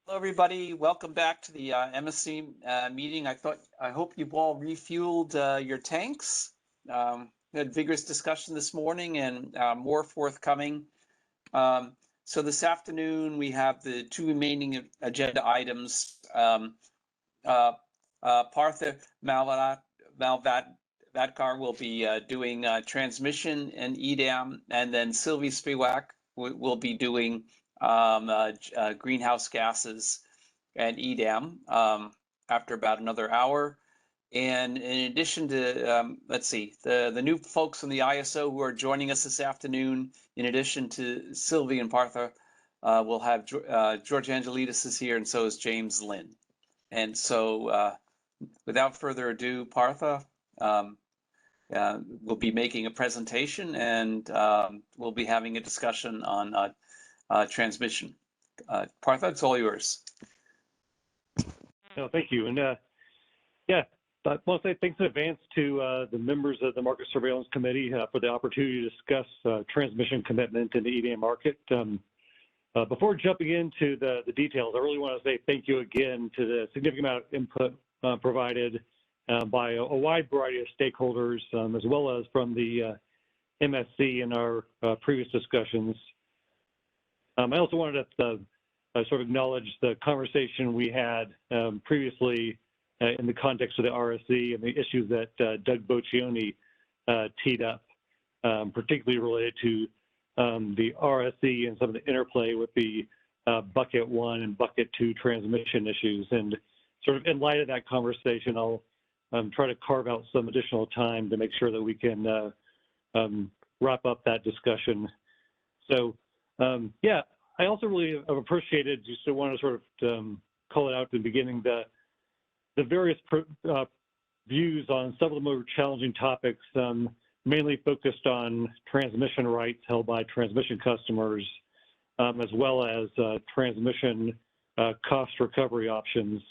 Hello, everybody. Welcome back to the MSC meeting. I hope you've all refueled your tanks. We had vigorous discussion this morning and more forthcoming. So this afternoon we have the two remaining agenda items. Partha Malvadkar will be doing transmission and EDAM, and then Sylvie Spivak will be doing greenhouse gases and EDAM after about another hour. And in addition to, let's see, the new folks from the ISO who are joining us this afternoon, in addition to Sylvie and Partha, we'll have George Angelidis is here, and so is James Lynn. And so without further ado, Partha will be making a presentation, and we'll be having a discussion on transmission. Partha, it's all yours. No, thank you. And yeah, I want to say thanks in advance to the members of the Market Surveillance Committee for the opportunity to discuss transmission commitment in the EDAM market. Before jumping into the details, I really want to say thank you again to the significant amount of input provided by a wide variety of stakeholders, as well as from the MSC in our previous discussions. I also wanted to sort of acknowledge the conversation we had previously in the context of the RSC and the issues that Doug Boccioni teed up, particularly related to the RSC and some of the interplay with the bucket 1 and bucket 2 transmission issues. And sort of in light of that conversation, I'll try to carve out some additional time to make sure that we can wrap up that discussion. So yeah, I also really have appreciated, just want to sort of call it out at the beginning, the various views on some of the more challenging topics, mainly focused on transmission rights held by transmission customers, as well as transmission cost recovery options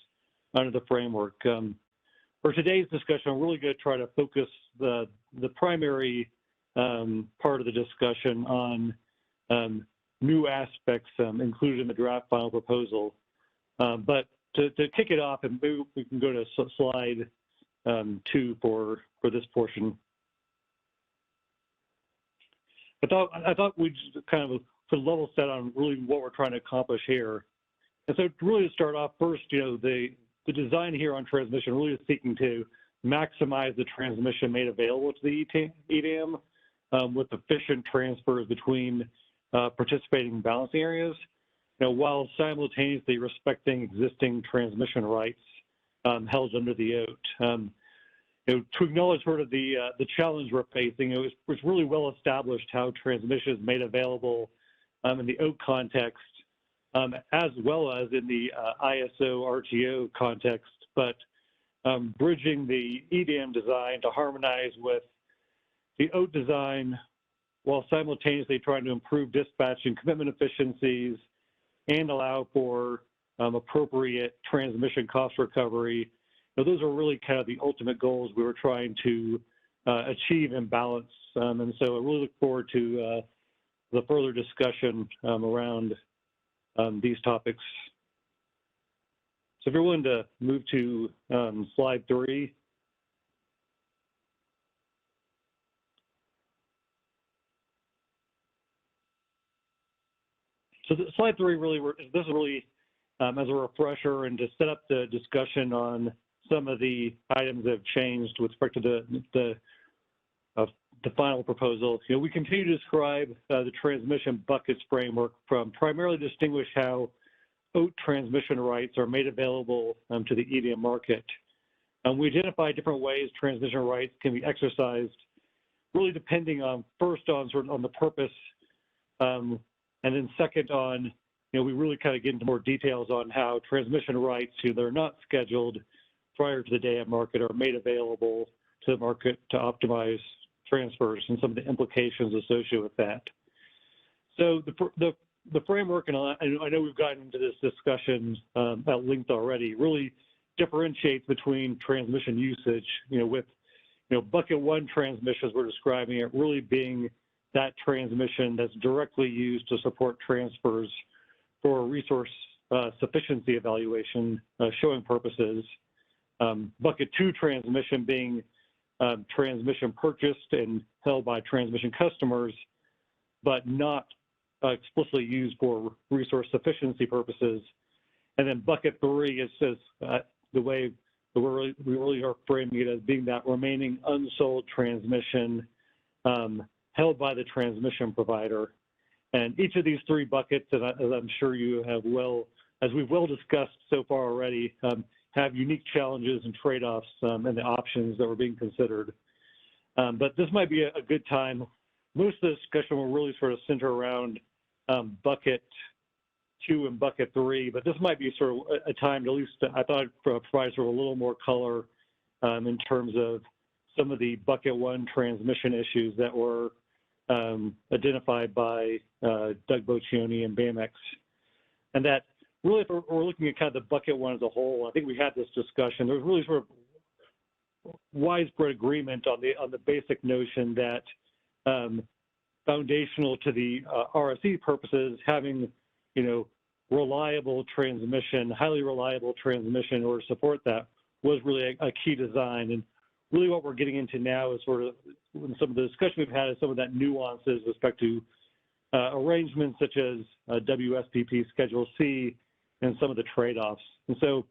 under the framework. For today's discussion, I'm really going to try to focus the primary part of the discussion on new aspects included in the draft final proposal. But to kick it off, and maybe we can go to slide 2 for this portion. I thought we'd just kind of put a level set on really what we're trying to accomplish here. And so really to start off first, the design here on transmission really is seeking to maximize the transmission made available to the EDAM with efficient transfers between participating balancing areas, while simultaneously respecting existing transmission rights held under the OAT. To acknowledge sort of the challenge we're facing, it was really well established how transmission is made available in the OAT context, as well as in the ISO RTO context, but bridging the EDAM design to harmonize with the OAT design while simultaneously trying to improve dispatch and commitment efficiencies and allow for appropriate transmission cost recovery. Those are really kind of the ultimate goals we were trying to achieve in balance. And so I really look forward to the further discussion around these topics. So if you're willing to move to slide 3. So slide 3 really, this is really as a refresher and to set up the discussion on some of the items that have changed with respect to the final proposal. We continue to describe the transmission buckets framework from primarily distinguish how OAT transmission rights are made available to the EDAM market. We identify different ways transmission rights can be exercised, really depending on first on the purpose, and then second on, we really kind of get into more details on how transmission rights, they're not scheduled prior to the day at market, are made available to the market to optimize transfers and some of the implications associated with that. So the framework, and I know we've gotten into this discussion at length already, really differentiates between transmission usage, with bucket 1 transmissions, we're describing it really being that transmission that's directly used to support transfers for resource sufficiency evaluation showing purposes. Bucket 2 transmission being transmission purchased and held by transmission customers, but not explicitly used for resource sufficiency purposes. And then bucket 3 is the way we really are framing it as being that remaining unsold transmission held by the transmission provider. And each of these 3 buckets, as I'm sure you have as we've well discussed so far already, have unique challenges and trade-offs and the options that were being considered. But this might be a good time. Most of the discussion will really sort of center around bucket 2 and bucket 3, but this might be sort of a time to at least, I thought, provide sort of a little more color in terms of some of the bucket 1 transmission issues that were identified by Doug Boccioni and BAMX. And that really, if we're looking at kind of the bucket 1 as a whole, I think we had this discussion. There was really sort of widespread agreement on the basic notion that foundational to the RSE purposes, having reliable transmission, highly reliable transmission in order to support that was really a key design. And really what we're getting into now is sort of some of the discussion we've had is some of that nuances with respect to arrangements such as WSPP Schedule C and some of the trade-offs. And so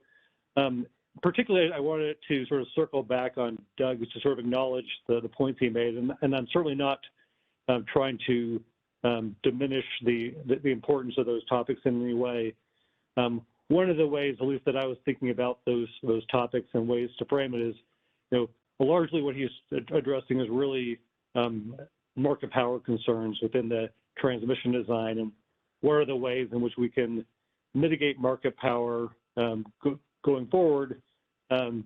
particularly I wanted to sort of circle back on Doug to sort of acknowledge the points he made. And I'm certainly not trying to diminish the importance of those topics in any way. One of the ways, at least that I was thinking about those topics and ways to frame it is, largely what he's addressing is really market power concerns within the transmission design, and what are the ways in which we can mitigate market power going forward,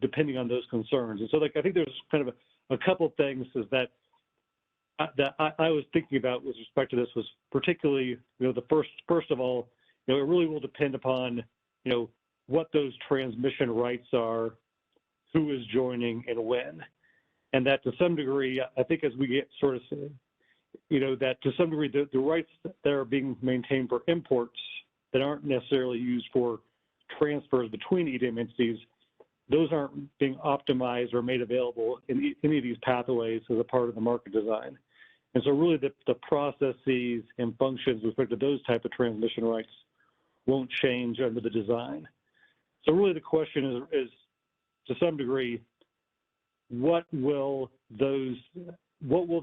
depending on those concerns. And so, I think there's kind of a couple of things is that I was thinking about with respect to this was particularly, the first of all, it really will depend upon, what those transmission rights are, who is joining and when. And that to some degree, I think as we get sort of, that to some degree, the rights that are being maintained for imports that aren't necessarily used for transfers between EDM entities, those aren't being optimized or made available in any of these pathways as a part of the market design. And so really the processes and functions with respect to those type of transmission rights won't change under the design. So really the question is to some degree, what will the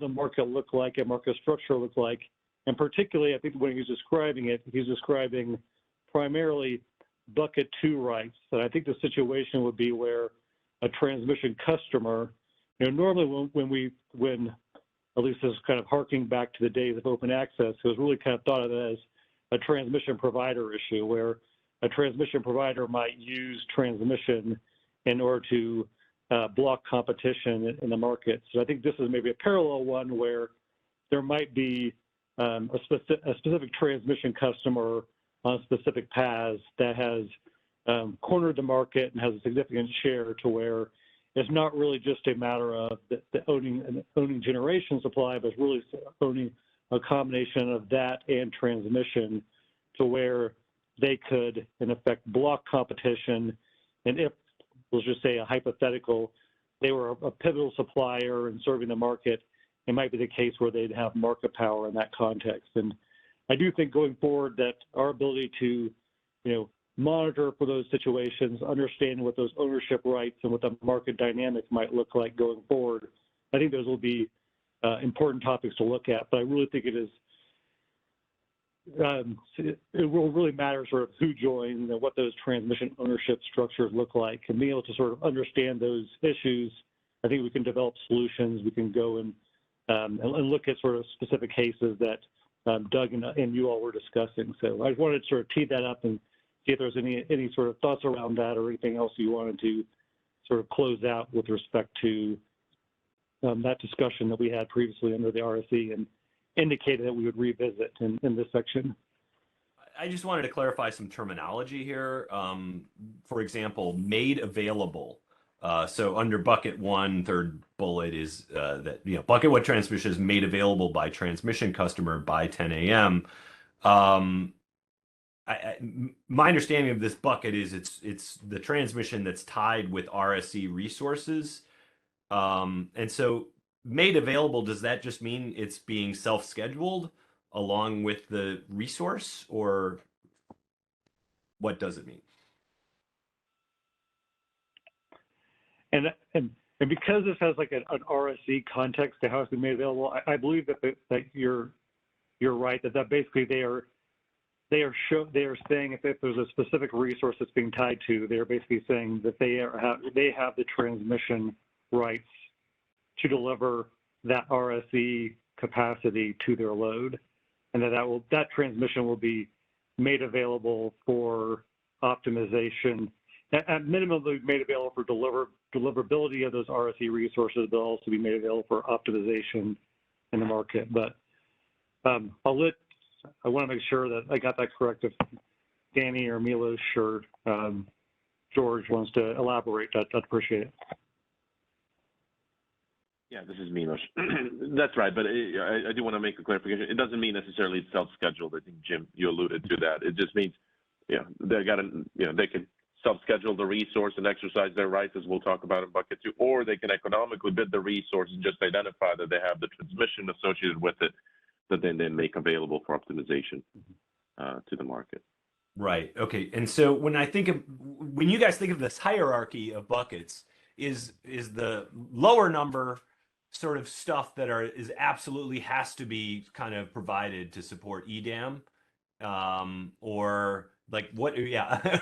market look like and market structure look like? And particularly, I think when he's describing it, he's describing primarily bucket 2 rights. And I think the situation would be where a transmission customer, normally when at least this is kind of harking back to the days of open access, it was really kind of thought of as a transmission provider issue, where a transmission provider might use transmission in order to block competition in the market. So I think this is maybe a parallel one where there might be a specific transmission customer on specific paths that has cornered the market and has a significant share to where it's not really just a matter of the owning generation supply, but it's really owning a combination of that and transmission to where they could, in effect, block competition. And if, let's just say a hypothetical, they were a pivotal supplier in serving the market, it might be the case where they'd have market power in that context. And I do think going forward that our ability to, monitor for those situations, understand what those ownership rights and what the market dynamics might look like going forward, I think those will be important topics to look at. But I really think it will really matter sort of who joins and what those transmission ownership structures look like, and being able to sort of understand those issues. I think we can develop solutions. We can go and look at sort of specific cases that Doug and you all were discussing. So I just wanted to sort of tee that up and see if there's any sort of thoughts around that or anything else you wanted to sort of close out with respect to that discussion that we had previously under the RSE and indicated that we would revisit in this section. I just wanted to clarify some terminology here. For example, made available. So under bucket 1, third bullet is that bucket 1 transmission is made available by transmission customer by 10 a.m. my understanding of this bucket is it's the transmission that's tied with RSE resources. And so made available, does that just mean it's being self-scheduled along with the resource, or what does it mean? And because this has like an RSC context to how it's been made available, I believe that you're right, that basically they are saying if there's a specific resource that's being tied to, they're basically saying that they have the transmission rights to deliver that RSE capacity to their load, and that transmission will be made available for optimization. At minimum, they'll be made available for deliverability of those RSE resources. They'll also be made available for optimization in the market. But I want to make sure that I got that correct. If Danny or Milos or George wants to elaborate, I'd appreciate it. Yeah, this is Milos. That's right, but I do want to make a clarification. It doesn't mean necessarily it's self-scheduled. I think, Jim, you alluded to that. It just means, they can self-schedule the resource and exercise their rights, as we'll talk about in bucket 2, or they can economically bid the resource and just identify that they have the transmission associated with it that then they make available for optimization to the market. Right. Okay. And so when you guys think of this hierarchy of buckets, is the lower number sort of stuff that is absolutely has to be kind of provided to support EDAM, or like what? Yeah,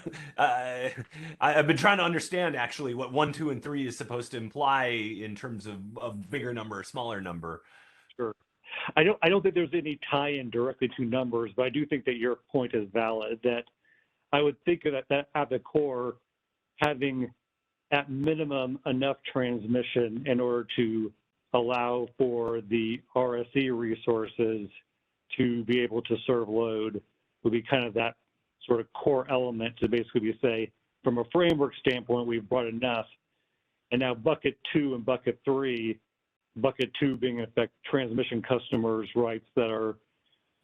I've been trying to understand actually what 1, 2, and 3 is supposed to imply in terms of bigger number, smaller number. Sure. I don't think there's any tie-in directly to numbers, but I do think that your point is valid. That I would think that at the core, having at minimum enough transmission in order to allow for the RSE resources to be able to serve load would be kind of that sort of core element to basically say, from a framework standpoint, we've brought enough. And now bucket 2 and bucket 3, bucket 2 being in effect transmission customers' rights that are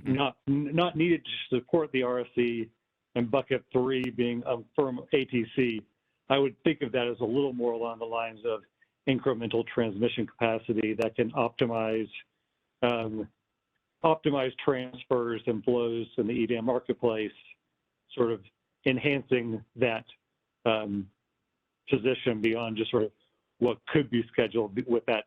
not needed to support the RSE, and bucket 3 being a firm ATC. I would think of that as a little more along the lines of incremental transmission capacity that can optimize transfers and flows in the EDAM marketplace, sort of enhancing that position beyond just sort of what could be scheduled with that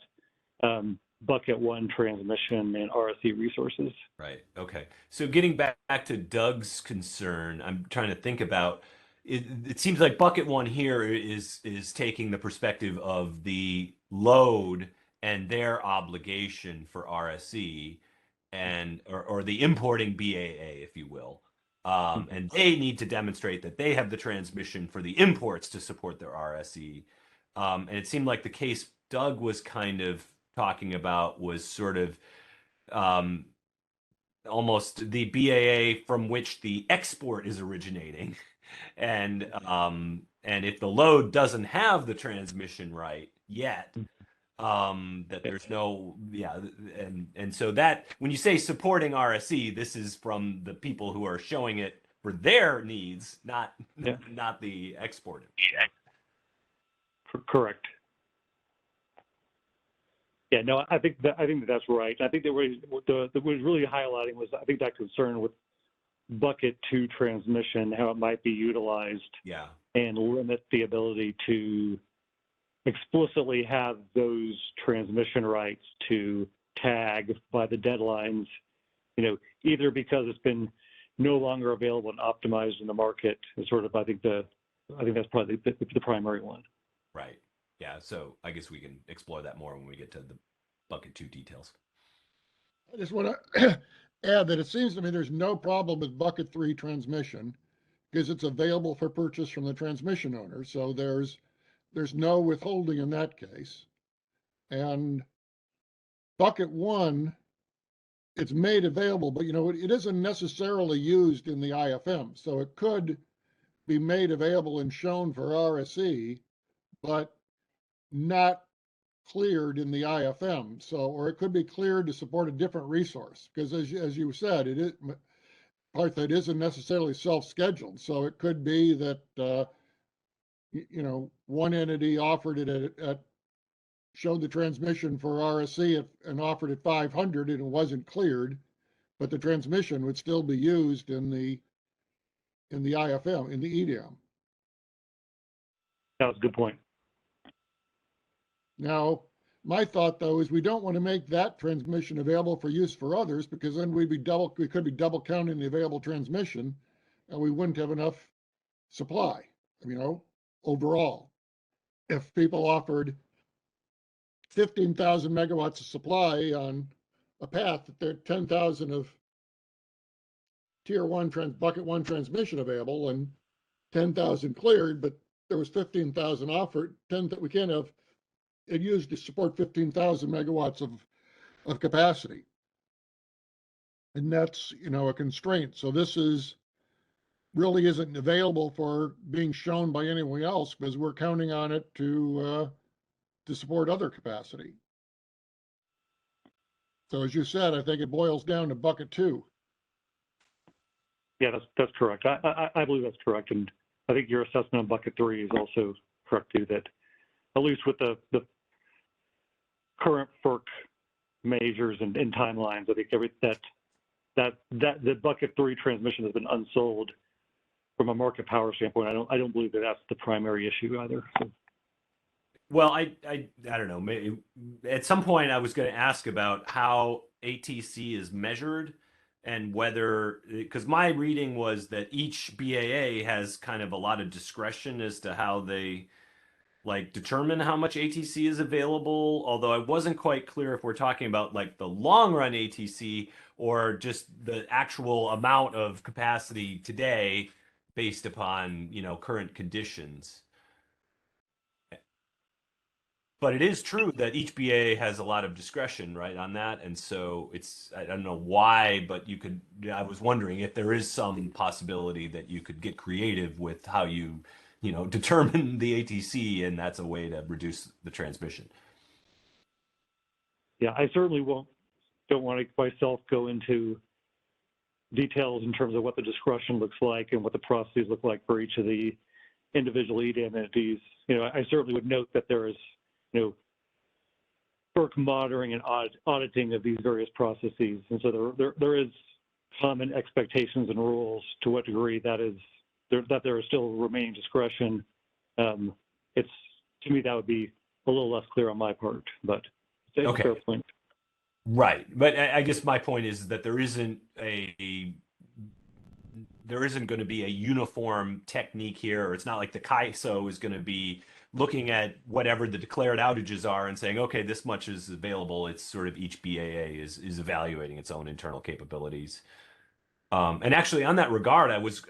bucket 1 transmission and RSE resources. Right. Okay. So getting back to Doug's concern, I'm trying to think about it seems like bucket 1 here is taking the perspective of the load and their obligation for RSE or the importing BAA, if you will. And they need to demonstrate that they have the transmission for the imports to support their RSE. And it seemed like the case Doug was kind of talking about was sort of almost the BAA from which the export is originating. And if the load doesn't have the transmission right yet, that there's no, and so that when you say supporting RSE, this is from the people who are showing it for their needs, not the exporter. Correct. Yeah, no, I think that's right. I think that what was really highlighting was, I think, that concern with bucket 2 transmission, how it might be utilized, and limit the ability to explicitly have those transmission rights to tag by the deadlines, either because it's been no longer available and optimized in the market. Is sort of, I think that's probably the primary one. Right. Yeah. So I guess we can explore that more when we get to the bucket 2 details. I just want to add that it seems to me there's no problem with bucket 3 transmission because it's available for purchase from the transmission owner. So there's no withholding in that case. And bucket 1, it's made available, but it isn't necessarily used in the IFM. So it could be made available and shown for RSE, but not cleared in the IFM. So, or it could be cleared to support a different resource, because as you said, part that isn't necessarily self-scheduled. So it could be that, one entity offered it showed the transmission for RSC and offered it 500 and it wasn't cleared, but the transmission would still be used in the IFM, in the EDM. That was a good point. Now, my thought though is we don't want to make that transmission available for use for others, because then we could be double counting the available transmission and we wouldn't have enough supply, overall. If people offered 15,000 megawatts of supply on a path, that there are 10,000 of tier one bucket one transmission available and 10,000 cleared, but there was 15,000 offered, 10 that we can't have it used to support 15,000 megawatts of capacity. And that's, a constraint. So this really isn't available for being shown by anyone else, because we're counting on it to support other capacity. So as you said, I think it boils down to bucket two. Yeah, that's correct. I believe that's correct. And I think your assessment on bucket three is also correct too, that at least with the current FERC measures and timelines, I think that the bucket three transmission has been unsold from a market power standpoint. I don't believe that that's the primary issue either. So. Well, I don't know. Maybe at some point I was going to ask about how ATC is measured and whether, because my reading was that each BAA has kind of a lot of discretion as to how they determine how much ATC is available. Although I wasn't quite clear if we're talking about the long run ATC or just the actual amount of capacity today based upon, current conditions. But it is true that each BA has a lot of discretion, right, on that. And so I don't know why, but I was wondering if there is some possibility that you could get creative with how you determine the ATC, and that's a way to reduce the transmission. Yeah, I certainly don't want to myself go into details in terms of what the discretion looks like and what the processes look like for each of the individual EDAM entities. I certainly would note that there is FERC monitoring and auditing of these various processes. And so there is common expectations and rules to what degree that there is still remaining discretion. To me, that would be a little less clear on my part, but it's a fair point. Right. But I guess my point is that there isn't going to be a uniform technique here, or it's not like the CAISO is going to be looking at whatever the declared outages are and saying, okay, this much is available. It's sort of each BAA is evaluating its own internal capabilities. And actually, on that regard, I was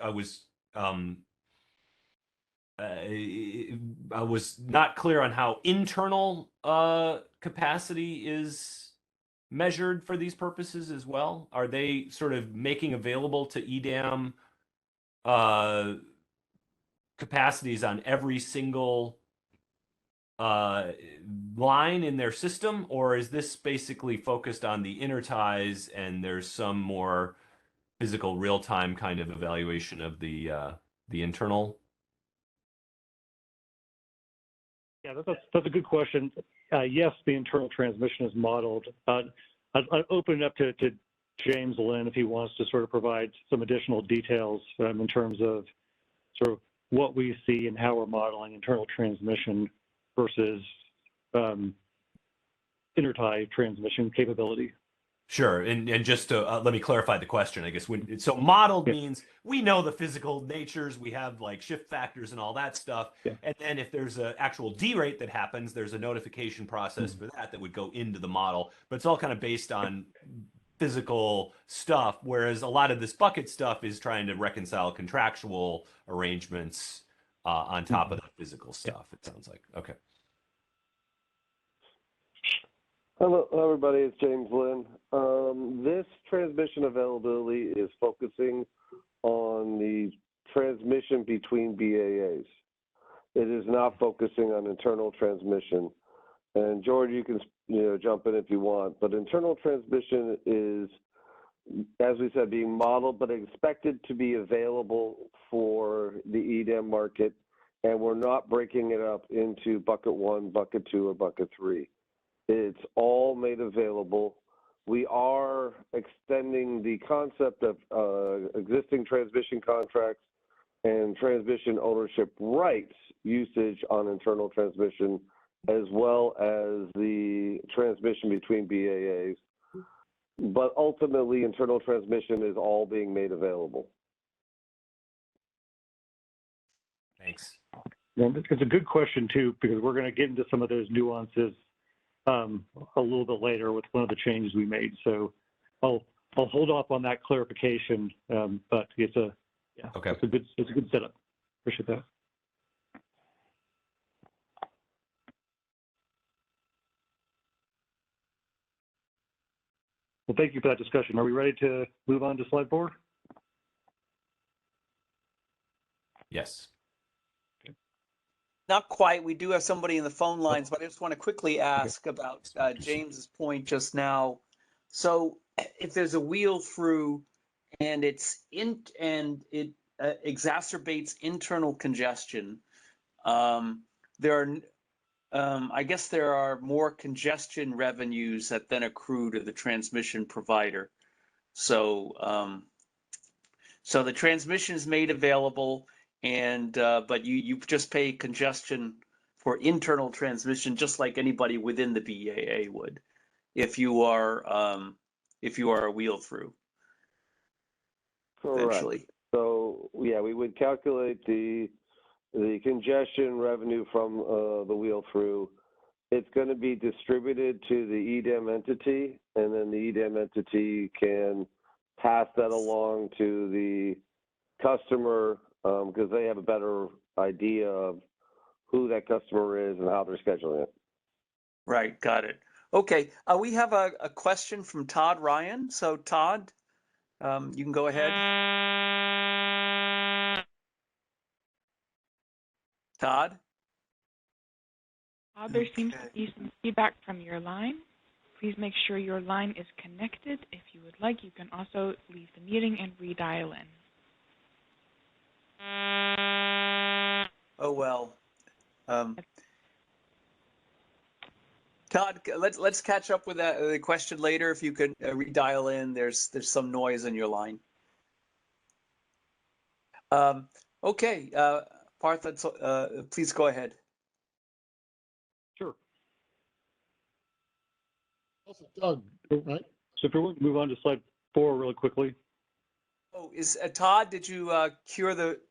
not clear on how internal capacity is measured for these purposes as well. Are they sort of making available to EDAM capacities on every single line in their system, or is this basically focused on the interties and there's some more physical real-time kind of evaluation of the internal? Yeah, that's a good question. Yes, the internal transmission is modeled. I'd open it up to James Lynn if he wants to sort of provide some additional details in terms of sort of what we see and how we're modeling internal transmission versus intertie transmission capability. Sure, and just to let me clarify the question, I guess. So modeled means we know the physical natures, we have shift factors and all that stuff, and then if there's an actual derate that happens, there's a notification process for that would go into the model, but it's all kind of based on physical stuff, whereas a lot of this bucket stuff is trying to reconcile contractual arrangements on top of the physical stuff, it sounds like. Okay. Hello, everybody. It's James Lynn. This transmission availability is focusing on the transmission between BAAs. It is not focusing on internal transmission. And George, you can jump in if you want. But internal transmission is as we said, being modeled, but expected to be available for the EDAM market. And we're not breaking it up into bucket 1, bucket 2, or bucket 3. It's all made available. We are extending the concept of existing transmission contracts and transmission ownership rights usage on internal transmission, as well as the transmission between BAAs. But ultimately, internal transmission is all being made available. Thanks. And it's a good question too, because we're going to get into some of those nuances a little bit later with one of the changes we made. So I'll hold off on that clarification, but it's a Okay. it's a good setup. Appreciate that. Well, thank you for that discussion. Are we ready to move on to slide 4? Yes. Not quite. We do have somebody in the phone lines, but I just want to quickly ask about James's point just now. So if there's a wheel through and it exacerbates internal congestion, I guess there are more congestion revenues that then accrue to the transmission provider. So so the transmission is made available, and but you just pay congestion for internal transmission, just like anybody within the BAA would, if you are a wheel through. Correct. Eventually. So yeah, we would calculate the congestion revenue from the wheel through. It's going to be distributed to the EDAM entity, and then the EDAM entity can pass that along to the customer because they have a better idea of who that customer is and how they're scheduling it. Right, got it. Okay, we have a question from Todd Ryan. So Todd, you can go ahead. Todd? There seems to be some feedback from your line. Please make sure your line is connected. If you would like, you can also leave the meeting and redial in. Oh well. Todd, let's catch up with the question later. If you could redial in, there's some noise in your line. Okay, Partha, please go ahead. Sure. Also, Doug, right? So if we want to move on to slide 4 really quickly. Oh, is Todd? Did you cure the?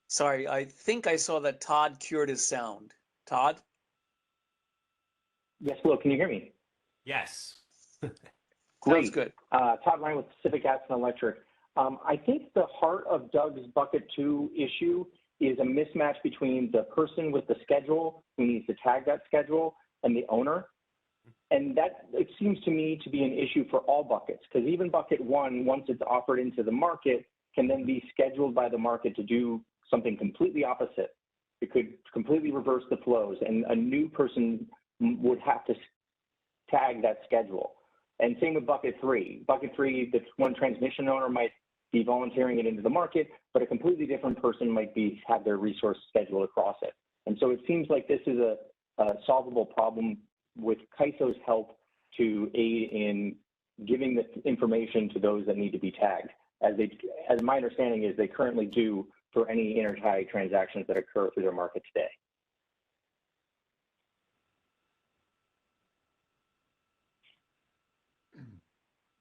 Sorry, I think I saw that Todd cured his sound. Todd? Yes, hello, can you hear me? Yes. Great. Sounds good. Todd Ryan with Pacific Gas and Electric. I think the heart of Doug's bucket 2 issue is a mismatch between the person with the schedule who needs to tag that schedule and the owner. And that, it seems to me to be an issue for all buckets, because even bucket 1, once it's offered into the market, can then be scheduled by the market to do something completely opposite. It could completely reverse the flows, and a new person would have to tag that schedule. And same with bucket 3. Bucket 3, the one transmission owner might be volunteering it into the market, but a completely different person might have their resource scheduled across it. And so it seems like this is a solvable problem with CAISO's help to aid in giving the information to those that need to be tagged. As my understanding is, they currently do for any intertie transactions that occur through their market today.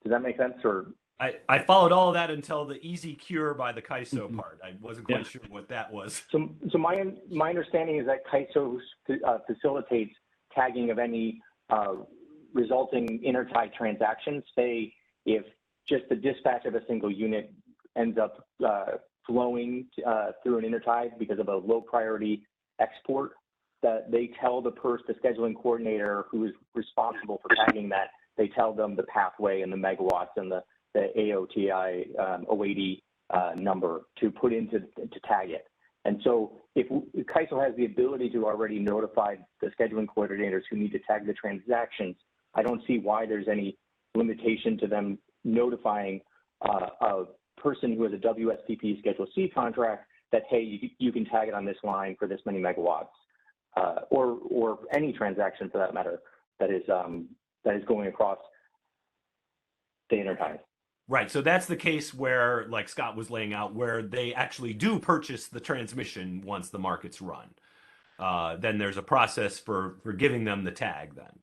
Does that make sense? Or I followed all of that until the easy cure by the CAISO part. I wasn't quite sure what that was. So my understanding is that CAISO facilitates tagging of any resulting intertie transactions. Say if just the dispatch of a single unit ends up flowing through an intertie because of a low priority export, that they tell the scheduling coordinator who is responsible for tagging that, they tell them the pathway and the megawatts and the AOTI 080 number to put into to tag it. And so if CAISO has the ability to already notify the scheduling coordinators who need to tag the transactions, I don't see why there's any limitation to them notifying a person who has a WSPP Schedule C contract that, hey, you can tag it on this line for this many megawatts, or any transaction for that matter that is going across the intertie. Right. So that's the case where, like Scott was laying out, where they actually do purchase the transmission once the market's run. Then there's a process for giving them the tag then.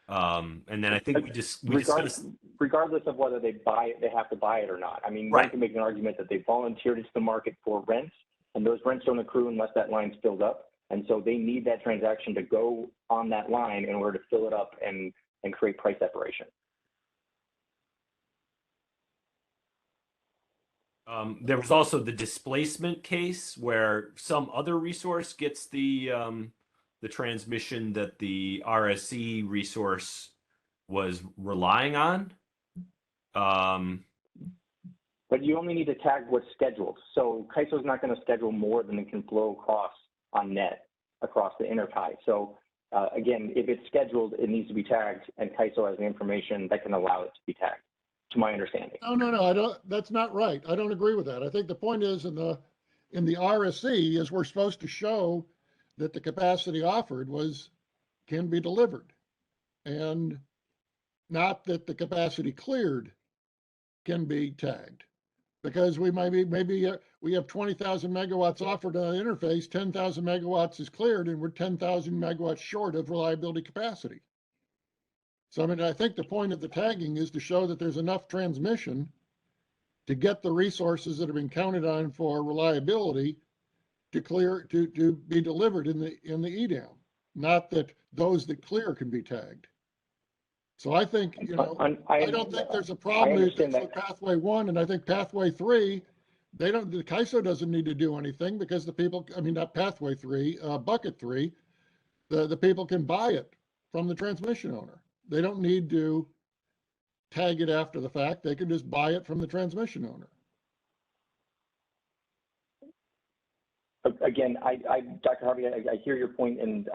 And then I think we discussed, regardless of whether they buy it, they have to buy it or not. I mean, right. One can make an argument that they volunteered into the market for rents, and those rents don't accrue unless that line's filled up. And so they need that transaction to go on that line in order to fill it up and create price separation. There was also the displacement case where some other resource gets the transmission that the RSC resource was relying on. But you only need to tag what's scheduled. So CAISO's not going to schedule more than it can flow across on net across the intertie. So again, if it's scheduled, it needs to be tagged, and CAISO has the information that can allow it to be tagged, to my understanding. No, I don't. That's not right. I don't agree with that. I think the point is in the RSC is we're supposed to show that the capacity offered can be delivered, and not that the capacity cleared can be tagged, because we maybe we have 20,000 megawatts offered on the interface, 10,000 megawatts is cleared, and we're 10,000 megawatts short of reliability capacity. So, I mean, I think the point of the tagging is to show that there's enough transmission to get the resources that have been counted on for reliability to be delivered in the EDAM, not that those that clear can be tagged. So I think, I don't think there's a problem with pathway 1, and I think pathway 3, the CAISO doesn't need to do anything because the people, I mean, not pathway 3, bucket 3, the people can buy it from the transmission owner. They don't need to tag it after the fact. They can just buy it from the transmission owner. Again, Dr. Harvey, I hear your point, and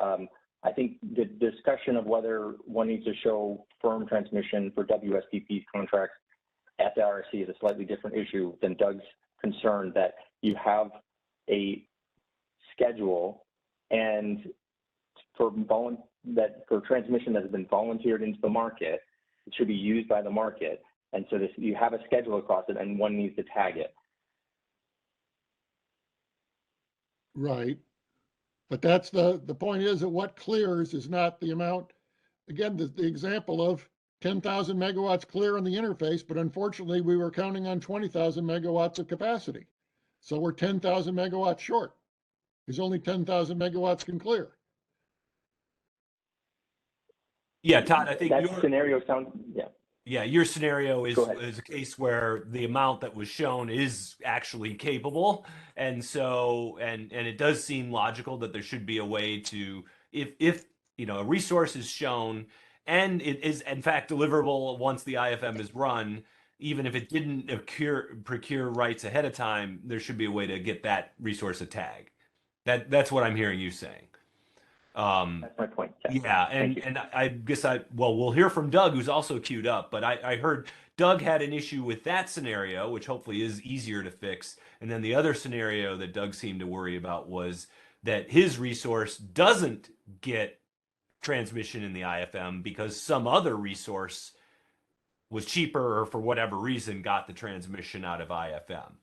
I think the discussion of whether one needs to show firm transmission for WSPP contracts at the RSC is a slightly different issue than Doug's concern that you have a schedule and for transmission that has been volunteered into the market, it should be used by the market. And so you have a schedule across it and one needs to tag it. Right. But that's the point is that what clears is not the amount. Again, the example of 10,000 megawatts clear on the interface, but unfortunately we were counting on 20,000 megawatts of capacity. So we're 10,000 megawatts short. There's only 10,000 megawatts can clear. Yeah, Todd, I think that scenario sounds, yeah, your scenario is a case where the amount that was shown is actually capable. And so, and it does seem logical that there should be a way to, if a resource is shown and it is in fact deliverable once the IFM is run, even if it didn't procure rights ahead of time, there should be a way to get that resource a tag. That's what I'm hearing you saying. That's my point. Yeah, and I guess we'll hear from Doug, who's also queued up, but I heard Doug had an issue with that scenario, which hopefully is easier to fix. And then the other scenario that Doug seemed to worry about was that his resource doesn't get transmission in the IFM because some other resource was cheaper or for whatever reason got the transmission out of IFM.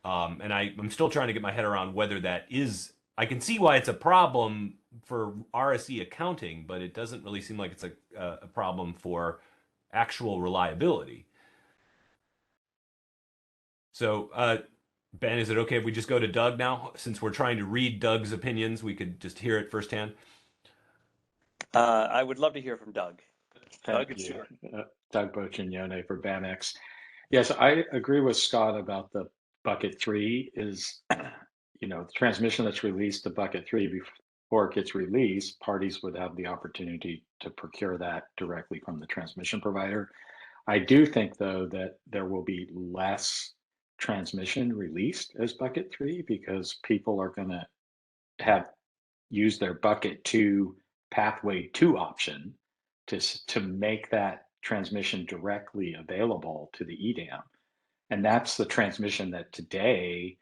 And I'm still trying to get my head around whether that is, I can see why it's a problem for RSE accounting, but it doesn't really seem like it's a problem for actual reliability. So, Ben, is it okay if we just go to Doug now? Since we're trying to read Doug's opinions, we could just hear it firsthand. I would love to hear from Doug. Doug, it's yours. Doug Boccignone for BANX. Yes, I agree with Scott about the bucket 3 is, the transmission that's released to bucket 3 before it gets released, parties would have the opportunity to procure that directly from the transmission provider. I do think, though, that there will be less transmission released as bucket 3 because people are going to use their bucket 2 pathway 2 option to make that transmission directly available to the EDAM. And that's the transmission that today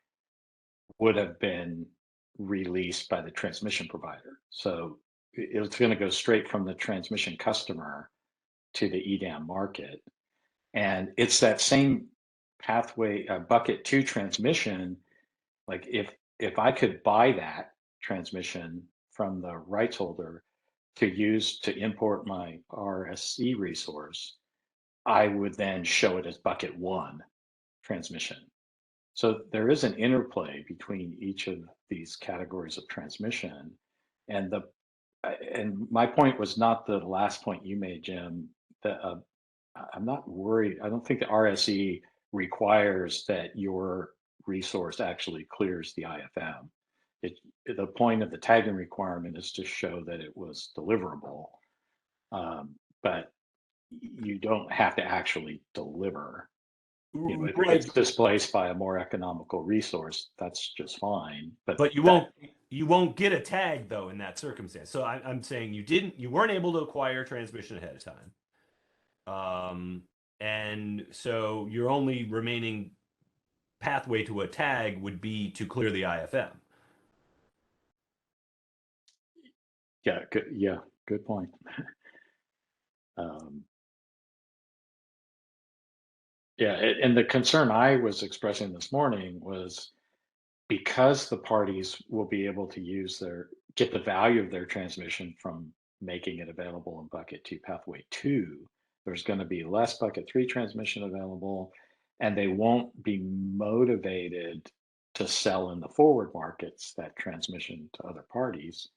would have been released by the transmission provider. So it's going to go straight from the transmission customer to the EDAM market. And it's that same pathway, bucket 2 transmission. Like if I could buy that transmission from the rights holder to use to import my RSC resource, I would then show it as bucket 1 transmission. So there is an interplay between each of these categories of transmission. And my point was not the last point you made, Jim. That I'm not worried. I don't think the RSE requires that your resource actually clears the IFM. The point of the tagging requirement is to show that it was deliverable, but you don't have to actually deliver. You know, if it gets displaced by a more economical resource, that's just fine. But you won't get a tag though in that circumstance. So I'm saying you weren't able to acquire transmission ahead of time, and so your only remaining pathway to a tag would be to clear the IFM. Yeah, good point. Yeah, and the concern I was expressing this morning was because the parties will be able to get the value of their transmission from making it available in bucket 2 pathway 2, there's going to be less bucket 3 transmission available, and they won't be motivated to sell in the forward markets that transmission to other parties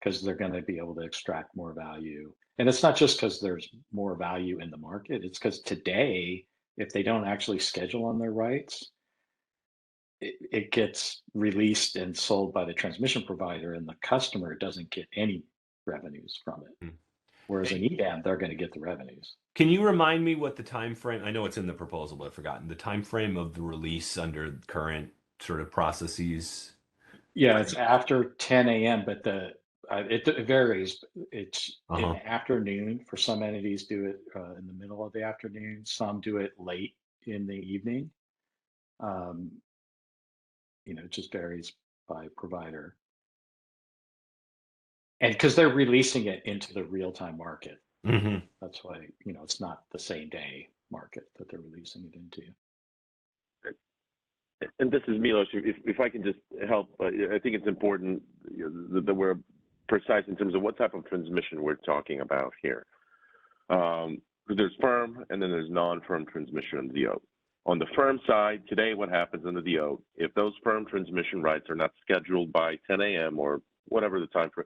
because they're going to be able to extract more value. And it's not just because there's more value in the market, it's because today, if they don't actually schedule on their rights, it gets released and sold by the transmission provider, and the customer doesn't get any revenues from it. Whereas in EDAM, they're going to get the revenues. Can you remind me what the time frame? I know it's in the proposal, but I've forgotten the time frame of the release under current sort of processes. Yeah, it's after 10 a.m., but it varies. It's in the afternoon. For some entities, do it in the middle of the afternoon. Some do it late in the evening. It just varies by provider. And because they're releasing it into the real-time market. That's why, it's not the same day market that they're releasing it into. And this is Milos. If I can just help, I think it's important that we're precise in terms of what type of transmission we're talking about here. There's firm and then there's non-firm transmission on the DO. On the firm side, today what happens in the DO, if those firm transmission rights are not scheduled by 10 a.m. or whatever the time for,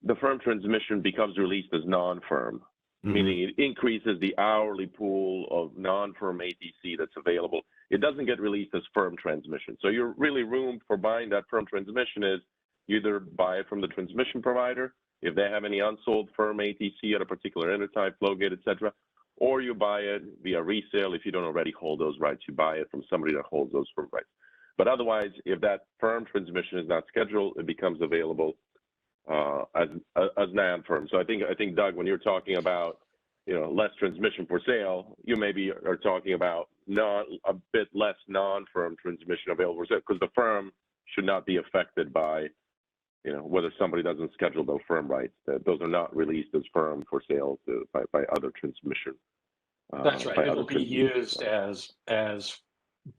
the firm transmission becomes released as non-firm, meaning it increases the hourly pool of non-firm ATC that's available. It doesn't get released as firm transmission. So your really room for buying that firm transmission is you either buy it from the transmission provider, if they have any unsold firm ATC at a particular intertype, flow gate, et cetera, or you buy it via resale. If you don't already hold those rights, you buy it from somebody that holds those firm rights. But otherwise, if that firm transmission is not scheduled, it becomes available as non-firm. So I think Doug, when you're talking about less transmission for sale, you maybe are talking about a bit less non-firm transmission available for sale, because the firm should not be affected by whether somebody doesn't schedule those firm rights. Those are not released as firm for sale by other transmission. That's right. It'll be used as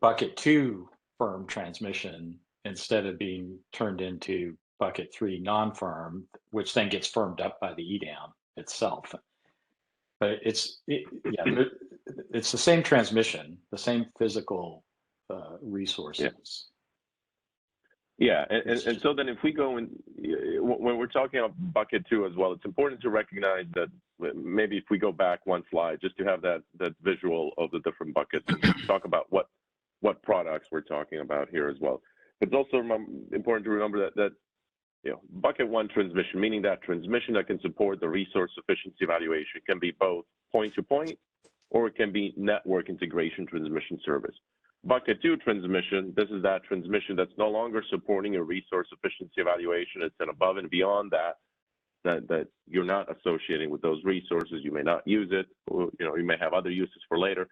bucket 2 firm transmission instead of being turned into bucket 3 non-firm, which then gets firmed up by the EDAM itself. But it's the same transmission, the same physical resources. Yeah, and so then if we go in, when we're talking about bucket 2 as well, it's important to recognize that maybe if we go back one slide, just to have that visual of the different buckets, and talk about what products we're talking about here as well. It's also important to remember that bucket 1 transmission, meaning that transmission that can support the resource sufficiency evaluation, can be both point-to-point, or it can be network integration transmission service. Bucket 2 transmission, this is that transmission that's no longer supporting a resource efficiency evaluation. It's an above and beyond that. that you're not associating with those resources. You may not use it, or, you may have other uses for later.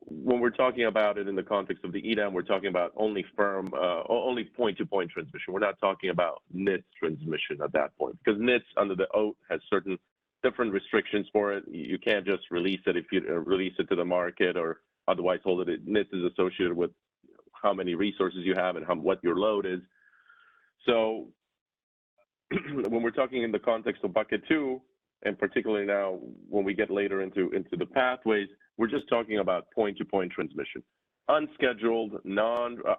When we're talking about it in the context of the EDAM, we're talking about only only point-to-point transmission. We're not talking about NITS transmission at that point, because NITS under the OAT has certain different restrictions for it. You can't just release it if you release it to the market or otherwise hold it. NITS is associated with how many resources you have and what your load is. So when we're talking in the context of bucket 2, and particularly now when we get later into the pathways, we're just talking about point-to-point transmission. Unscheduled,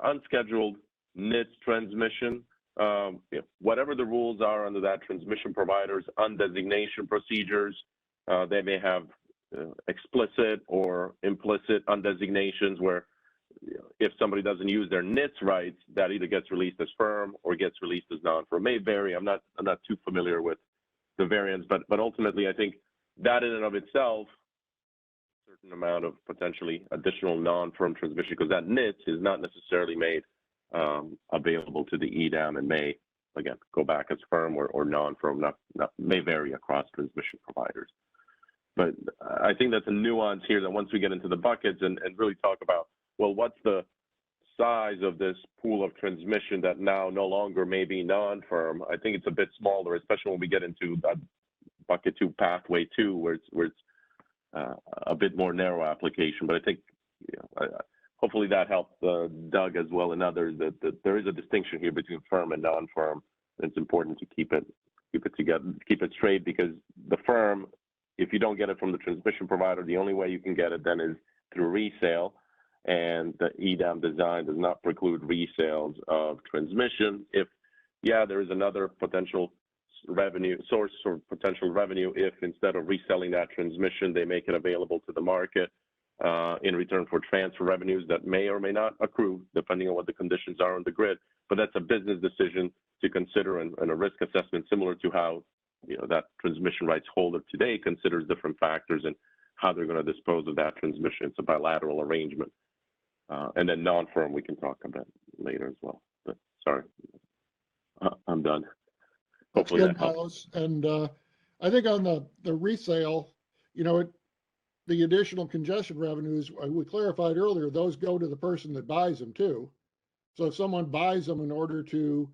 unscheduled NITS transmission, whatever the rules are under that transmission provider's undesignation procedures, they may have explicit or implicit undesignations where if somebody doesn't use their NITS rights, that either gets released as firm or gets released as non-firm. May vary. I'm not too familiar with the variants, but ultimately, I think that in and of itself, a certain amount of potentially additional non-firm transmission, because that NITS is not necessarily made available to the EDAM and may, again, go back as firm or non-firm, may vary across transmission providers. But I think that's a nuance here that once we get into the buckets and really talk about, well, what's the size of this pool of transmission that now no longer may be non-firm, I think it's a bit smaller, especially when we get into that bucket 2, pathway 2, where it's a bit more narrow application. But I think hopefully that helped Doug as well and others that there is a distinction here between firm and non-firm. It's important to keep it together, keep it straight, because the firm, if you don't get it from the transmission provider, the only way you can get it then is through resale. And the EDAM design does not preclude resales of transmission. If, there is another potential revenue source or potential revenue if instead of reselling that transmission, they make it available to the market in return for transfer revenues that may or may not accrue depending on what the conditions are on the grid. But that's a business decision to consider and a risk assessment similar to how that transmission rights holder today considers different factors and how they're going to dispose of that transmission. It's a bilateral arrangement. And then non-firm we can talk about later as well. But sorry, I'm done. Hopefully that's good, that helps. And I think on the resale, the additional congestion revenues, we clarified earlier, those go to the person that buys them too. So if someone buys them in order to,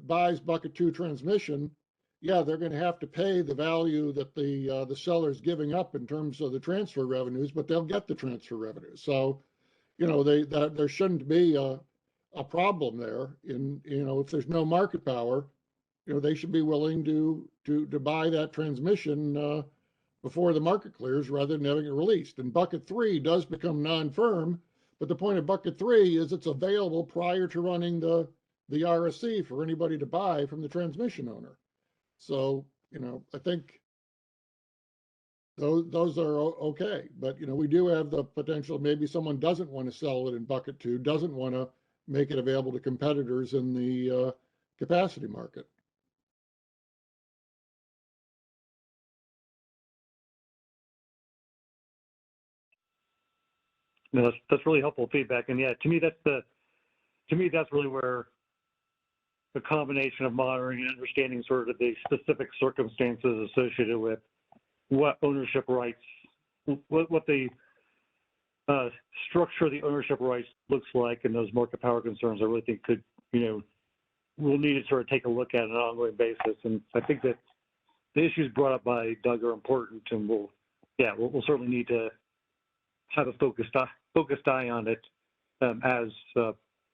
buys bucket 2 transmission, they're going to have to pay the value that the seller's giving up in terms of the transfer revenues, but they'll get the transfer revenues. So, there shouldn't be a problem there. If there's no market power, they should be willing to buy that transmission before the market clears rather than having it released. And bucket 3 does become non-firm, but the point of bucket 3 is it's available prior to running the RSC for anybody to buy from the transmission owner. So, I think those are okay. But, we do have the potential, maybe someone doesn't want to sell it in bucket 2, doesn't want to make it available to competitors in the capacity market. No, that's really helpful feedback. And to me, that's really where the combination of monitoring and understanding sort of the specific circumstances associated with what ownership rights, what the structure of the ownership rights looks like, and those market power concerns, I really think we'll need to sort of take a look at on an ongoing basis. And I think that the issues brought up by Doug are important, and we'll certainly need to have a focused eye on it as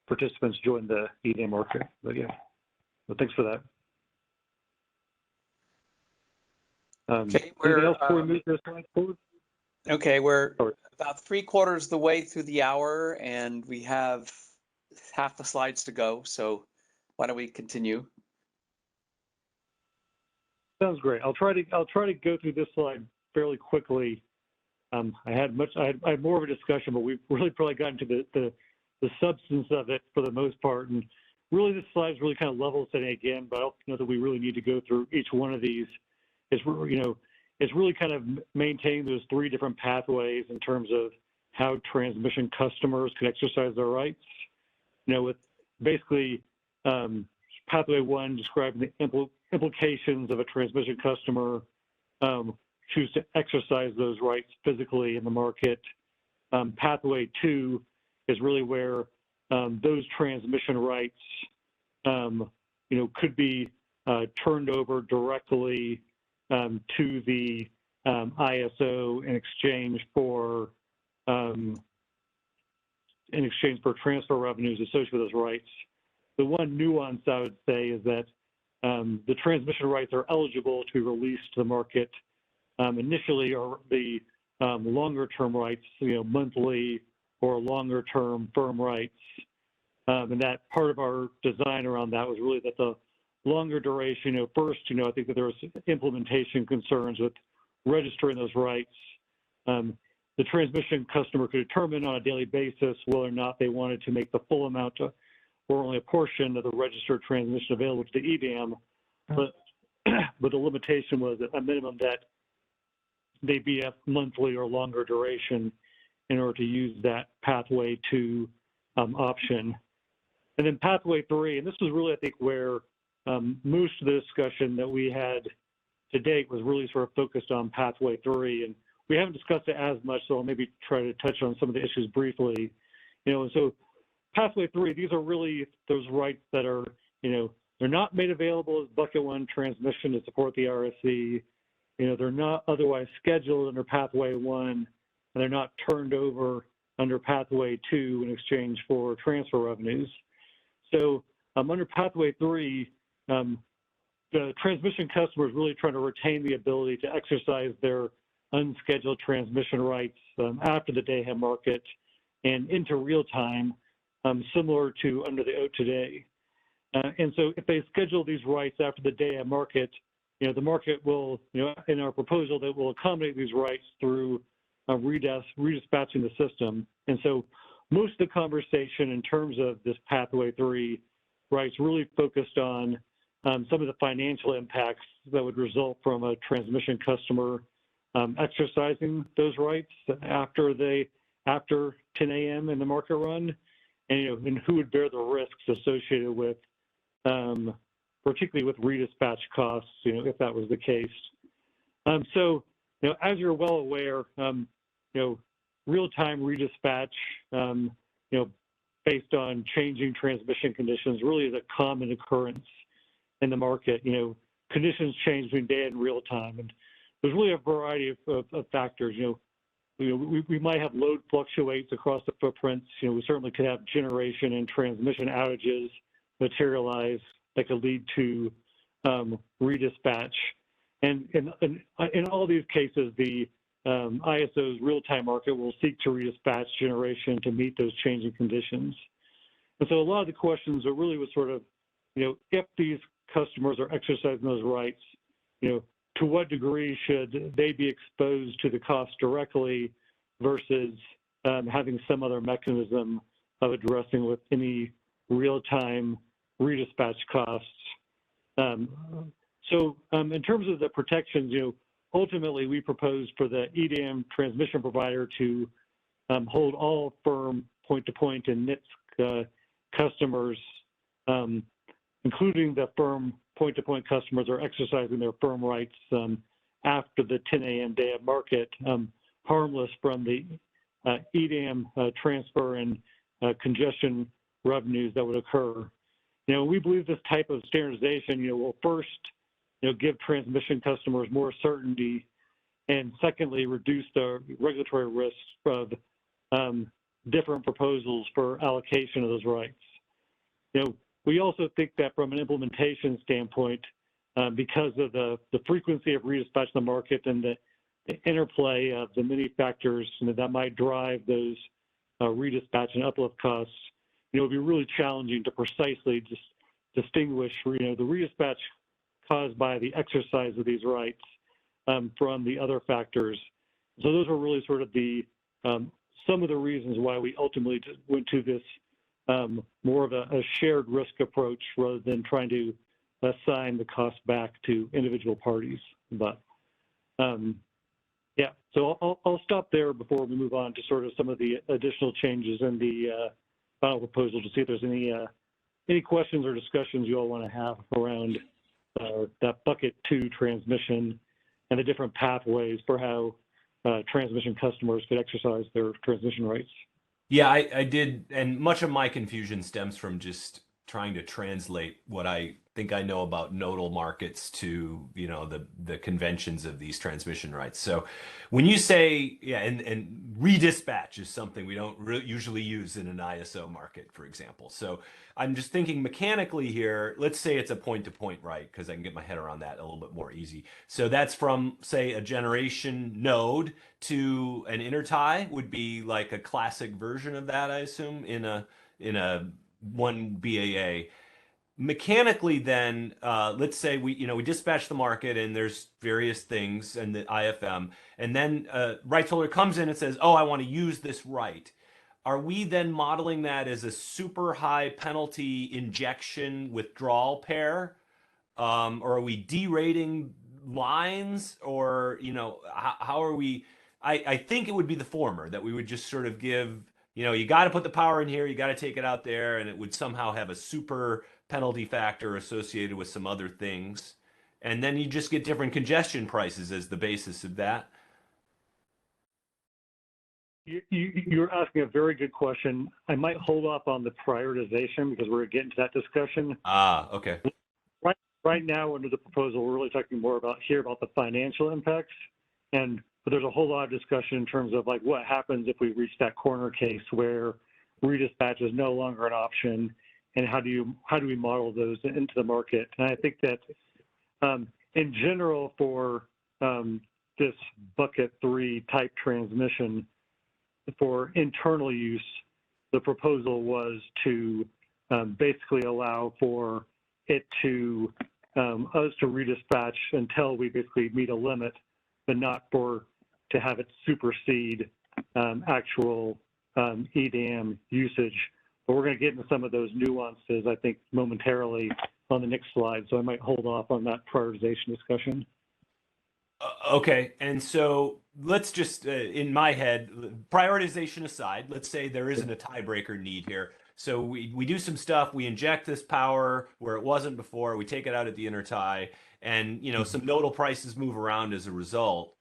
participants join the EDAM market. But thanks for that. Okay, anything else before we move this slide forward? Okay, we're about 3/4 the way through the hour, and we have half the slides to go. So why don't we continue? Sounds great. I'll try to go through this slide fairly quickly. I had more of a discussion, but we've really probably gotten to the substance of it for the most part. And really, this slide is really kind of level setting again, but I don't know that we really need to go through each one of these. It's really kind of maintaining those 3 different pathways in terms of how transmission customers can exercise their rights. With basically Pathway 1 describing the implications of a transmission customer choose to exercise those rights physically in the market. Pathway 2 is really where those transmission rights, could be turned over directly to the ISO in exchange for transfer revenues associated with those rights. The one nuance I would say is that the transmission rights are eligible to be released to the market initially, or the longer-term rights, monthly or longer-term firm rights. And that part of our design around that was really that the longer duration, first, I think that there was implementation concerns with registering those rights. The transmission customer could determine on a daily basis whether or not they wanted to make the full amount or only a portion of the registered transmission available to the EDAM, but the limitation was a minimum that they be a monthly or longer duration in order to use that Pathway 2 option. And then Pathway 3, and this was really, I think, where most of the discussion that we had to date was really sort of focused on Pathway 3, and we haven't discussed it as much, so I'll maybe try to touch on some of the issues briefly. So Pathway 3, these are really those rights that are, they're not made available as Bucket 1 transmission to support the RSC. They're not otherwise scheduled under Pathway 1, and they're not turned over under Pathway 2 in exchange for transfer revenues. So under Pathway 3, the transmission customer is really trying to retain the ability to exercise their unscheduled transmission rights after the day-ahead market and into real time, similar to under the OAT today. And so if they schedule these rights after the day-ahead market, the market will, in our proposal, that will accommodate these rights through redispatching the system. And so most of the conversation in terms of this Pathway 3 rights really focused on some of the financial impacts that would result from a transmission customer exercising those rights after 10 a.m. in the market run, and who would bear the risks associated with, particularly with redispatch costs, if that was the case. So, as you're well aware, real-time redispatch, based on changing transmission conditions, really is a common occurrence in the market. Conditions change between day and real time, and there's really a variety of factors. We might have load fluctuates across the footprints. We certainly could have generation and transmission outages materialize that could lead to redispatch. And in all these cases, the ISO's real-time market will seek to redispatch generation to meet those changing conditions. And so a lot of the questions are really was sort of, if these customers are exercising those rights, to what degree should they be exposed to the cost directly versus having some other mechanism of addressing with any real-time redispatch costs. So in terms of the protections, ultimately we proposed for the EDAM transmission provider to hold all firm point-to-point and NITS customers, including the firm point-to-point customers are exercising their firm rights after the 10 a.m. day of market, harmless from the EDAM transfer and congestion revenues that would occur. We believe this type of standardization, will first, give transmission customers more certainty, and secondly, reduce the regulatory risks of different proposals for allocation of those rights. We also think that from an implementation standpoint, because of the frequency of redispatch in the market and the interplay of the many factors that might drive those redispatch and uplift costs, it would be really challenging to precisely distinguish, the redispatch caused by the exercise of these rights from the other factors. So those are really sort of the some of the reasons why we ultimately went to this more of a shared risk approach rather than trying to assign the cost back to individual parties. But yeah, so I'll stop there before we move on to sort of some of the additional changes in the final proposal to see if there's any questions or discussions you all want to have around that bucket 2 transmission and the different pathways for how transmission customers could exercise their transmission rights. Yeah, I did, and much of my confusion stems from just trying to translate what I think I know about nodal markets to, you know, the conventions of these transmission rights. So when you say, yeah, and redispatch is something we don't usually use in an ISO market, for example. So I'm just thinking mechanically here, let's say it's a point-to-point right, because I can get my head around that a little bit more easy. So that's from, say, a generation node to an intertie would be like a classic version of that, I assume, in a one BAA. Mechanically, then, let's say we dispatch the market and there's various things and the IFM, and then rights holder comes in and says, "Oh, I want to use this right." Are we then modeling that as a super high penalty injection withdrawal pair, or are we derating lines, or how are we? I think it would be the former, that we would just sort of give. You got to put the power in here, you got to take it out there, and it would somehow have a super penalty factor associated with some other things. And then you just get different congestion prices as the basis of that. You're asking a very good question. I might hold off on the prioritization because we're getting to that discussion. Okay. Right now, under the proposal, we're really talking more about the financial impacts. But there's a whole lot of discussion in terms of like what happens if we reach that corner case where redispatch is no longer an option, and how do we model those into the market? And I think that in general for this bucket 3 type transmission for internal use, the proposal was to basically allow for it to us to redispatch until we basically meet a limit, but not to have it supersede actual EDAM usage. But we're going to get into some of those nuances, I think, momentarily on the next slide. So I might hold off on that prioritization discussion. Okay, and so let's just, in my head, prioritization aside, let's say there isn't a tiebreaker need here. So we do some stuff, we inject this power where it wasn't before, we take it out at the intertie, and some nodal prices move around as a result.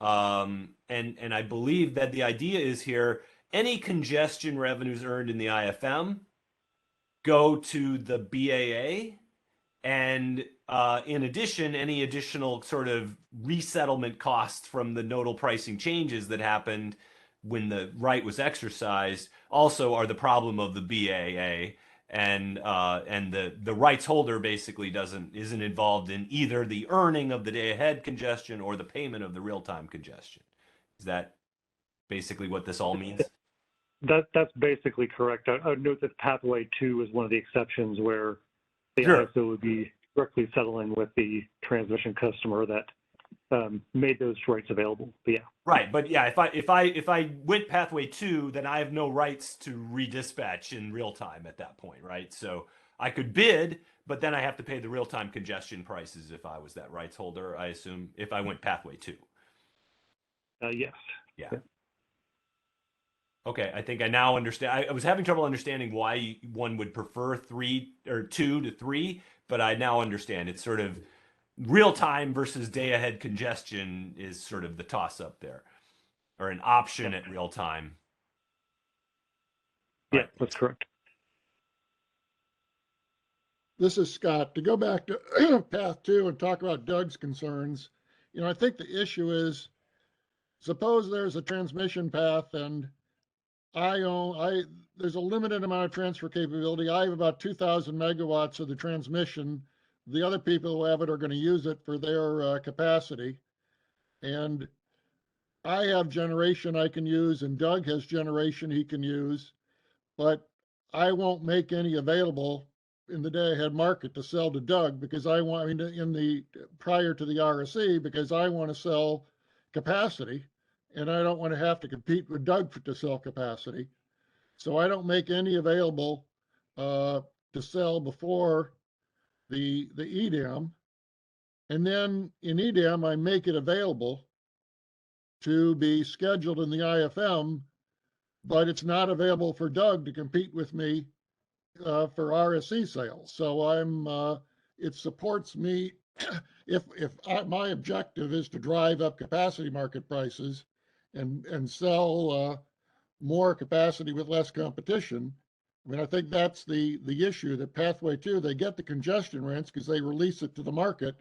And I believe that the idea is here, any congestion revenues earned in the IFM go to the BAA, and in addition, any additional sort of resettlement costs from the nodal pricing changes that happened when the right was exercised also are the problem of the BAA. And the rights holder basically isn't involved in either the earning of the day ahead congestion or the payment of the real time congestion. Is that basically what this all means? That's basically correct. I would note that pathway 2 is one of the exceptions where the ISO would be directly settling with the transmission customer that made those rights available. But yeah. Right, but yeah, if I went pathway 2, then I have no rights to redispatch in real time at that point, right? So I could bid, but then I have to pay the real time congestion prices if I was that rights holder, I assume, if I went pathway 2. Yes. Yeah. Okay, I think I now understand. I was having trouble understanding why one would prefer 2 to 3, but I now understand. It's sort of real time versus day ahead congestion is sort of the toss up there, or an option at real time. Yeah, that's correct. This is Scott. To go back to path 2 and talk about Doug's concerns, I think the issue is, suppose there's a transmission path and there's a limited amount of transfer capability. I have about 2,000 megawatts of the transmission. The other people who have it are going to use it for their capacity. And I have generation I can use, and Doug has generation he can use, but I won't make any available in the day ahead market to sell to Doug because prior to the RSE, because I want to sell capacity. And I don't want to have to compete with Doug to sell capacity. So I don't make any available to sell before the EDAM. And then in EDAM, I make it available to be scheduled in the IFM, but it's not available for Doug to compete with me for RSC sales. So it supports me. My objective is to drive up capacity market prices and sell more capacity with less competition. I mean, I think that's the issue, that Pathway 2, they get the congestion rents because they release it to the market,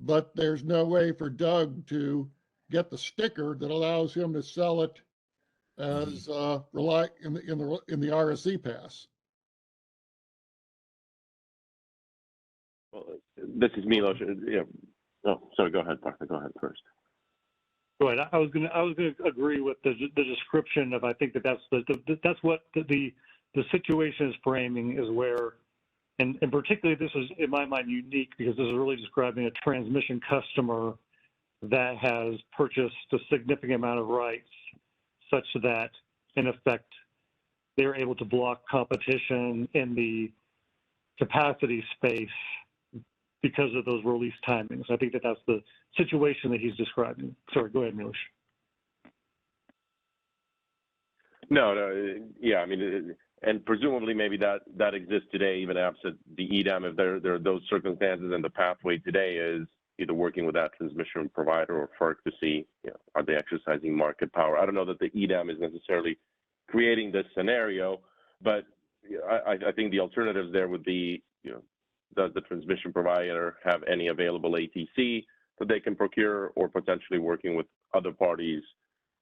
but there's no way for Doug to get the sticker that allows him to sell it as rely in the RSC pass. Well, this is Milos. Yeah. Oh, sorry. Go ahead, Parker. Go ahead first. Go ahead. I was gonna agree with the description of, I think that's what the situation is framing, is where, and particularly this is in my mind unique because this is really describing a transmission customer that has purchased a significant amount of rights such that in effect they're able to block competition in the capacity space because of those release timings. I think that's the situation that he's describing. Sorry, go ahead, Milos. No, yeah, I mean, and presumably maybe that exists today, even absent the EDAM, if there are those circumstances, and the pathway today is either working with that transmission provider or FERC to see, are they exercising market power? I don't know that the EDAM is necessarily creating this scenario, but I think the alternatives there would be, does the transmission provider have any available ATC that they can procure, or potentially working with other parties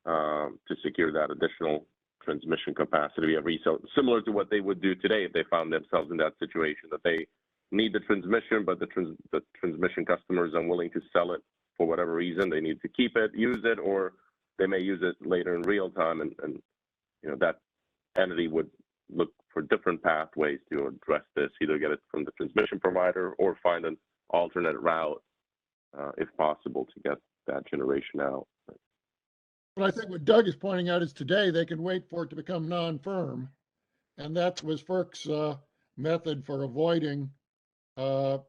to secure that additional transmission capacity via resale, similar to what they would do today if they found themselves in that situation, that they need the transmission, but the transmission customer is unwilling to sell it for whatever reason. They need to keep it, use it, or they may use it later in real time, and that entity would look for different pathways to address this, either get it from the transmission provider or find an alternate route, if possible, to get that generation out. But I think what Doug is pointing out is today they can wait for it to become non-firm, and that was FERC's method for avoiding the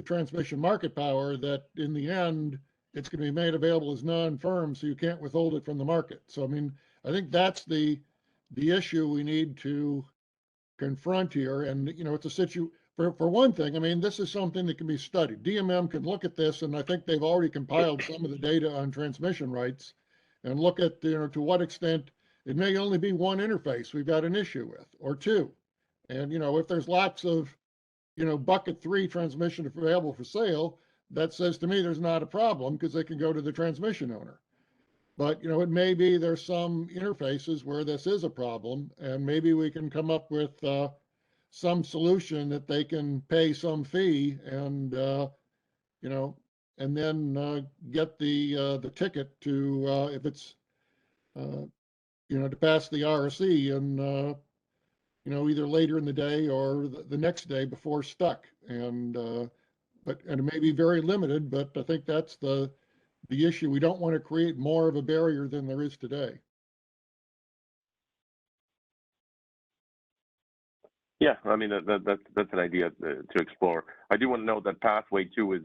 transmission market power, that in the end it's going to be made available as non-firm, so you can't withhold it from the market. So I mean, I think that's the issue we need to confront here. And it's a for one thing, I mean, this is something that can be studied. DMM can look at this, and I think they've already compiled some of the data on transmission rights and look at, to what extent it may only be one interface we've got an issue with, or two. And, if there's lots of, bucket 3 transmission available for sale, that says to me there's not a problem because they can go to the transmission owner. But, it may be there's some interfaces where this is a problem, and maybe we can come up with some solution that they can pay some fee and, and then get the ticket to, if it's, to pass the RSC and, either later in the day or the next day before stuck. And it may be very limited, but I think that's the issue. We don't want to create more of a barrier than there is today. Yeah, I mean, that's an idea to explore. I do want to note that Pathway 2 is,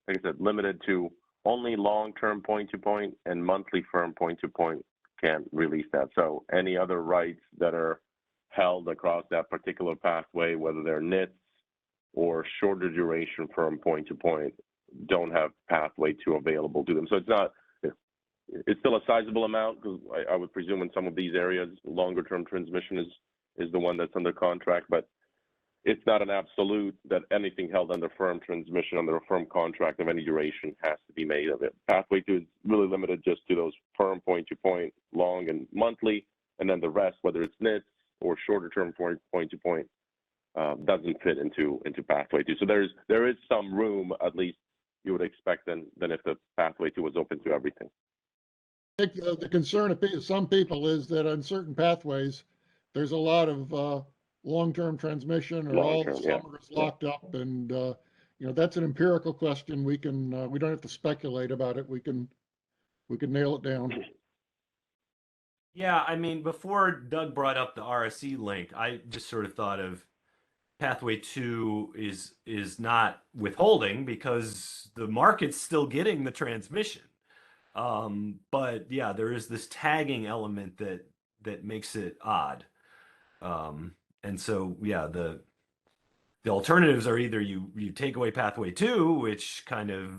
like I said, limited to only long-term point-to-point, and monthly firm point-to-point can't release that. So any other rights that are held across that particular pathway, whether they're NITs or shorter duration firm point-to-point, don't have Pathway 2 available to them. So it's still a sizable amount, because I would presume in some of these areas, longer-term transmission is the one that's under contract, but it's not an absolute that anything held under firm transmission, under a firm contract of any duration, has to be made of it. Pathway 2 is really limited just to those firm point-to-point, long and monthly, and then the rest, whether it's NITs or shorter term point-to-point, doesn't fit into Pathway 2. So there is some room, at least you would expect, than if the Pathway 2 was open to everything. I think the concern of some people is that on certain pathways, there's a lot of long-term transmission, or all the summer is locked up, and that's an empirical question. We don't have to speculate about it. We can nail it down. Yeah, I mean, before Doug brought up the RSC link, I just sort of thought of Pathway 2 is not withholding because the market's still getting the transmission. But yeah, there is this tagging element that makes it odd. And so, yeah, the alternatives are either you take away pathway 2, which kind of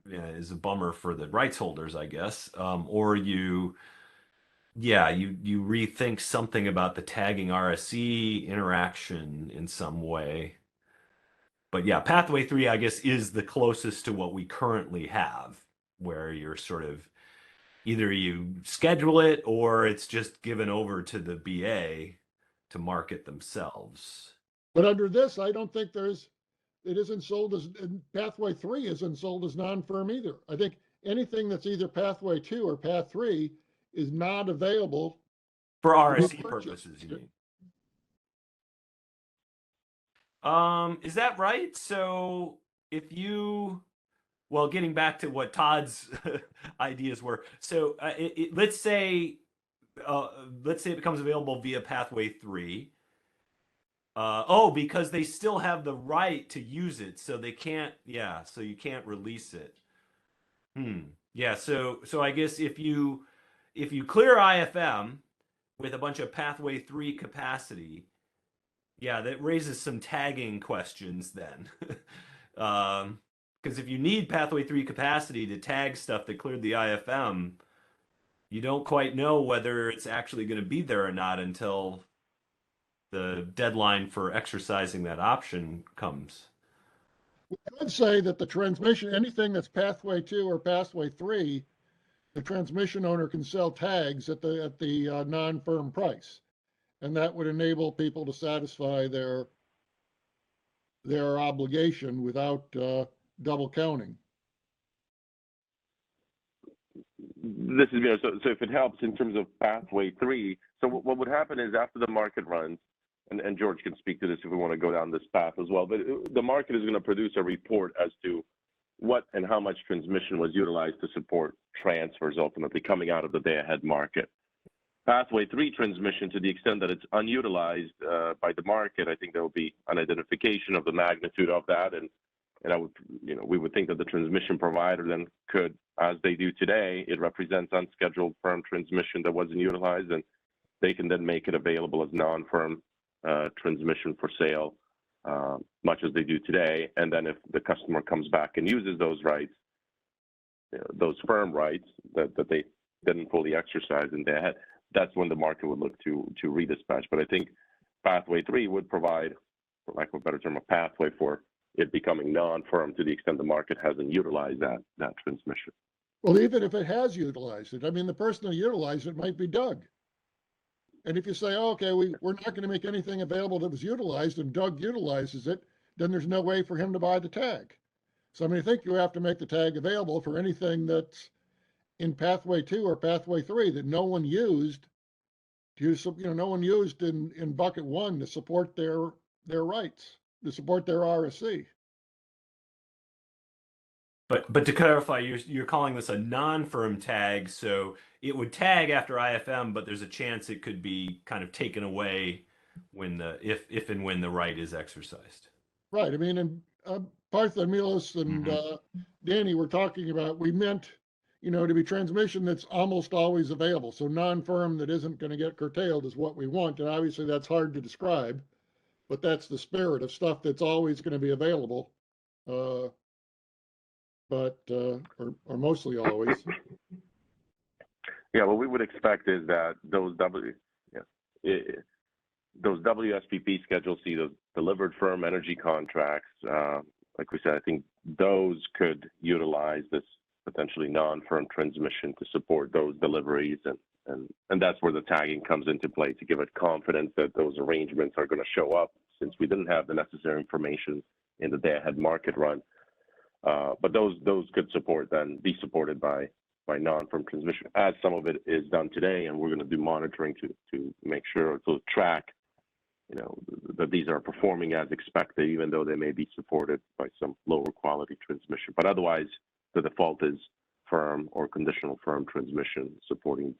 is a bummer for the rights holders, I guess, or you rethink something about the tagging RSC interaction in some way. But yeah, pathway 3, I guess, is the closest to what we currently have, where you're sort of either you schedule it or it's just given over to the BA to market themselves. But under this, I don't think it isn't sold as, and pathway 3 isn't sold as non-firm either. I think anything that's either pathway 2 or path 3 is not available. For RSC purchase. purposes, you mean? Is that right? So if you, well, getting back to what Todd's ideas were, so let's say it becomes available via pathway 3. Because they still have the right to use it, so they can't. Yeah, so you can't release it. Yeah, so I guess if you clear IFM with a bunch of pathway 3 capacity, yeah, that raises some tagging questions then. Because if you need pathway 3 capacity to tag stuff that cleared the IFM, you don't quite know whether it's actually going to be there or not until the deadline for exercising that option comes. I would say that the transmission, anything that's pathway 2 or pathway 3, the transmission owner can sell tags at the non-firm price. And that would enable people to satisfy their obligation without double counting. This is, so if it helps in terms of pathway 3, so what would happen is after the market runs, and George can speak to this if we want to go down this path as well, but the market is going to produce a report as to what and how much transmission was utilized to support transfers ultimately coming out of the day-ahead market. Pathway 3 transmission, to the extent that it's unutilized by the market, I think there will be an identification of the magnitude of that, and we would think that the transmission provider then could, as they do today, it represents unscheduled firm transmission that wasn't utilized, and they can then make it available as non-firm transmission for sale, much as they do today. And then if the customer comes back and uses those rights, those firm rights that they didn't fully exercise in their head, that's when the market would look to redispatch. But I think pathway 3 would provide, for lack of a better term, a pathway for it becoming non-firm to the extent the market hasn't utilized that transmission. Well, even if it has utilized it, I mean, the person who utilized it might be Doug. And if you say, oh, okay, we're not going to make anything available that was utilized, and Doug utilizes it, then there's no way for him to buy the tag. So I mean, I think you have to make the tag available for anything that's in pathway 2 or pathway 3 that no one used no one used in bucket 1 to support their rights, to support their RSC. But to clarify, you're calling this a non-firm tag, so it would tag after IFM, but there's a chance it could be kind of taken away when if and when the right is exercised. Right. I mean, and Parthenilos and Danny were talking about, we meant, to be transmission that's almost always available. So non-firm that isn't going to get curtailed is what we want. And obviously that's hard to describe, but that's the spirit of stuff that's always going to be available. But or mostly always. Yeah, what we would expect is that those WSPP Schedule C, those delivered firm energy contracts, like we said, I think those could utilize this potentially non-firm transmission to support those deliveries, and that's where the tagging comes into play, to give it confidence that those arrangements are going to show up, since we didn't have the necessary information in the day-ahead market run. But those could be supported by non-firm transmission, as some of it is done today, and we're going to do monitoring to make sure to track, that these are performing as expected, even though they may be supported by some lower quality transmission. But otherwise, the default is firm or conditional firm transmission supporting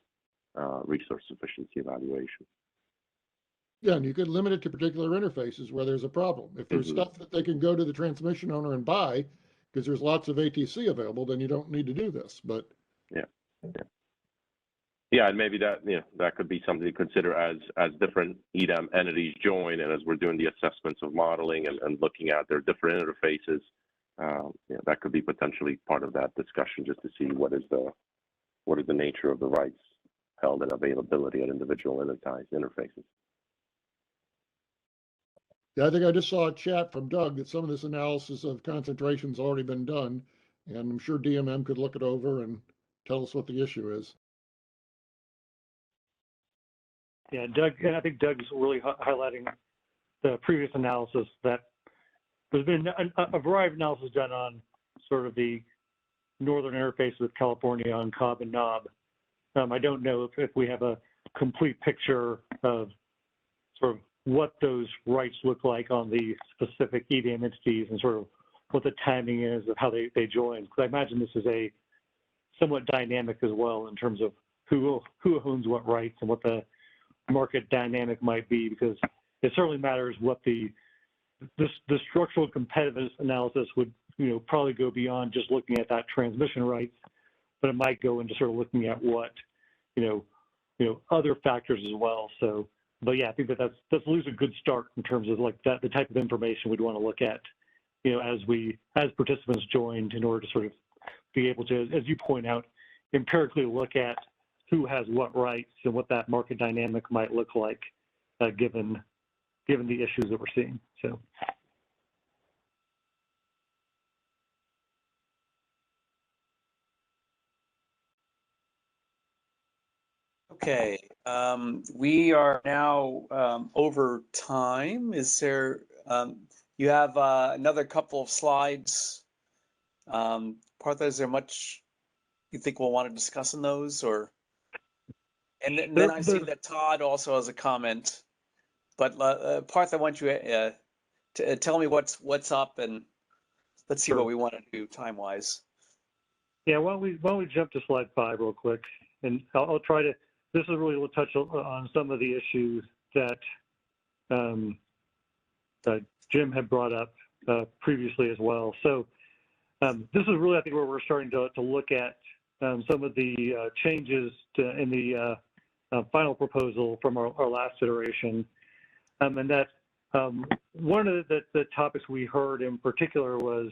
resource sufficiency evaluation. Yeah, and you could limit it to particular interfaces where there's a problem. If there's stuff that they can go to the transmission owner and buy, because there's lots of ATC available, then you don't need to do this. But yeah. Yeah, and maybe that, that could be something to consider as different EDAM entities join, and as we're doing the assessments of modeling and looking at their different interfaces, that could be potentially part of that discussion, just to see what is the nature of the rights held and availability at individual interfaces. Yeah, I think I just saw a chat from Doug that some of this analysis of concentration's already been done, and I'm sure DMM could look it over and tell us what the issue is. Yeah, Doug, and I think Doug's really highlighting the previous analysis that there's been a variety of analysis done on sort of the northern interface with California on Cobb and Knob. I don't know if we have a complete picture of sort of what those rights look like on the specific EDAM entities and sort of what the timing is of how they join. Because I imagine this is a somewhat dynamic as well in terms of who owns what rights and what the market dynamic might be, because it certainly matters what the structural competitiveness analysis would probably go beyond just looking at that transmission rights, but it might go into sort of looking at what other factors as well. So, but yeah, I think that's at least a good start in terms of like the type of information we'd want to look at, as participants joined, in order to sort of be able to, as you point out, empirically look at who has what rights and what that market dynamic might look like, given the issues that we're seeing. So. Okay, we are now over time. Is there, you have another couple of slides. Partha, is there much you think we'll want to discuss in those, or? And then I see that Todd also has a comment, but Partha, why don't you tell me what's up, and let's see what we want to do time-wise. Yeah, why don't we jump to slide 5 real quick, and I'll try to. This is really will touch on some of the issues that Jim had brought up previously as well. So this is really, I think, where we're starting to look at some of the changes in the final proposal from our last iteration, and that one of the topics we heard in particular was,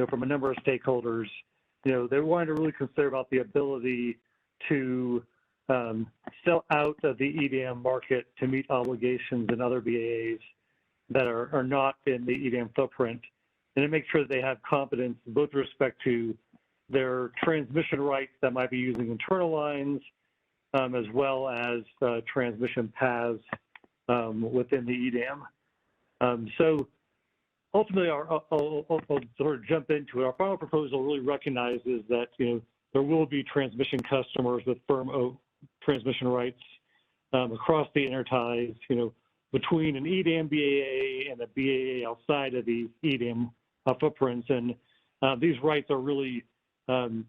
from a number of stakeholders, they wanted to really consider about the ability to sell out of the EDAM market to meet obligations in other BAAs that are not in the EDAM footprint, and to make sure that they have confidence both with respect to their transmission rights that might be using internal lines, as well as transmission paths within the EDAM. So ultimately, I'll sort of jump into it. Our final proposal really recognizes that there will be transmission customers with firm transmission rights across the interties, between an EDAM BAA and a BAA outside of the EDAM footprints, and these rights are really we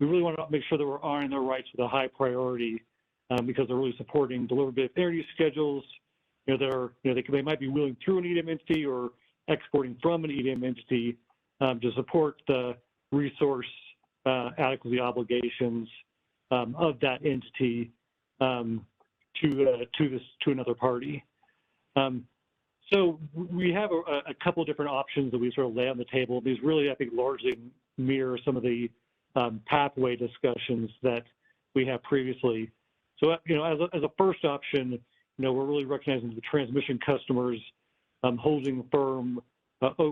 really want to make sure that we're honoring their rights with a high priority, because they're really supporting deliverability of energy schedules. They might be wheeling through an EDAM entity or exporting from an EDAM entity to support the resource adequacy obligations of that entity to another party. So we have a couple of different options that we sort of lay on the table. These really, I think, largely mirror some of the pathway discussions that we have previously. So, as a first option, we're really recognizing the transmission customers holding firm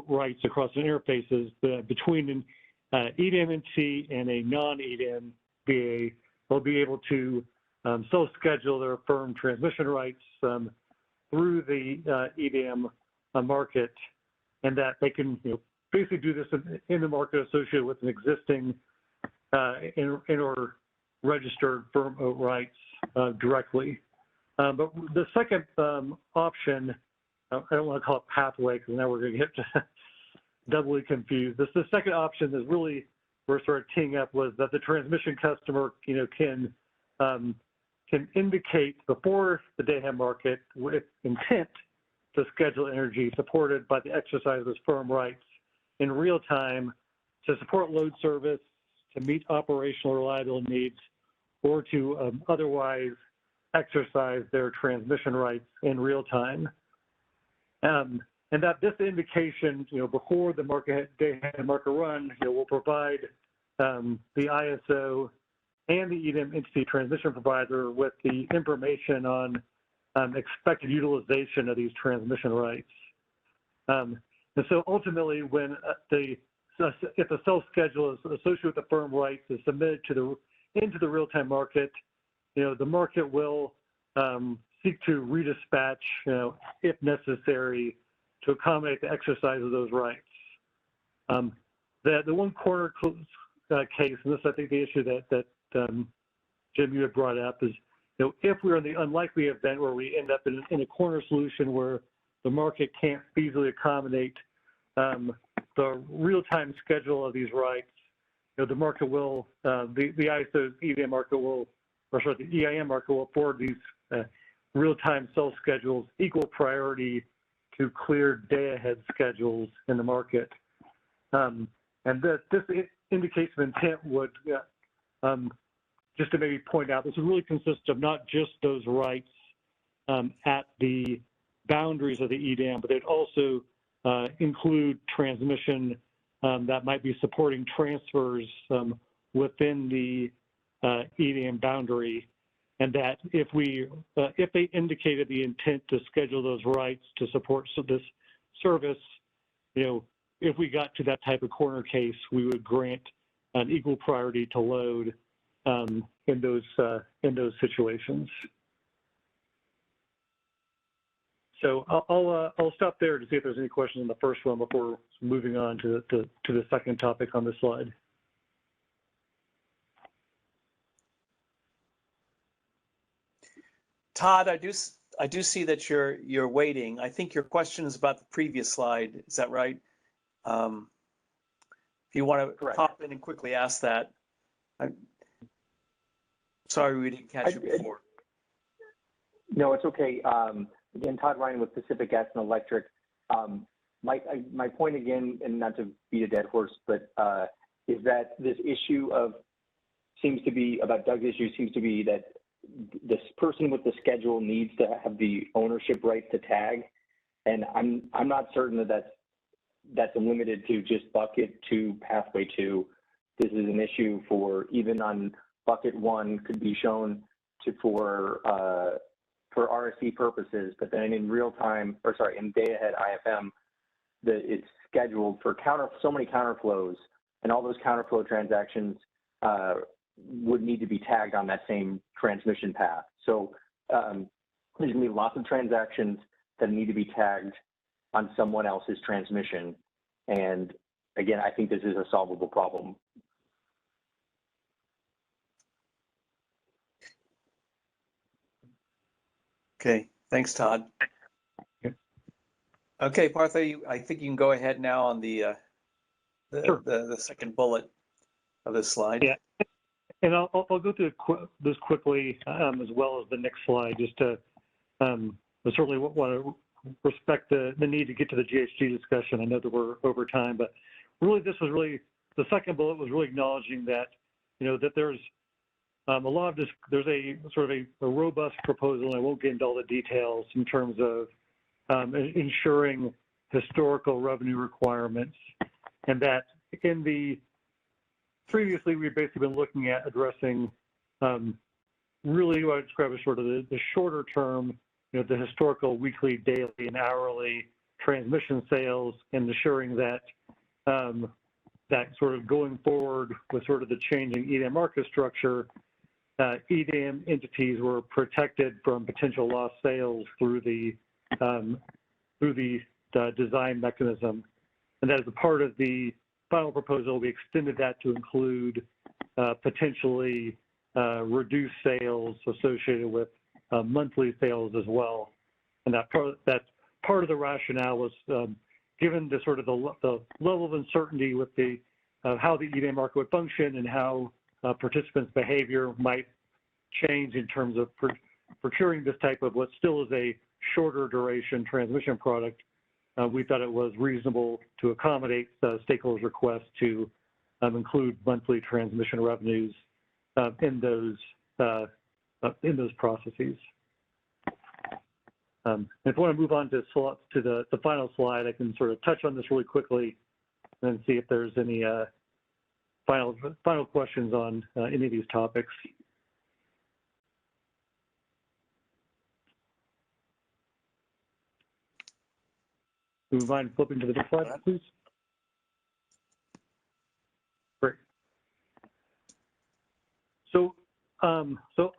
rights across the interfaces between an EDAM entity and a non-EDAM BA. They'll be able to self-schedule their firm transmission rights through the EDAM market, and that they can basically do this in the market associated with an existing or registered firm rights directly. But the second option, I don't want to call it pathway because now we're going to get doubly confused. The second option is really we're sort of teeing up was that the transmission customer can indicate before the day-ahead market with intent to schedule energy supported by the exercise of those firm rights in real time to support load service, to meet operational reliability needs, or to otherwise exercise their transmission rights in real time. And that this indication, before the day-ahead market run, will provide the ISO and the EDAM entity transmission provider with the information on expected utilization of these transmission rights. And so ultimately, when if the cell schedule is associated with the firm rights is submitted into the real-time market, the market will seek to redispatch, if necessary, to accommodate the exercise of those rights. The one corner case, and this I think the issue that Jim, you had brought up is, if we're in the unlikely event where we end up in a corner solution where the market can't feasibly accommodate the real-time schedule of these rights, the market will, the ISO EDAM market will, or sorry, the EIM market will afford these real-time cell schedules equal priority to clear day-ahead schedules in the market. And this indication of intent would, just to maybe point out, this would really consist of not just those rights at the boundaries of the EDAM, but they'd also include transmission that might be supporting transfers within the EDAM boundary, and that if they indicated the intent to schedule those rights to support this service, if we got to that type of corner case, we would grant an equal priority to load in those situations. So I'll stop there to see if there's any questions on the first one before moving on to the second topic on the slide. Todd, I do see that you're waiting. I think your question is about the previous slide. Is that right? If you want to pop in and quickly ask that. I'm sorry we didn't catch you before. No, it's okay. Again, Todd Ryan with Pacific Gas and Electric. My point again, and not to beat a dead horse, but is that this issue about Doug's issue seems to be that this person with the schedule needs to have the ownership right to tag, and I'm not certain that that's limited to just bucket 2, pathway 2. This is an issue for even on bucket 1 could be shown for RSC purposes, but then in real time, or sorry, in day ahead IFM, it's scheduled for so many counterflows, and all those counterflow transactions would need to be tagged on that same transmission path. So there's going to be lots of transactions that need to be tagged on someone else's transmission. And again, I think this is a solvable problem. Okay, thanks, Todd. Okay, Partha, I think you can go ahead now on the second bullet of this slide. Yeah. And I'll go through this quickly as well as the next slide, just to certainly want to respect the need to get to the GHG discussion. I know that we're over time, but really the second bullet was really acknowledging that, that there's there's a sort of a robust proposal, and I won't get into all the details in terms of ensuring historical revenue requirements, and that previously, we've basically been looking at addressing really what I describe as sort of the shorter term, the historical weekly, daily, and hourly transmission sales, and ensuring that that sort of going forward with sort of the changing EDAM market structure, EDAM entities were protected from potential lost sales through the design mechanism, and that as a part of the final proposal, we extended that to include potentially reduced sales associated with monthly sales as well. And that part of the rationale was given the sort of the level of uncertainty with how the EDAM market would function and how participants' behavior might change in terms of procuring this type of what still is a shorter duration transmission product. We thought it was reasonable to accommodate the stakeholders' request to include monthly transmission revenues in those in those processes. If I want to move on to the final slide, I can sort of touch on this really quickly and see if there's any final questions on any of these topics. Do you mind flipping to the next slide, please? Great. So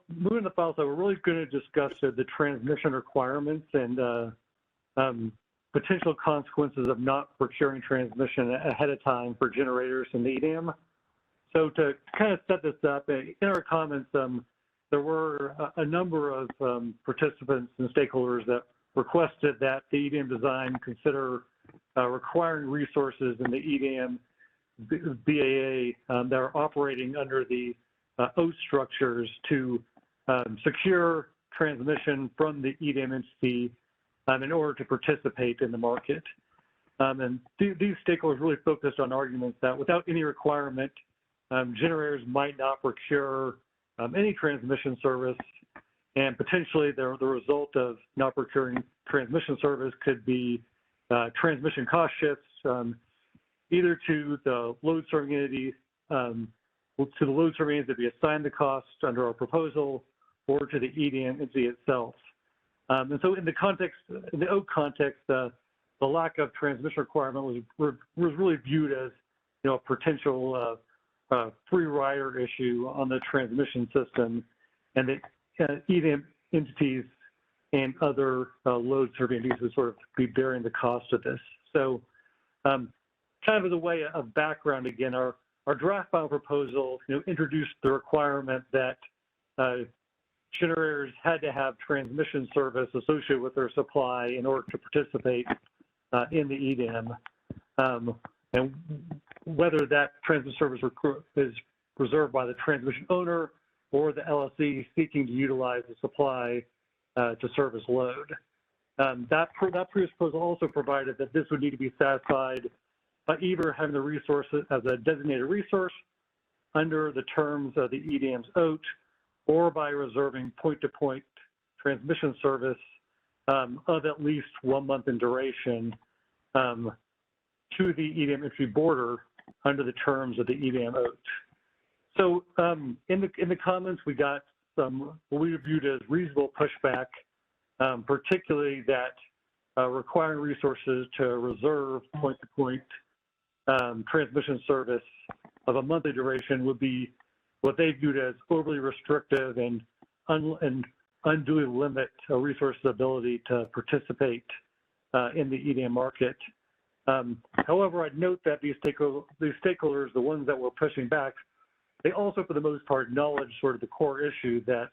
moving to the file slide, we're really going to discuss the transmission requirements and potential consequences of not procuring transmission ahead of time for generators in the EDAM. So to kind of set this up, in our comments, there were a number of participants and stakeholders that requested that the EDAM design consider requiring resources in the EDAM BAA that are operating under the OAT structures to secure transmission from the EDAM entity in order to participate in the market. And these stakeholders really focused on arguments that without any requirement, generators might not procure any transmission service, and potentially the result of not procuring transmission service could be transmission cost shifts either to the load serving entity, that be assigned the cost under our proposal, or to the EDAM entity itself. And so in the OAT context, the lack of transmission requirement was really viewed as, a potential free rider issue on the transmission system, and that EDAM entities and other load serving entities would sort of be bearing the cost of this. So kind of as a way of background, again, our draft file proposal introduced the requirement that generators had to have transmission service associated with their supply in order to participate in the EDAM. And whether that transmission service is reserved by the transmission owner or the LSE seeking to utilize the supply to service load. That previous proposal also provided that this would need to be satisfied by either having the resource as a designated resource under the terms of the EDAM's OAT, or by reserving point-to-point transmission service of at least 1 month in duration to the EDAM entry border under the terms of the EDAM OAT. So in the comments, we got some what we viewed as reasonable pushback, particularly that requiring resources to reserve point-to-point transmission service of a monthly duration would be what they viewed as overly restrictive and unduly limit a resource's ability to participate in the EDAM market. However, I'd note that these stakeholders, the ones that were pushing back, they also, for the most part, acknowledged sort of the core issue that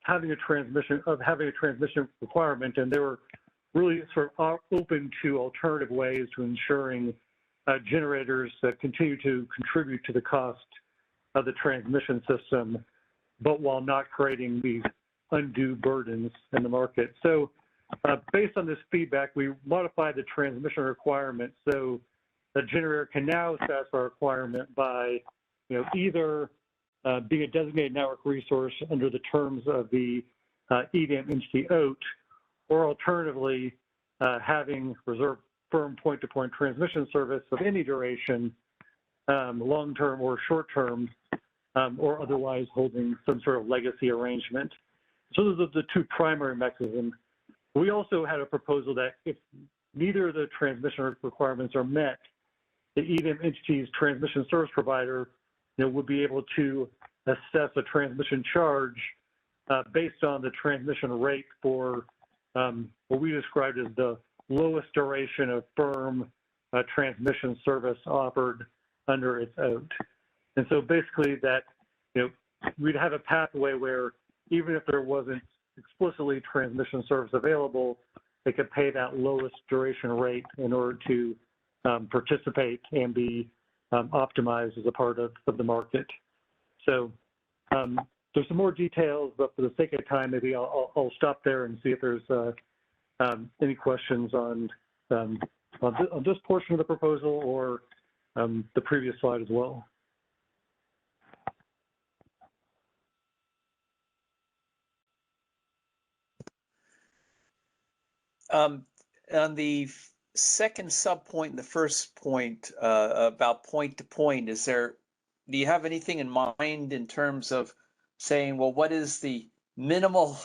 having a transmission requirement, and they were really sort of open to alternative ways to ensuring generators that continue to contribute to the cost of the transmission system, but while not creating these undue burdens in the market. So based on this feedback, we modified the transmission requirement so the generator can now satisfy a requirement by either being a designated network resource under the terms of the EDAM entity OAT, or alternatively having reserved firm point-to-point transmission service of any duration, long-term or short-term, or otherwise holding some sort of legacy arrangement. So those are the two primary mechanisms. We also had a proposal that if neither of the transmission requirements are met, the EDAM entity's transmission service provider would be able to assess a transmission charge based on the transmission rate for what we described as the lowest duration of firm transmission service offered under its OAT. And so basically that, we'd have a pathway where even if there wasn't explicitly transmission service available, they could pay that lowest duration rate in order to participate and be optimized as a part of the market. So there's some more details, but for the sake of time, maybe I'll stop there and see if there's any questions on this portion of the proposal or the previous slide as well. On the second sub point, the first point about point to point, do you have anything in mind in terms of saying, well, what is the minimal,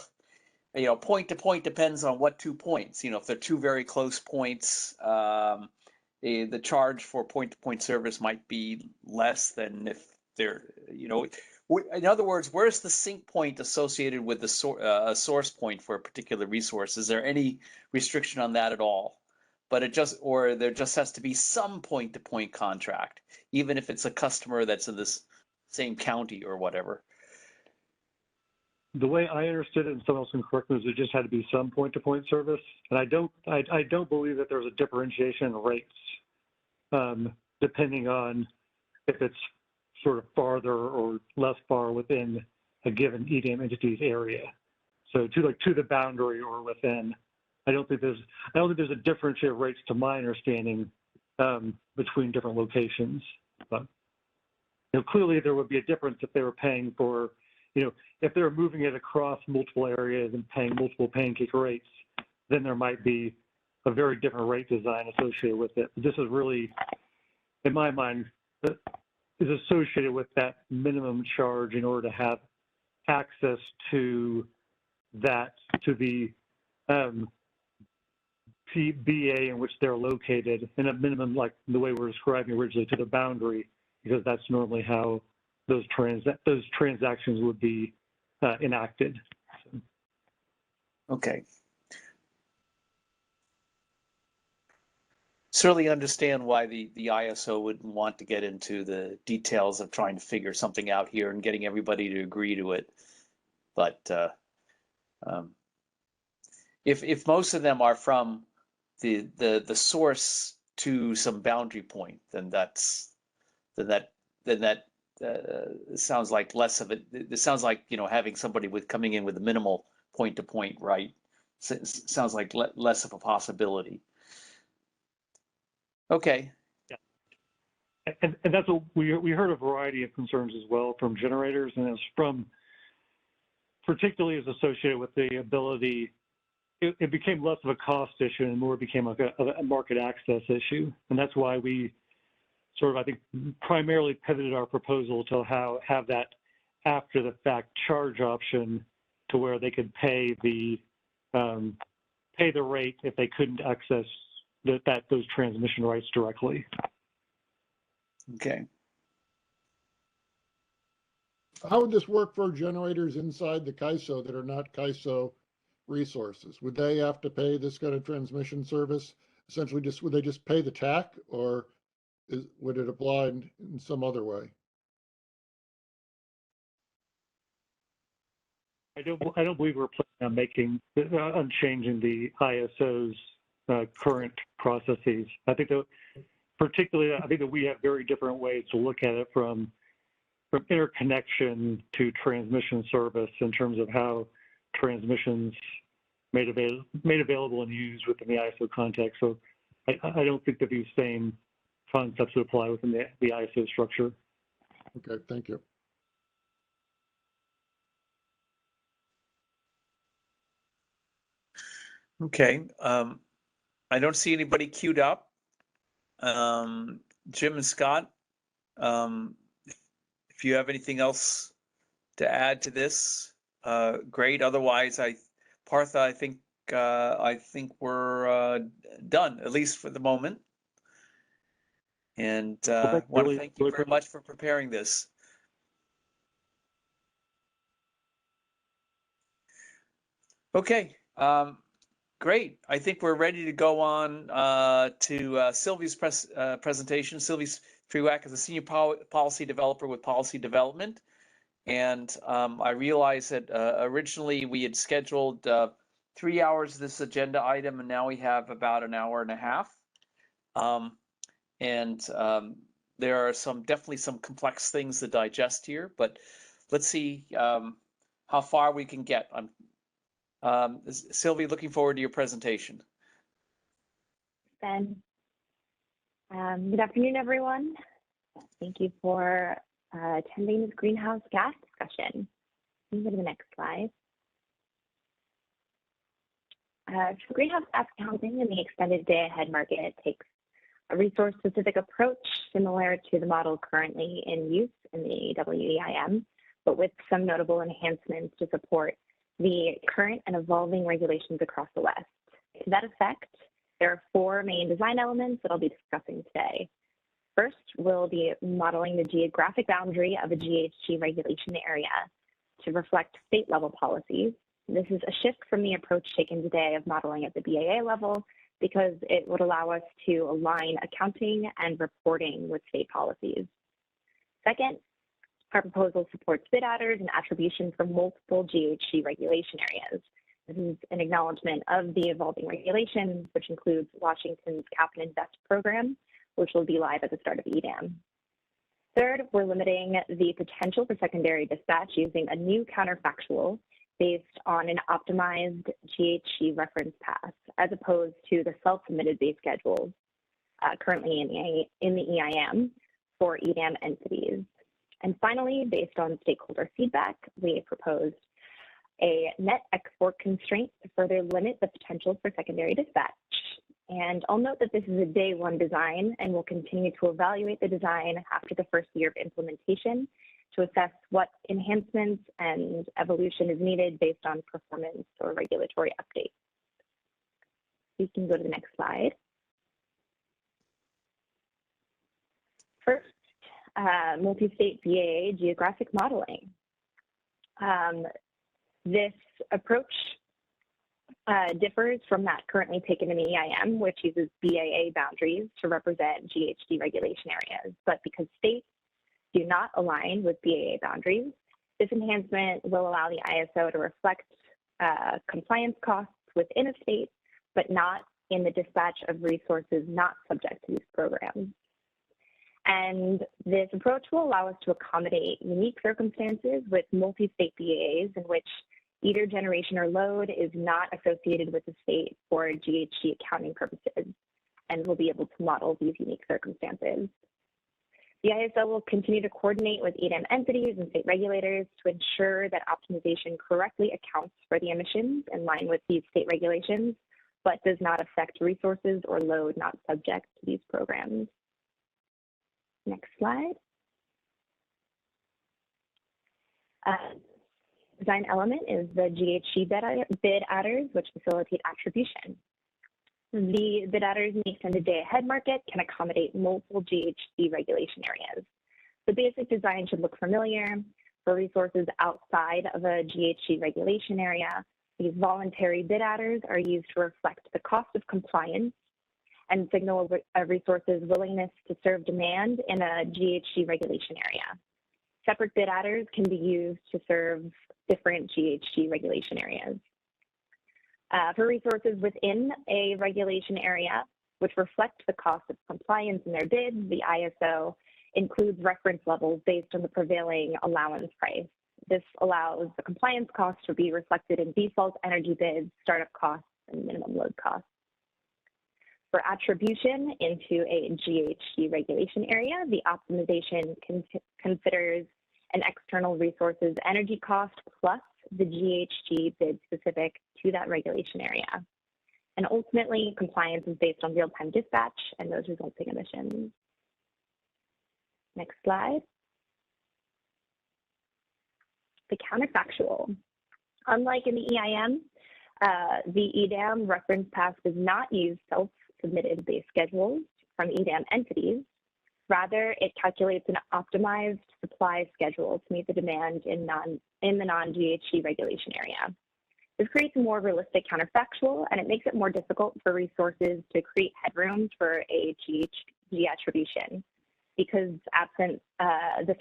point to point depends on what 2 points, if they're 2 very close points, the charge for point to point service might be less than if they're, in other words, where's the sync point associated with the source point for a particular resource? Is there any restriction on that at all? But there just has to be some point to point contract, even if it's a customer that's in this same county or whatever. The way I understood it, and someone else can correct me, is it just had to be some point to point service. And I don't believe that there's a differentiation in rates, depending on if it's sort of farther or less far within a given EDAM entity's area. So to the boundary or within, I don't think there's a differentiated rates to my understanding between different locations. But clearly there would be a difference if they were paying for, if they were moving it across multiple areas and paying multiple pancake rates, then there might be a very different rate design associated with it. This is really, in my mind, is associated with that minimum charge in order to have access to that, to the BA in which they're located, and a minimum, like the way we're describing originally, to the boundary, because that's normally how those transactions would be enacted. So. Okay. Certainly understand why the ISO wouldn't want to get into the details of trying to figure something out here and getting everybody to agree to it. But if most of them are from the source to some boundary point, then that sounds like less of it. It sounds like having somebody coming in with a minimal point to point, right? Sounds like less of a possibility. Okay. Yeah. And that's what we heard a variety of concerns as well from generators, and it's from particularly as associated with the ability. It became less of a cost issue and more became a market access issue, and that's why we sort of, I think, primarily pivoted our proposal to have that after the fact charge option, to where they could pay the rate if they couldn't access those transmission rights directly. Okay. How would this work for generators inside the CAISO that are not CAISO resources? Would they have to pay this kind of transmission service? Essentially, would they just pay the TAC, or would it apply in some other way? I don't believe we're planning on changing the ISO's current processes. I think that we have very different ways to look at it, from interconnection to transmission service, in terms of how transmissions made available and used within the ISO context. So I don't think that these same concepts would apply within the ISO structure. Okay, thank you. Okay. I don't see anybody queued up. Jim and Scott, if you have anything else to add to this, great. Otherwise, Partha, I think we're done, at least for the moment. And want to thank you very much for preparing this. Okay. Great. I think we're ready to go on to Sylvie's presentation. Sylvie Freewack is a senior policy developer with Policy Development. And I realized that originally we had scheduled 3 hours of this agenda item, and now we have about an hour and a half. There are definitely some complex things to digest here, but let's see how far we can get. Sylvie, looking forward to your presentation. Ben. Good afternoon, everyone. Thank you for attending this greenhouse gas discussion. Can you go to the next slide? For greenhouse gas accounting in the extended day-ahead market, it takes a resource-specific approach similar to the model currently in use in the WEIM, but with some notable enhancements to support the current and evolving regulations across the West. To that effect, there are 4 main design elements that I'll be discussing today. First, we'll be modeling the geographic boundary of a GHG regulation area to reflect state-level policies. This is a shift from the approach taken today of modeling at the BAA level because it would allow us to align accounting and reporting with state policies. Second, our proposal supports bid adders and attribution for multiple GHG regulation areas. This is an acknowledgement of the evolving regulations, which includes Washington's Cap and Invest program, which will be live at the start of EDAM. Third, we're limiting the potential for secondary dispatch using a new counterfactual based on an optimized GHG reference path, as opposed to the self-submitted base schedules currently in the EIM for EDAM entities. And finally, based on stakeholder feedback, we proposed a net export constraint to further limit the potential for secondary dispatch. And I'll note that this is a day 1 design, and we'll continue to evaluate the design after the first year of implementation to assess what enhancements and evolution is needed based on performance or regulatory updates. We can go to the next slide. First, multi-state BAA geographic modeling. This approach differs from that currently taken in the EIM, which uses BAA boundaries to represent GHG regulation areas. But because states do not align with BAA boundaries, this enhancement will allow the ISO to reflect compliance costs within a state, but not in the dispatch of resources not subject to these programs. And this approach will allow us to accommodate unique circumstances with multi-state BAAs in which either generation or load is not associated with the state for GHG accounting purposes, and we'll be able to model these unique circumstances. The ISO will continue to coordinate with EDAM entities and state regulators to ensure that optimization correctly accounts for the emissions in line with these state regulations, but does not affect resources or load not subject to these programs. Next slide. Design element is the GHG bid adders, which facilitate attribution. The bid adders in the extended day-ahead market can accommodate multiple GHG regulation areas. The basic design should look familiar. For resources outside of a GHG regulation area, these voluntary bid adders are used to reflect the cost of compliance and signal a resource's willingness to serve demand in a GHG regulation area. Separate bid adders can be used to serve different GHG regulation areas. For resources within a regulation area, which reflect the cost of compliance in their bids, the ISO includes reference levels based on the prevailing allowance price. This allows the compliance cost to be reflected in default energy bids, startup costs, and minimum load costs. For attribution into a GHG regulation area, the optimization considers an external resources energy cost plus the GHG bid specific to that regulation area. And ultimately, compliance is based on real-time dispatch and those resulting emissions. Next slide. The counterfactual. Unlike in the EIM, the EDAM reference path does not use self-submitted base schedules from EDAM entities. Rather, it calculates an optimized supply schedule to meet the demand in the non-GHG regulation area. This creates a more realistic counterfactual, and it makes it more difficult for resources to create headrooms for a GHG attribution, because absent the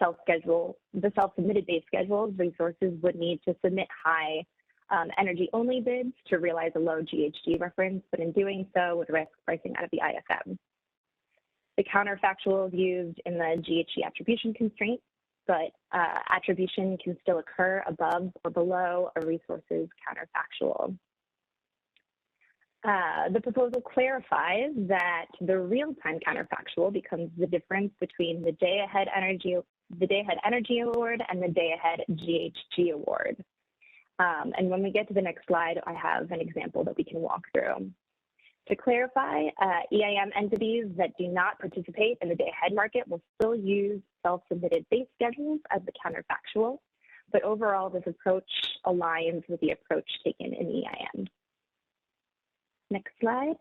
self-submitted base schedules, resources would need to submit high energy-only bids to realize a low GHG reference, but in doing so would risk pricing out of the IFM. The counterfactual is used in the GHG attribution constraint, but attribution can still occur above or below a resource's counterfactual. The proposal clarifies that the real-time counterfactual becomes the difference between the day-ahead energy award and the day-ahead GHG award. And when we get to the next slide, I have an example that we can walk through. To clarify, EIM entities that do not participate in the day-ahead market will still use self-submitted base schedules as the counterfactual, but overall, this approach aligns with the approach taken in EIM. Next slide.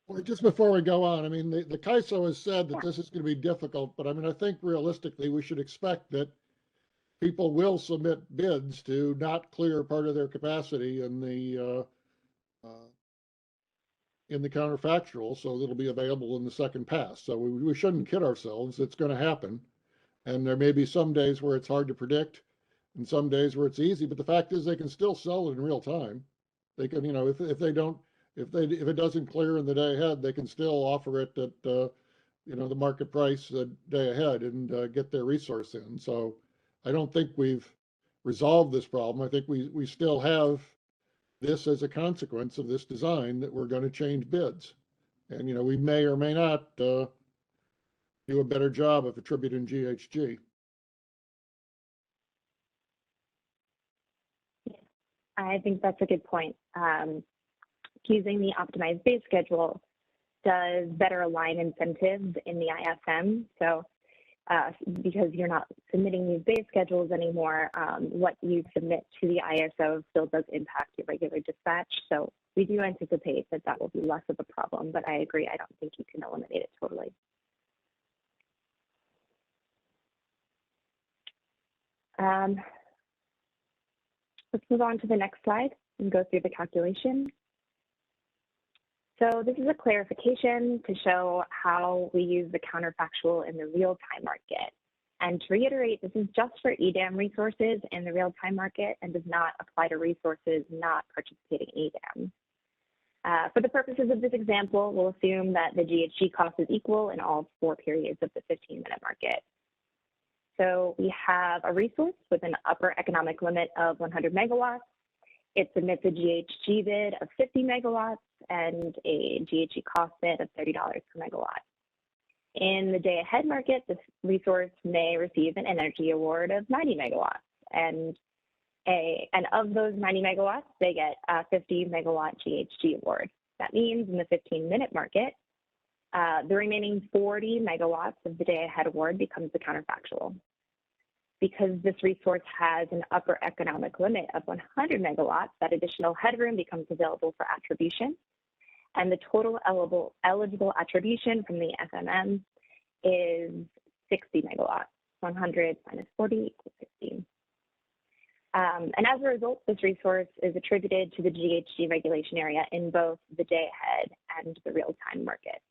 Well, just before we go on, I mean, the CAISO has said that this is going to be difficult, but I mean, I think realistically, we should expect that people will submit bids to not clear part of their capacity in the counterfactual, so it'll be available in the second pass. So we shouldn't kid ourselves. It's going to happen. And there may be some days where it's hard to predict and some days where it's easy, but the fact is they can still sell it in real time. They can, you know, if it doesn't clear in the day ahead, they can still offer it at, you know, the market price the day ahead and get their resource in. So I don't think we've resolved this problem. I think we still have this as a consequence of this design that we're going to change bids. And, you know, we may or may not do a better job of attributing GHG. I think that's a good point. Using the optimized base schedule does better align incentives in the ISM. So because you're not submitting these base schedules anymore, what you submit to the ISO still does impact your regular dispatch. So we do anticipate that that will be less of a problem, but I agree, I don't think you can eliminate it totally. Let's move on to the next slide and go through the calculation. So this is a clarification to show how we use the counterfactual in the real-time market. And to reiterate, this is just for EDAM resources in the real-time market and does not apply to resources not participating in EDAM. For the purposes of this example, we'll assume that the GHG cost is equal in all 4 periods of the 15-minute market. So we have a resource with an upper economic limit of 100 megawatts. It submits a GHG bid of 50 megawatts and a GHG cost bid of $30 per megawatt. In the day-ahead market, this resource may receive an energy award of 90 megawatts. And of those 90 megawatts, they get a 50 megawatt GHG award. That means in the 15-minute market, the remaining 40 megawatts of the day-ahead award becomes the counterfactual. Because this resource has an upper economic limit of 100 megawatts, that additional headroom becomes available for attribution. And the total eligible attribution from the FMM is 60 megawatts, 100 minus 40 equals 60. And as a result, this resource is attributed to the GHG regulation area in both the day-ahead and the real-time market.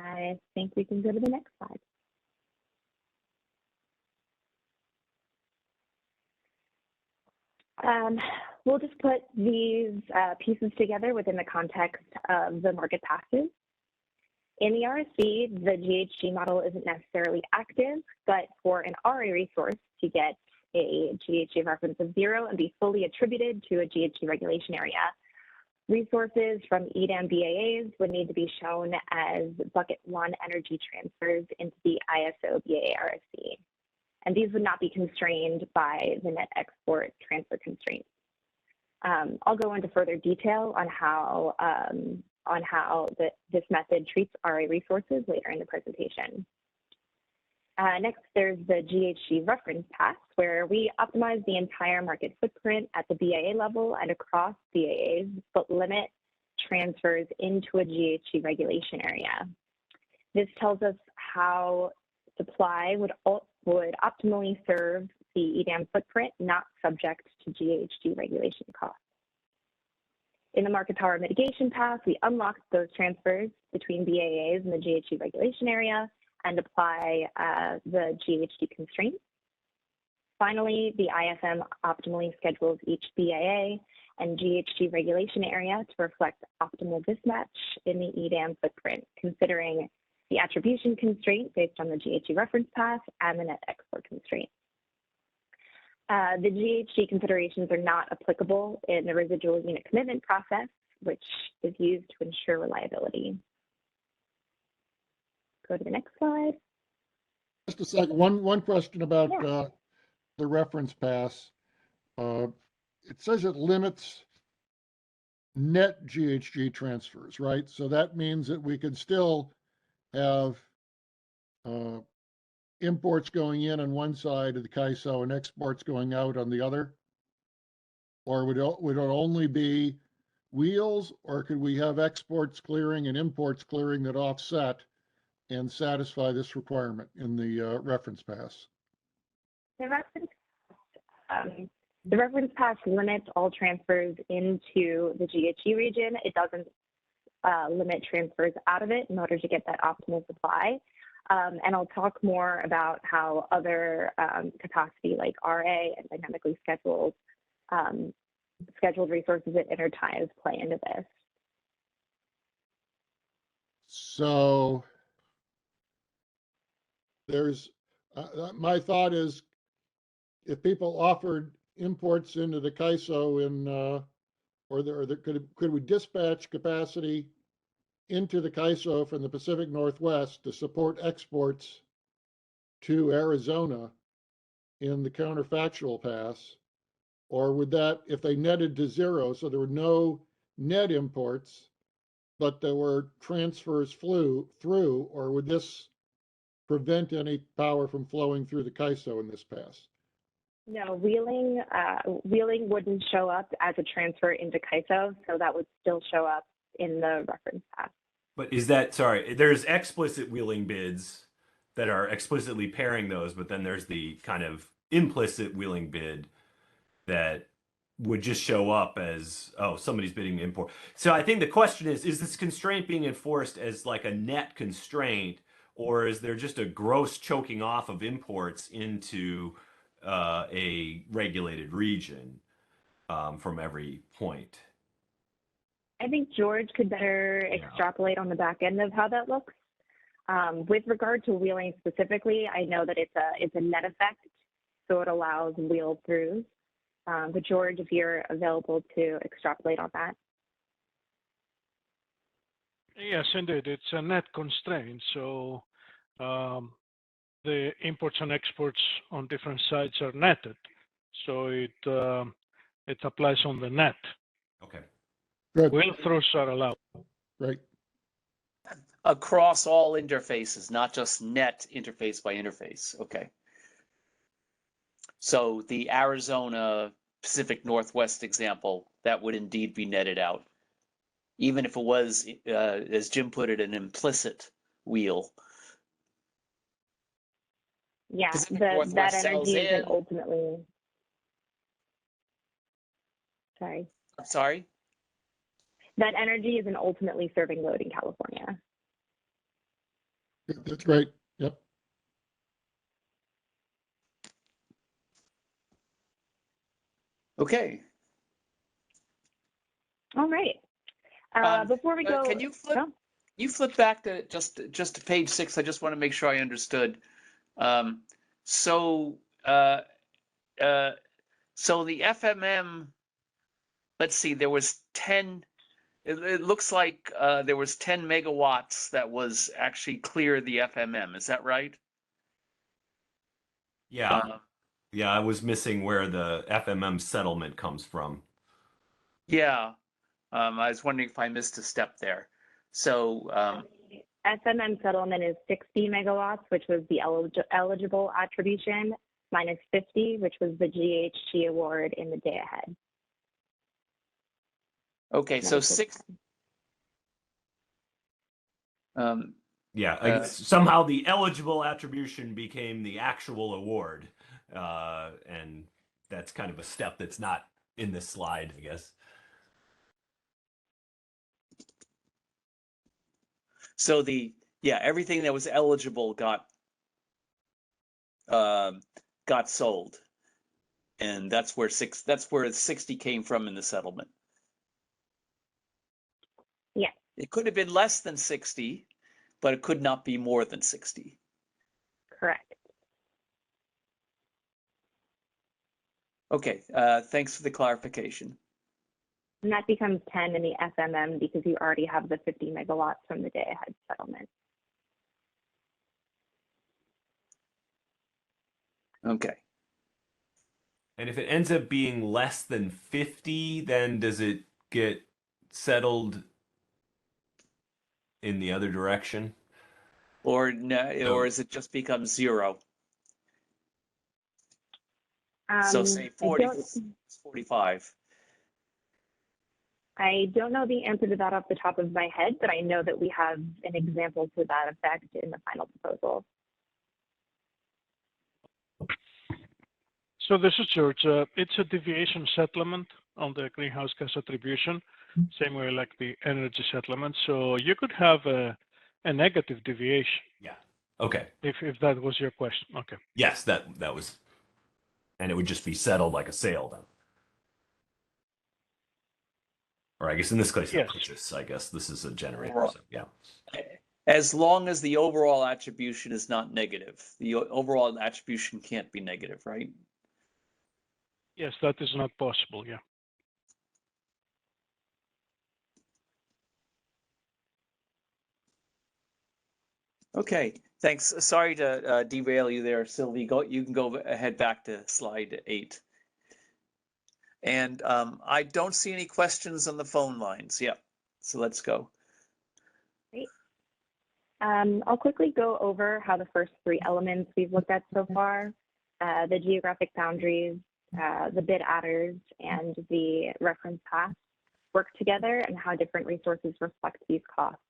I think we can go to the next slide. We'll just put these pieces together within the context of the market passes. In the RSC, the GHG model isn't necessarily active, but for an RA resource to get a GHG reference of 0 and be fully attributed to a GHG regulation area, resources from EDAM BAAs would need to be shown as bucket 1 energy transfers into the ISO BAA RSC. And these would not be constrained by the net export transfer constraints. I'll go into further detail on how this method treats RA resources later in the presentation. Next, there's the GHG reference pass, where we optimize the entire market footprint at the BAA level and across BAAs, but limit transfers into a GHG regulation area. This tells us how supply would optimally serve the EDAM footprint, not subject to GHG regulation costs. In the market power mitigation path, we unlock those transfers between BAAs and the GHG regulation area and apply the GHG constraints. Finally, the IFM optimally schedules each BAA and GHG regulation area to reflect optimal mismatch in the EDAM footprint, considering the attribution constraint based on the GHG reference path and the net export constraint. The GHG considerations are not applicable in the residual unit commitment process, which is used to ensure reliability. go to the next slide. Just a second, one question about Yeah. the reference pass. It says it limits net GHG transfers, right? So that means that we could still have imports going in on one side of the CAISO and exports going out on the other? Or would it only be wheels, or could we have exports clearing and imports clearing that offset and satisfy this requirement in the reference pass? The reference pass limits all transfers into the GHG region. It doesn't limit transfers out of it in order to get that optimal supply. And I'll talk more about how other capacity like RA and dynamically scheduled resources at interties play into this. So there's, my thought is, if people offered imports into the CAISO could we dispatch capacity into the CAISO from the Pacific Northwest to support exports to Arizona in the counterfactual pass? Or would that, if they netted to zero, so there were no net imports, but there were transfers through, or would this prevent any power from flowing through the CAISO in this pass? No, wheeling wouldn't show up as a transfer into CAISO, so that would still show up in the reference pass. But is that, sorry, there's explicit wheeling bids that are explicitly pairing those, but then there's the kind of implicit wheeling bid that would just show up as, oh, somebody's bidding import. So I think the question is this constraint being enforced as like a net constraint, or is there just a gross choking off of imports into a regulated region from every point? I think George could better extrapolate on the back end of how that looks. With regard to wheeling specifically, I know that it's a net effect, so it allows wheel throughs. But George, if you're available to extrapolate on that. Yes, indeed, it's a net constraint. So the imports and exports on different sides are netted. So it applies on the net. Okay. Good. Wheel throws are allowed. Right. Across all interfaces, not just net interface by interface. Okay. So the Arizona Pacific Northwest example, that would indeed be netted out, even if it was, as Jim put it, an implicit wheel. Yeah, Pacific that Northwest sells energy isn't in. ultimately. Sorry. Sorry? That energy isn't ultimately serving load in California. That's right. Yep. Okay. All right. Before we go, can you flip? no? You flip back to just to page 6. I just want to make sure I understood. So the FMM. Let's see. There was 10. It looks like there was 10 megawatts that was actually clear the FMM. Is that right? Yeah. Yeah, I was missing where the FMM settlement comes from. Yeah. I was wondering if I missed a step there. So FMM settlement is 60 megawatts, which was the eligible attribution, minus 50, which was the GHG award in the day ahead. okay, so 6. Somehow the eligible attribution became the actual award, and that's kind of a step that's not in this slide, I guess. So everything that was eligible got sold, and that's where 60 came from in the settlement. Yeah. It could have been less than 60, but it could not be more than 60. Correct. Okay, thanks for the clarification. And that becomes 10 in the FMM because you already have the 50 megawatts from the day ahead settlement. Okay. And if it ends up being less than 50, then does it get settled in the other direction? Or no, So- or is it just become 0? So say 40, 45. I don't know the answer to that off the top of my head, but I know that we have an example to that effect in the final proposal. So this is George. It's a deviation settlement on the greenhouse gas attribution, same way like the energy settlement. So you could have a negative deviation. Yeah. Okay. If that was your question. Okay. Yes, that was, and it would just be settled like a sale then. Or I guess in this case, Yes. a purchase. I guess this is a generator. Right. So yeah. As long as the overall attribution is not negative. The overall attribution can't be negative, right? Yes, that is not possible. Yeah. Okay, thanks. Sorry to derail you there, Sylvie. You can go ahead back to slide 8. And I don't see any questions on the phone lines. Yeah, so let's go. Great. I'll quickly go over how the first 3 elements we've looked at so far, the geographic boundaries, the bid adders, and the reference path work together and how different resources reflect these costs.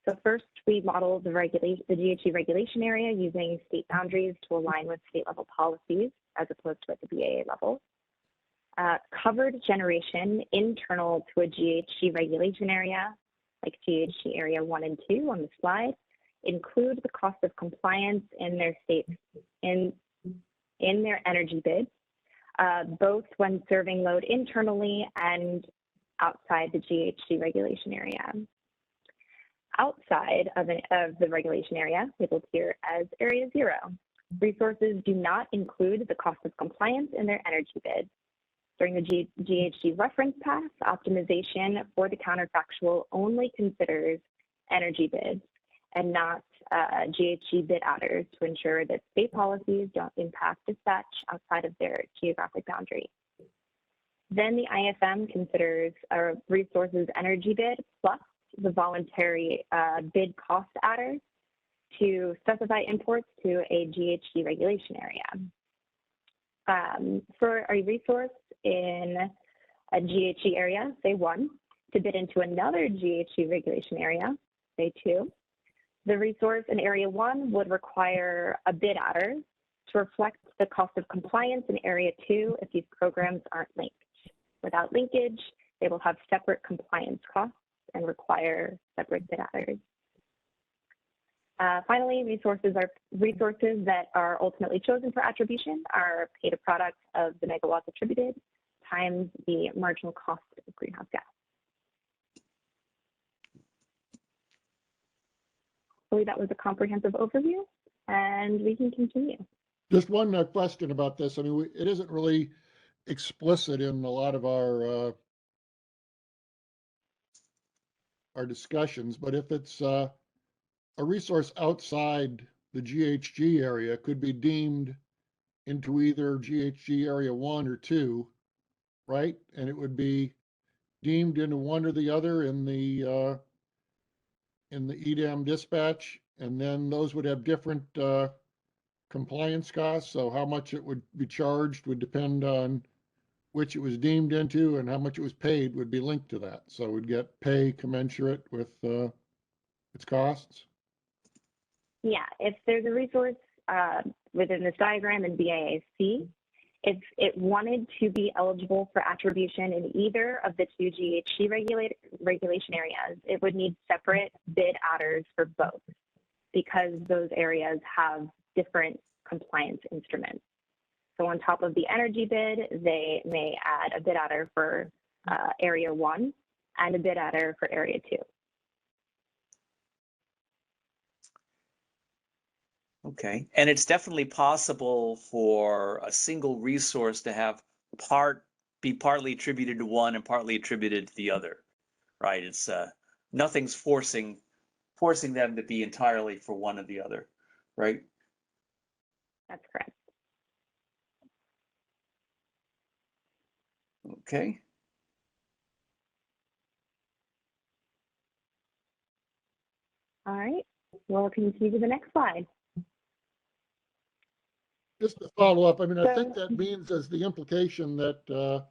So first, we modeled the GHG regulation area using state boundaries to align with state level policies as opposed to at the BAA level. Covered generation internal to a GHG regulation area, like GHG area 1 and 2 on the slide, include the cost of compliance in their state in their energy bids, both when serving load internally and outside the GHG regulation area. Outside of the regulation area, labeled here as Area 0, resources do not include the cost of compliance in their energy bids. During the GHG reference path, optimization for the counterfactual only considers energy bids and not GHG bid adders to ensure that state policies don't impact dispatch outside of their geographic boundary. Then the IFM considers a resources energy bid plus the voluntary bid cost adders to specify imports to a GHG regulation area. For a resource in a GHG area, say 1, to bid into another GHG regulation area, say 2, the resource in Area 1 would require a bid adder to reflect the cost of compliance in Area 2 if these programs aren't linked. Without linkage, they will have separate compliance costs and require separate bid adders. Finally, resources that are ultimately chosen for attribution are paid a product of the megawatts attributed times the marginal cost of greenhouse gas. Hopefully that was a comprehensive overview, and we can continue. Just one question about this. I mean, it isn't really explicit in a lot of our discussions, but if it's a resource outside the GHG area, could be deemed into either GHG area 1 or 2, right? And it would be deemed into one or the other in the EDAM dispatch, and then those would have different compliance costs. So how much it would be charged would depend on which it was deemed into, and how much it was paid would be linked to that. So it would get pay commensurate with its costs. Yeah, if there's a resource within this diagram in BAAC, if it wanted to be eligible for attribution in either of the 2 GHG regulation areas, it would need separate bid adders for both because those areas have different compliance instruments. So on top of the energy bid, they may add a bid adder for Area 1 and a bid adder for Area 2. Okay, and it's definitely possible for a single resource to have be partly attributed to one and partly attributed to the other, right? It's nothing's forcing them to be entirely for one or the other, right? That's correct. Okay. All right, we'll continue to the next slide. Just to follow up, I mean, I think that means as the implication that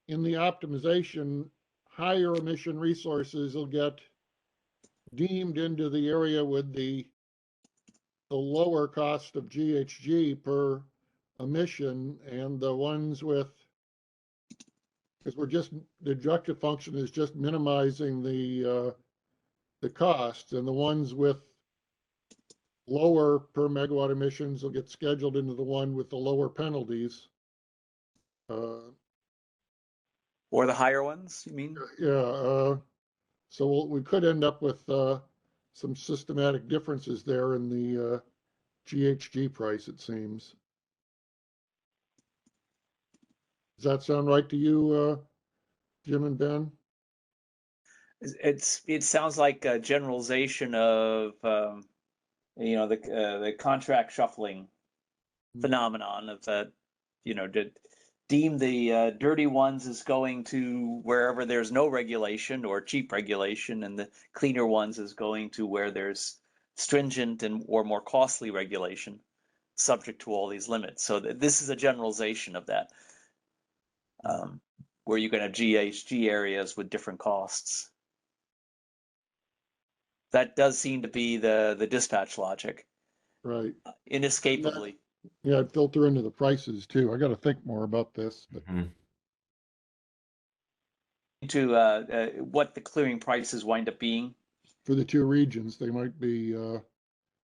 in the optimization, higher emission resources will get deemed into the area with the lower cost of GHG per emission, and the ones with, because the objective function is just minimizing the costs, and the ones with lower per megawatt emissions will get scheduled into the one with the lower penalties. Or the higher ones, you mean? Yeah, so we could end up with some systematic differences there in the GHG price, it seems. Does that sound right to you, Jim and Ben? It sounds like a generalization of the contract shuffling phenomenon of that, to deem the dirty ones as going to wherever there's no regulation or cheap regulation, and the cleaner ones as going to where there's stringent or more costly regulation subject to all these limits. So this is a generalization of that, where you're going to have GHG areas with different costs. That does seem to be the dispatch logic. Right. Inescapably. Yeah, it'd filter into the prices too. I got to think more about this. But into what the clearing prices wind up being. For the two regions, they might be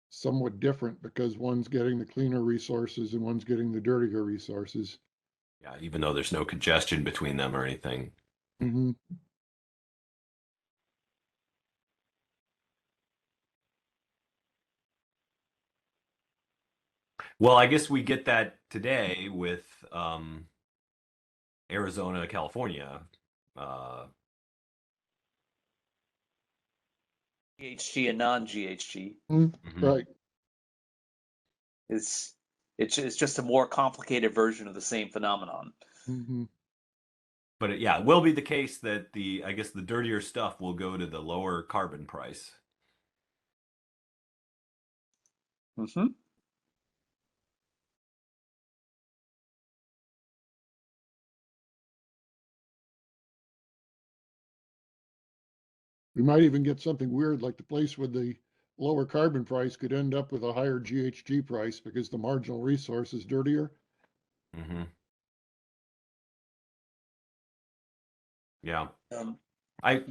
somewhat different because one's getting the cleaner resources and one's getting the dirtier resources. Yeah, even though there's no congestion between them or anything. Mm-hmm. Well, I guess we get that today with Arizona, California. GHG and non-GHG. Mm-hmm. Right. It's just a more complicated version of the same phenomenon. Mm-hmm. But it will be the case that I guess the dirtier stuff will go to the lower carbon price. Mm-hmm. We might even get something weird, like the place with the lower carbon price could end up with a higher GHG price because the marginal resource is dirtier. Mm-hmm. Yeah. I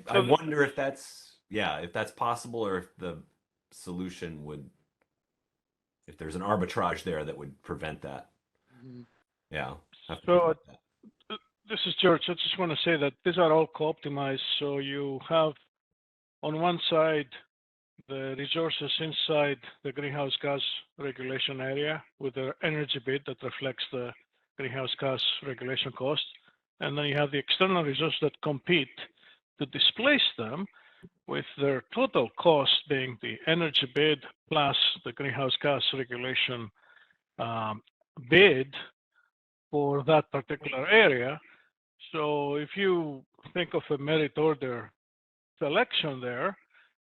wonder if that's possible, or if the solution if there's an arbitrage there that would prevent that. Mm-hmm. Yeah. So this is George. I just want to say that these are all co-optimized. So you have on one side the resources inside the greenhouse gas regulation area with their energy bid that reflects the greenhouse gas regulation cost. And then you have the external resources that compete to displace them, with their total cost being the energy bid plus the greenhouse gas regulation bid for that particular area. So if you think of a merit order selection there,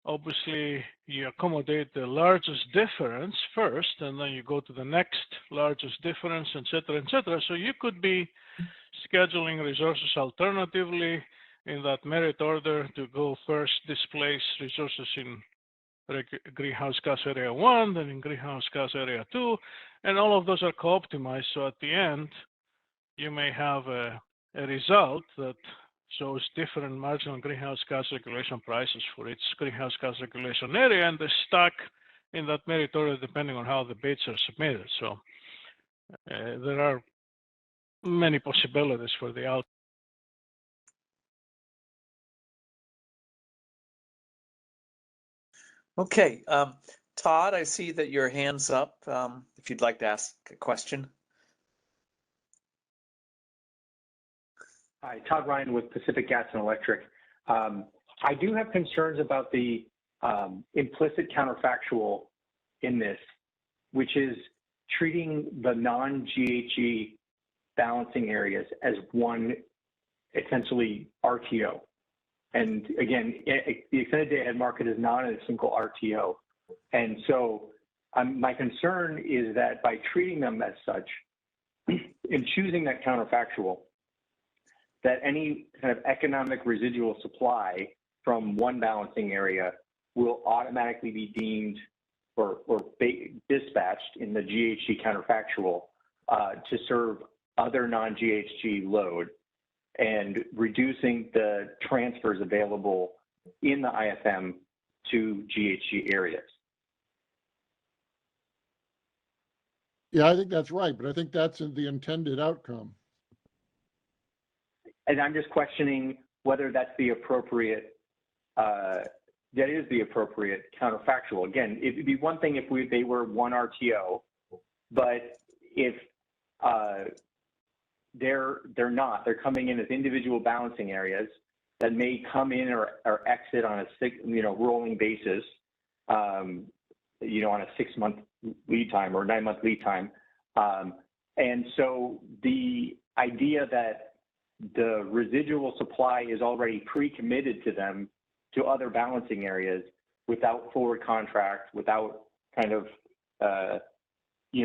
obviously you accommodate the largest difference first, and then you go to the next largest difference, et cetera, et cetera. So you could be scheduling resources alternatively in that merit order to go first displace resources in greenhouse gas area 1, then in greenhouse gas area 2, and all of those are co-optimized. So at the end, you may have a result that shows different marginal greenhouse gas regulation prices for each greenhouse gas regulation area, and they stack in that merit order depending on how the bids are submitted. So there are many possibilities for the outcome. Okay, Todd, I see that your hand's up. If you'd like to ask a question. Hi, Todd Ryan with Pacific Gas and Electric. I do have concerns about the implicit counterfactual in this, which is treating the non-GHG balancing areas as one essentially RTO. And again, the extended day ahead market is not a single RTO. And so my concern is that by treating them as such and choosing that counterfactual, that any kind of economic residual supply from one balancing area will automatically be deemed or dispatched in the GHG counterfactual to serve other non-GHG load, and reducing the transfers available in the IFM to GHG areas. Yeah, I think that's right, but I think that's the intended outcome. And I'm just questioning whether that's the appropriate, that is the appropriate counterfactual. Again, it'd be one thing if they were one RTO, but if they're not, they're coming in as individual balancing areas that may come in or exit on a rolling basis, on a 6-month lead time or 9-month lead time. And so the idea that the residual supply is already pre-committed to them to other balancing areas without forward contract, without kind of,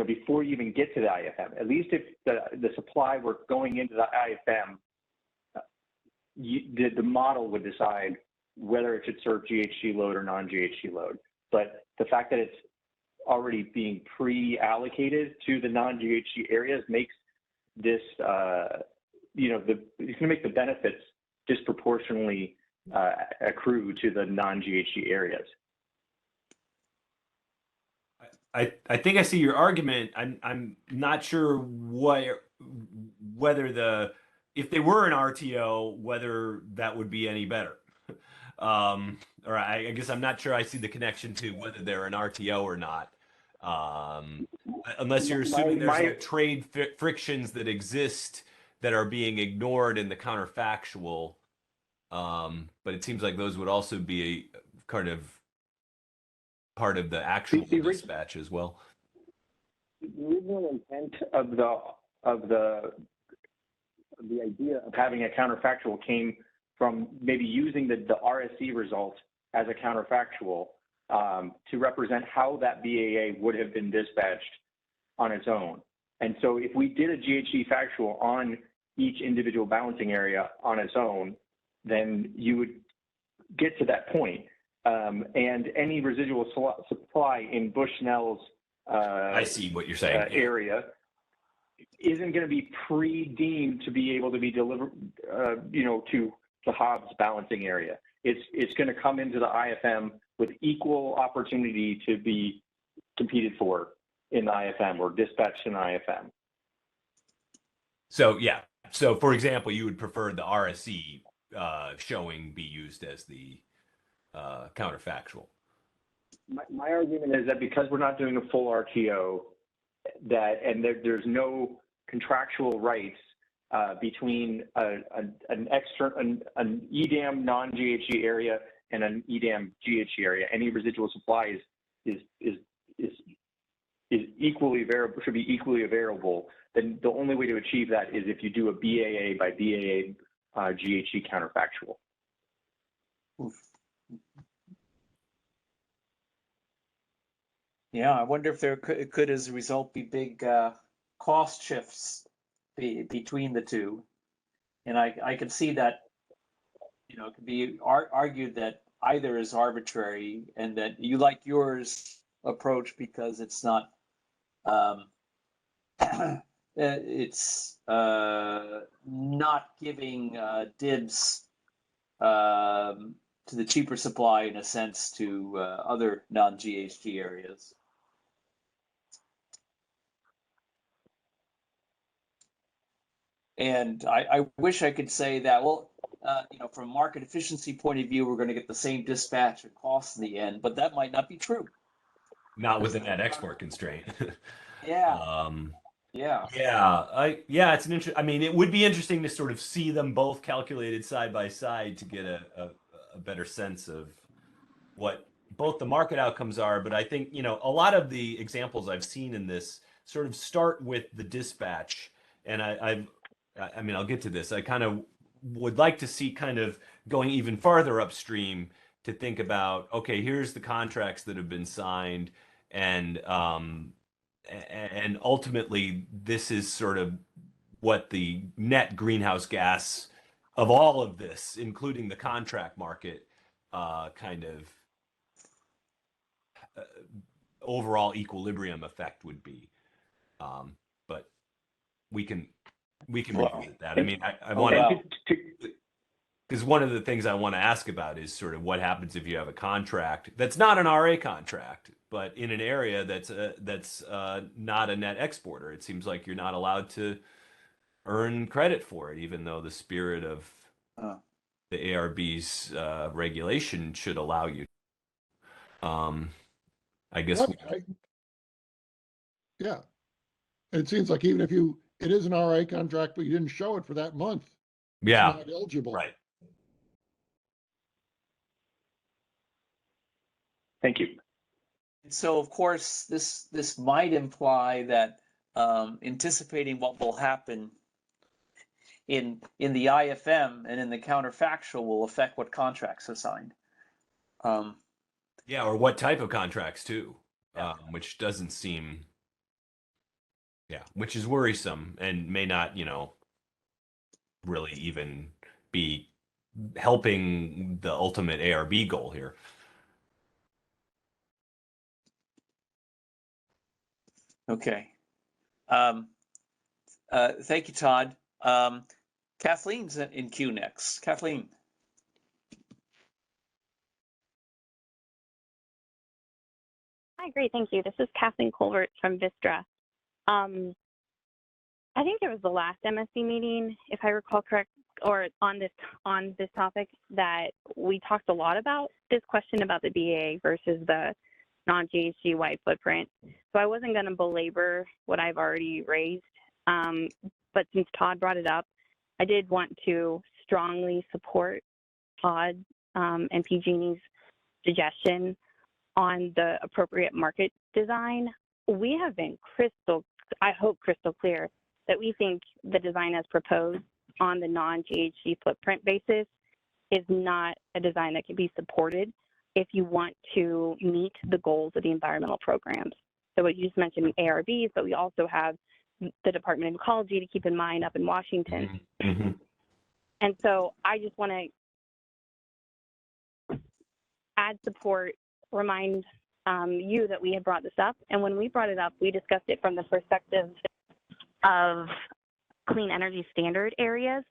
before you even get to the IFM, at least if the supply were going into the IFM, the model would decide whether it should serve GHG load or non-GHG load. But the fact that it's already being pre-allocated to the non-GHG areas makes this, it's going to make the benefits disproportionately accrue to the non-GHG areas. I think I see your argument. I'm not sure whether if they were an RTO, whether that would be any better. Or I guess I'm not sure I see the connection to whether they're an RTO or not. Unless you're assuming there's like trade frictions that exist that are being ignored in the counterfactual. But it seems like those would also be a kind of part of the actual dispatch as well. The original intent of the idea of having a counterfactual came from maybe using the RSC result as a counterfactual to represent how that BAA would have been dispatched on its own. And so if we did a GHG factual on each individual balancing area on its own, then you would get to that point. And any residual supply in Bushnell's I see what you're saying. Area isn't going to be pre-deemed to be able to be delivered, to the Hobbs balancing area. It's going to come into the IFM with equal opportunity to be competed for in the IFM or dispatched in the IFM. So yeah. So for example, you would prefer the RSC showing be used as the counterfactual. My argument is that because we're not doing a full RTO, there's no contractual rights between an EDAM non-GHG area and an EDAM GHG area. Any residual supply is equally variable, should be equally available. Then the only way to achieve that is if you do a BAA by BAA GHG counterfactual. Yeah, I wonder if there could as a result, be big cost shifts between the two. And I can see that, it could be argued that either is arbitrary and that you like yours approach because it's not, it's not giving dibs to the cheaper supply in a sense to other non-GHG areas. And I wish I could say that, well, from a market efficiency point of view, we're going to get the same dispatch and cost in the end, but that might not be true. Not within that export constraint. Yeah. It's an interesting. I mean, it would be interesting to sort of see them both calculated side by side to get a better sense of what both the market outcomes are. But I think, a lot of the examples I've seen in this sort of start with the dispatch and I mean, I'll get to this. I kind of would like to see kind of going even farther upstream to think about, okay, here's the contracts that have been signed, and ultimately this is sort of what the net greenhouse gas of all of this, including the contract market, kind of overall equilibrium effect would be. But we can revisit that. I mean, I want to, because one of the things I want to ask about is sort of what happens if you have a contract that's not an RA contract, but in an area that's not a net exporter. It seems like you're not allowed to earn credit for it, even though the spirit of the ARB's regulation should allow you. I guess. Yeah. It seems like even if it is an RA contract, but you didn't show it for that month. Yeah. It's not eligible. Right. Thank you. So of course, this might imply that anticipating what will happen in the IFM and in the counterfactual will affect what contracts are signed. Yeah, or what type of contracts too, which doesn't seem, which is worrisome and may not, really even be helping the ultimate ARB goal here. Okay. Thank you, Todd. Kathleen's in queue next. Kathleen. Hi, great, thank you. This is Kathleen Colbert from Vistra. I think it was the last MSC meeting, if I recall correct, or on this topic, that we talked a lot about this question about the BAA versus the non-GHG white footprint. So I wasn't going to belabor what I've already raised, but since Todd brought it up, I did want to strongly support Todd and PG&E's suggestion on the appropriate market design. We have been crystal clear that we think the design as proposed on the non-GHG footprint basis is not a design that can be supported if you want to meet the goals of the environmental programs. So what you just mentioned, ARBs, but we also have the Department of Ecology to keep in mind up in Washington. Mm-hmm. And so I just want to add support, remind you that we had brought this up. And when we brought it up, we discussed it from the perspective of clean energy standard areas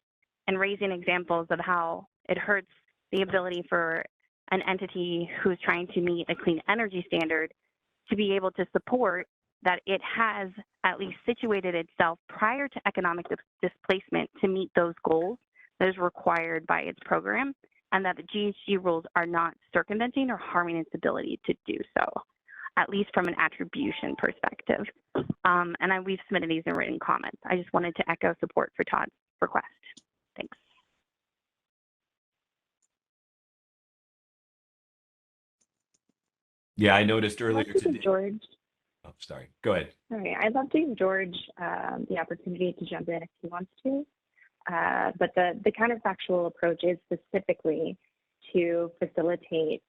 and raising examples of how it hurts the ability for an entity who's trying to meet a clean energy standard to be able to support that it has at least situated itself prior to economic displacement to meet those goals that is required by its program, and that the GHG rules are not circumventing or harming its ability to do so, at least from an attribution perspective. And we've submitted these in written comments. I just wanted to echo support for Todd's request. Thanks. Yeah, I noticed earlier today. George. Oh, sorry. Go ahead. Sorry, I'd love to give George the opportunity to jump in if he wants to. But the counterfactual approach is specifically to facilitate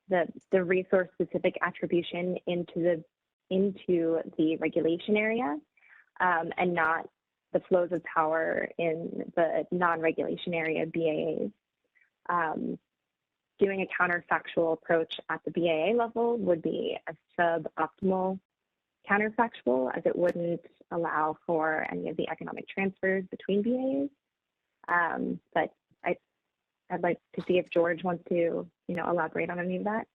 the resource-specific attribution into the regulation area, and not the flows of power in the non-regulation area BAAs. Doing a counterfactual approach at the BAA level would be a suboptimal counterfactual, as it wouldn't allow for any of the economic transfers between BAAs. But I'd like to see if George wants to, elaborate on any of that.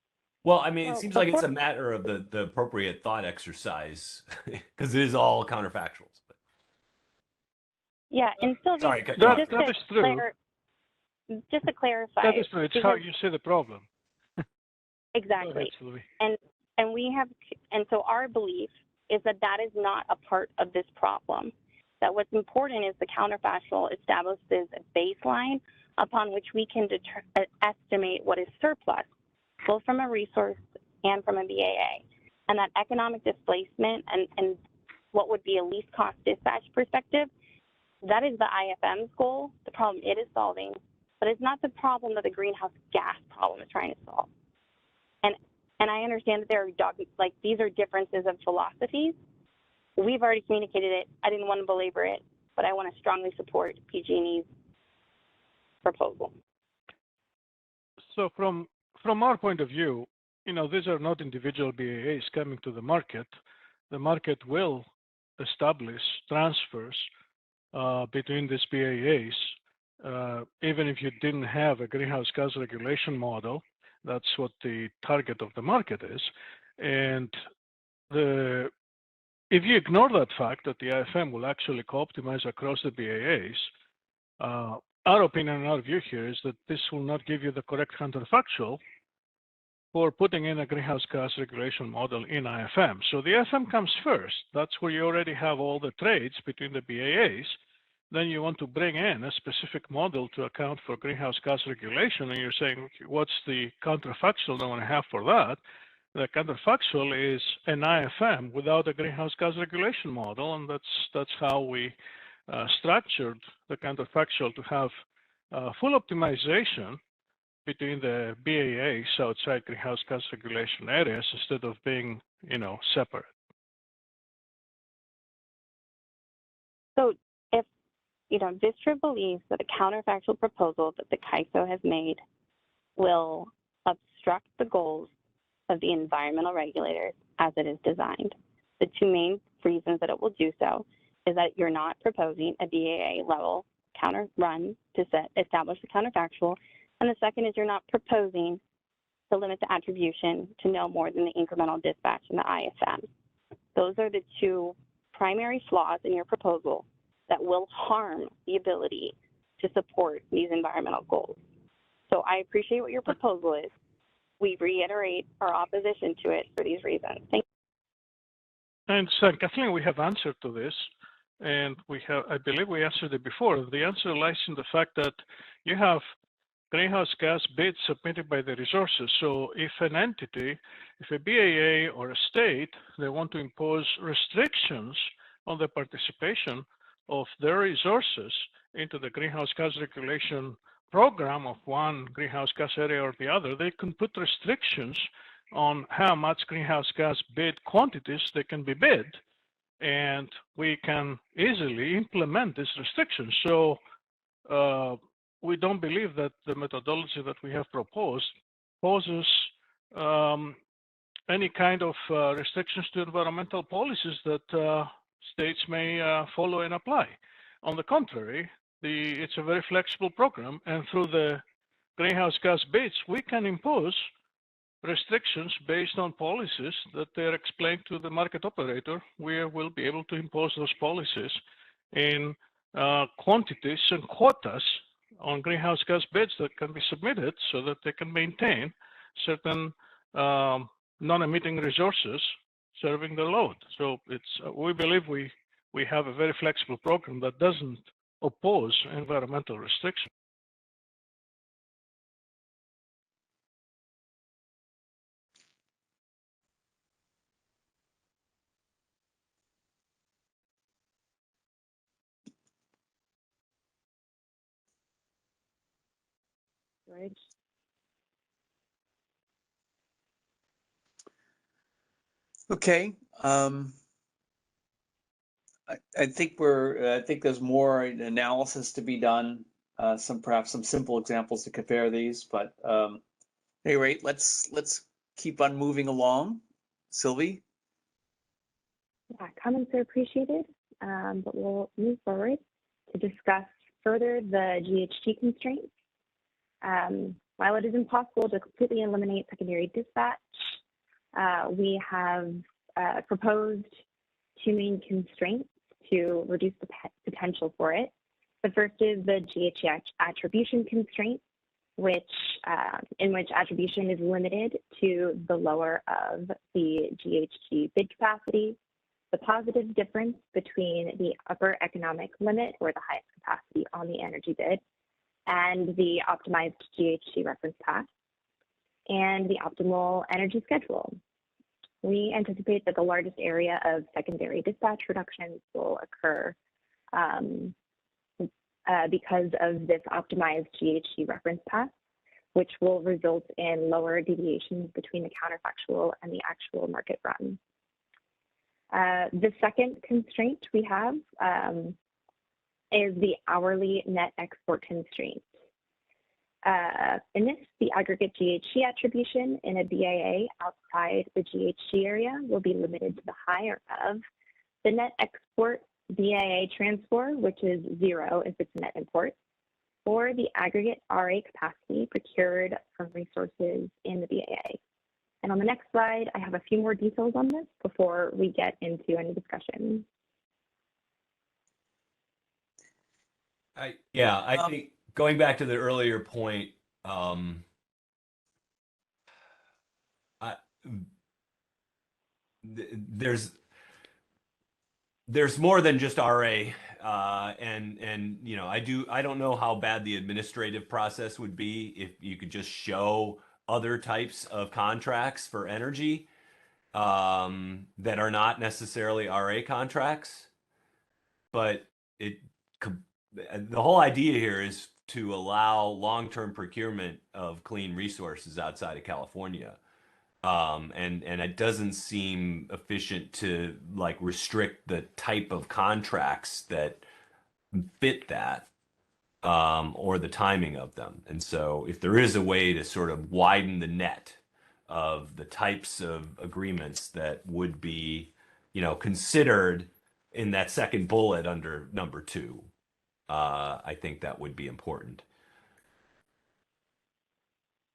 Well, I mean, it seems like it's a matter of the appropriate thought exercise, because it is all counterfactuals. But... Yeah, and Sylvia, sorry, that is true. Just to clarify, that is true. It's how you see the problem. Exactly. And so our belief is that is not a part of this problem. That what's important is the counterfactual establishes a baseline upon which we can estimate what is surplus, both from a resource and from a BAA. And that economic displacement and what would be a least cost dispatch perspective, that is the IFM's goal, the problem it is solving, but it's not the problem that the greenhouse gas problem is trying to solve. And I understand that there are these are differences of philosophies. We've already communicated it. I didn't want to belabor it, but I want to strongly support PG&E's proposal. So from our point of view, these are not individual BAAs coming to the market. The market will establish transfers between these BAAs, even if you didn't have a greenhouse gas regulation model. That's what the target of the market is. And if you ignore that fact that the IFM will actually co-optimize across the BAAs, our opinion and our view here is that this will not give you the correct counterfactual for putting in a greenhouse gas regulation model in IFM. So the IFM comes first. That's where you already have all the trades between the BAAs. Then you want to bring in a specific model to account for greenhouse gas regulation, and you're saying, okay, what's the counterfactual I want to have for that? The counterfactual is an IFM without a greenhouse gas regulation model, and that's how we structured the counterfactual to have full optimization between the BAAs outside greenhouse gas regulation areas instead of being, separate. So if, Vistra believes that the counterfactual proposal that the CAISO has made will obstruct the goals of the environmental regulators as it is designed, the two main reasons that it will do so is that you're not proposing a BAA level counter run to establish the counterfactual, and the second is you're not proposing to limit the attribution to no more than the incremental dispatch in the IFM. Those are the two primary flaws in your proposal that will harm the ability to support these environmental goals. So I appreciate what your proposal is. We reiterate our opposition to it for these reasons. Thank you. And so, Kathleen, we have answered to this, and I believe we answered it before. The answer lies in the fact that you have greenhouse gas bids submitted by the resources. So if an entity, if a BAA or a state, they want to impose restrictions on the participation of their resources into the greenhouse gas regulation program of one greenhouse gas area or the other, they can put restrictions on how much greenhouse gas bid quantities they can be bid. And we can easily implement these restrictions. So we don't believe that the methodology that we have proposed poses any kind of restrictions to environmental policies that states may follow and apply. On the contrary, it's a very flexible program, and through the greenhouse gas bids, we can impose restrictions based on policies that they are explained to the market operator. We will be able to impose those policies in quantities and quotas on greenhouse gas bids that can be submitted so that they can maintain certain non-emitting resources serving the load. So we believe we have a very flexible program that doesn't oppose environmental restriction. George? Okay. I think there's more analysis to be done. Perhaps some simple examples to compare these, but at any rate, let's keep on moving along. Sylvie? Yeah, comments are appreciated, but we'll move forward to discuss further the GHG constraints. While it is impossible to completely eliminate secondary dispatch, we have proposed two main constraints to reduce the potential for it. The first is the GHG attribution constraint, in which attribution is limited to the lower of the GHG bid capacity, the positive difference between the upper economic limit, or the highest capacity on the energy bid, and the optimized GHG reference path, and the optimal energy schedule. We anticipate that the largest area of secondary dispatch reductions will occur because of this optimized GHG reference path, which will result in lower deviations between the counterfactual and the actual market run. The second constraint we have is the hourly net export constraint. In this, the aggregate GHG attribution in a BAA outside the GHG area will be limited to the higher of the net export BAA transfer, which is 0 if it's a net import, or the aggregate RA capacity procured from resources in the BAA. And on the next slide, I have a few more details on this before we get into any discussion. I think going back to the earlier point, there's more than just RA, and you know, I don't know how bad the administrative process would be if you could just show other types of contracts for energy that are not necessarily RA contracts, but the whole idea here is to allow long-term procurement of clean resources outside of California. And it doesn't seem efficient to like restrict the type of contracts that fit that or the timing of them. And so if there is a way to sort of widen the net of the types of agreements that would be, you know, considered in that second bullet under number 2, I think that would be important.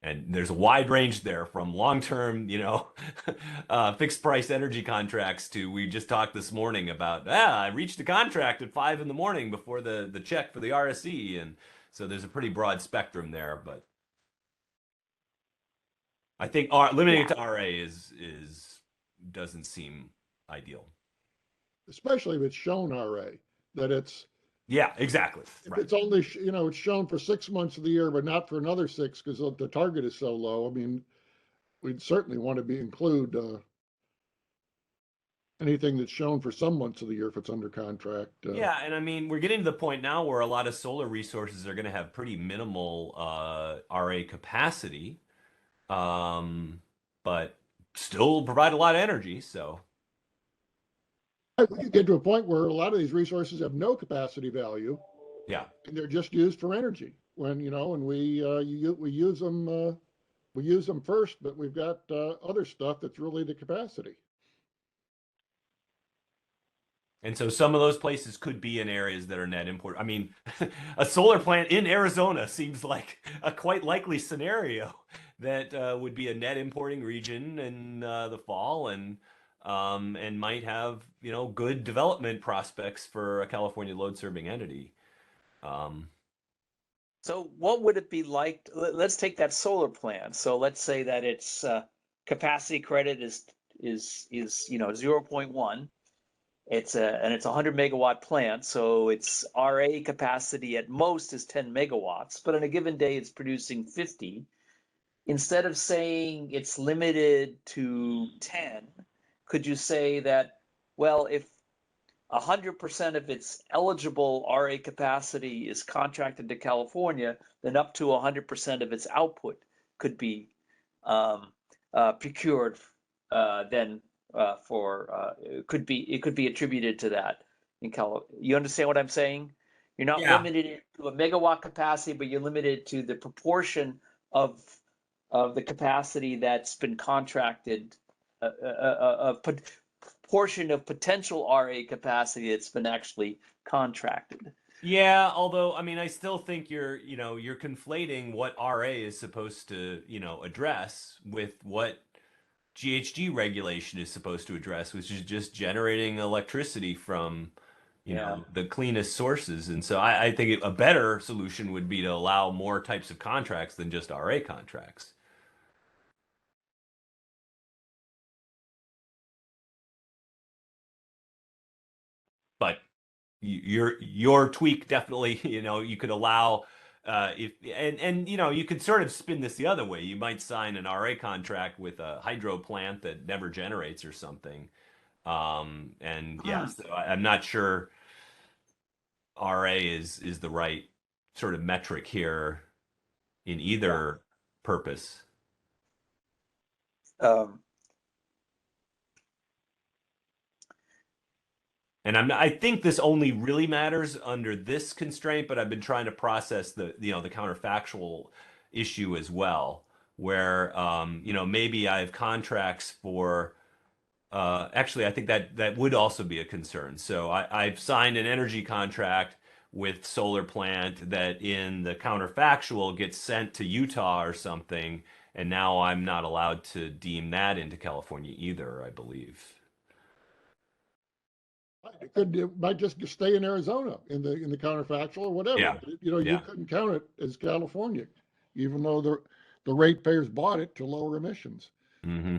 And there's a wide range there from long-term, you know, fixed price energy contracts to, we just talked this morning about, I reached a contract at 5 in the morning before the check for the RSE. And so there's a pretty broad spectrum there, but I think limiting it to RA doesn't seem ideal. Especially if it's shown RA, that it's. Yeah, exactly. If it's only, you know, it's shown for 6 months of the year, but not for another 6 because the target is so low. I mean, we'd certainly want to include anything that's shown for some months of the year if it's under contract. Yeah, and I mean, we're getting to the point now where a lot of solar resources are going to have pretty minimal RA capacity, but still provide a lot of energy, so. We get to a point where a lot of these resources have no capacity value. Yeah. And they're just used for energy. When, you know, and we use them first, but we've got other stuff that's really the capacity. And so some of those places could be in areas that are net import. I mean, a solar plant in Arizona seems like a quite likely scenario that would be a net importing region in the fall and might have, you know, good development prospects for a California load serving entity. So what would it be like? Let's take that solar plant. So let's say that its capacity credit is you know 0.1. It's a 100 megawatt plant, so its RA capacity at most is 10 megawatts. But on a given day, it's producing 50. Instead of saying it's limited to 10. Could you say that, well, if 100% of its eligible RA capacity is contracted to California, then up to 100% of its output could be procured then it could be attributed to that in California. You understand what I'm saying? You're not limited to a megawatt capacity, but you're limited to the proportion of the capacity that's been contracted. A portion of potential RA capacity that's been actually contracted. Yeah, although I mean, I still think you're conflating what RA is supposed to, you know, address with what GHG regulation is supposed to address, which is just generating electricity from, you know, the cleanest sources. And so I think a better solution would be to allow more types of contracts than just RA contracts. But your tweak definitely, you know, you could allow and you know, you could sort of spin this the other way. You might sign an RA contract with a hydro plant that never generates or something. And yeah, so I'm not sure RA is the right sort of metric here in either purpose. And I think this only really matters under this constraint, but I've been trying to process the the counterfactual issue as well, where you know, maybe I have contracts for actually I think that would also be a concern. So I've signed an energy contract with solar plant that in the counterfactual gets sent to Utah or something, and now I'm not allowed to deem that into California either, I believe. It might just stay in Arizona in the counterfactual or whatever. Yeah. You know, you Yeah. couldn't count it as California, even though the ratepayers bought it to lower emissions. Mm-hmm.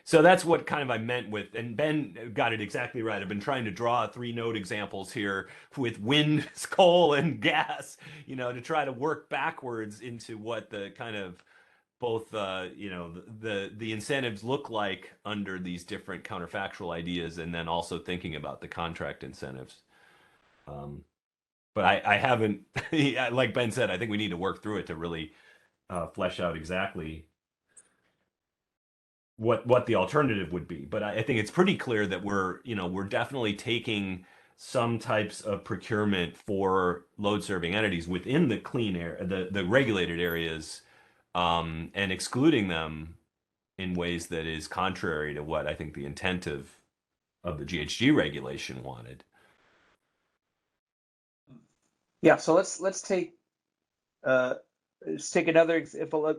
So that's what kind of I meant with, and Ben got it exactly right. I've been trying to draw 3-node examples here with wind, coal, and gas, you know, to try to work backwards into what the kind of both, you know, the incentives look like under these different counterfactual ideas, and then also thinking about the contract incentives. But I haven't, like Ben said, I think we need to work through it to really flesh out exactly what the alternative would be. But I think it's pretty clear that we're definitely taking some types of procurement for load serving entities within the clean air, the regulated areas, and excluding them in ways that is contrary to what I think the intent of the GHG regulation wanted. Yeah, so let's take another example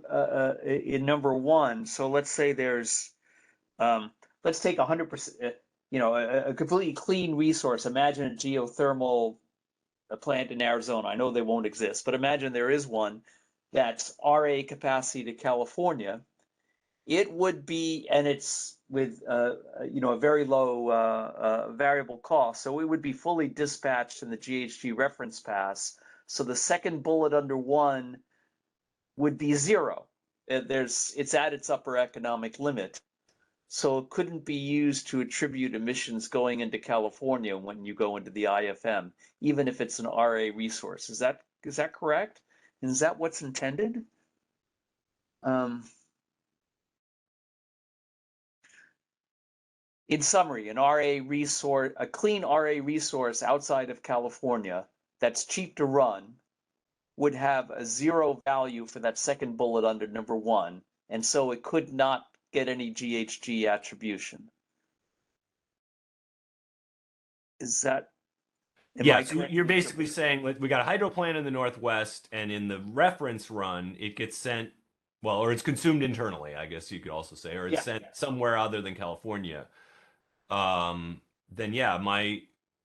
in number one. So let's say there's let's take 100%, you know, a completely clean resource. Imagine a geothermal plant in Arizona. I know they won't exist, but imagine there is one that's RA capacity to California. It would be, and it's with you know, a very low variable cost, so it would be fully dispatched in the GHG reference pass. So the second bullet under one would be zero. It's at its upper economic limit, so it couldn't be used to attribute emissions going into California when you go into the IFM, even if it's an RA resource. Is that correct? And is that what's intended? In summary, a clean RA resource outside of California that's cheap to run would have a zero value for that second bullet under number one, and so it could not get any GHG attribution. Is that? Yeah, so you're basically saying, like, we got a hydro plant in the Northwest, and in the reference run, it gets sent, well, or it's consumed internally, I guess you could also say, or it's sent somewhere other than California. Then yeah, my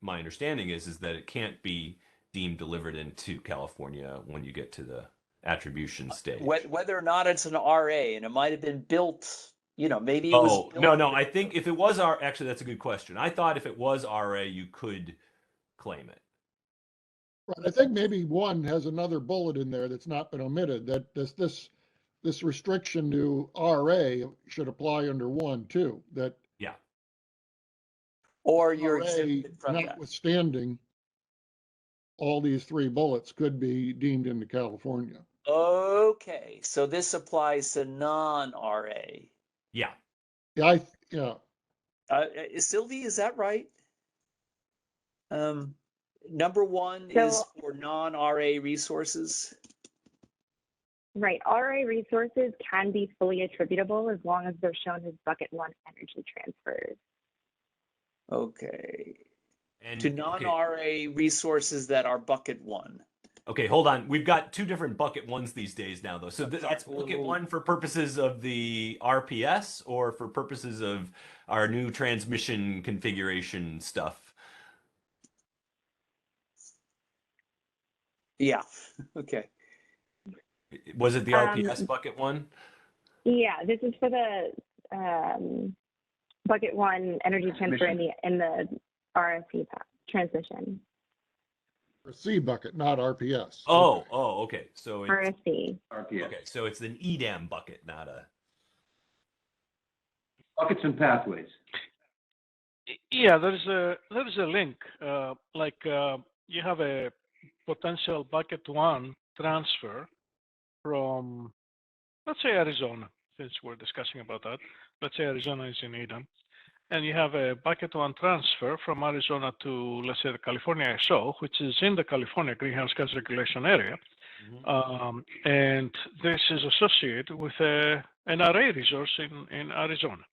understanding is that it can't be deemed delivered into California when you get to the attribution stage. Whether or not it's an RA, and it might have been built, you know, maybe it was built. No, I think if it was actually, that's a good question. I thought if it was RA, you could claim it. Right. I think maybe one has another bullet in there that's not been omitted, that this restriction to RA should apply under one too, that yeah, or you're RA, exempted from that. Notwithstanding all these three bullets could be deemed into California. Okay, so this applies to non-RA. Yeah. Yeah, Sylvie, is that right? Number one is for non-RA resources. Right. RA resources can be fully attributable as long as they're shown as bucket one energy transfers. Okay. And to non-RA resources that are bucket one. Okay, hold on. We've got two different bucket ones these days now, though. So that's bucket one for purposes of the RPS or for purposes of our new transmission configuration stuff? Yeah, okay. Was it the RPS bucket one? Yeah, this is for the bucket one, energy transfer in the RSC transmission. For C bucket, not RPS. Oh, okay. So it's RSC. RPS. okay. So it's an EDAM bucket, not a. Buckets and pathways. Yeah, there is a link. You have a potential bucket one transfer from, let's say, Arizona, since we're discussing about that. Let's say Arizona is in EDAM. And you have a bucket one transfer from Arizona to, let's say, the California ISO, which is in the California greenhouse gas regulation area. And this is associated with an array resource in Arizona.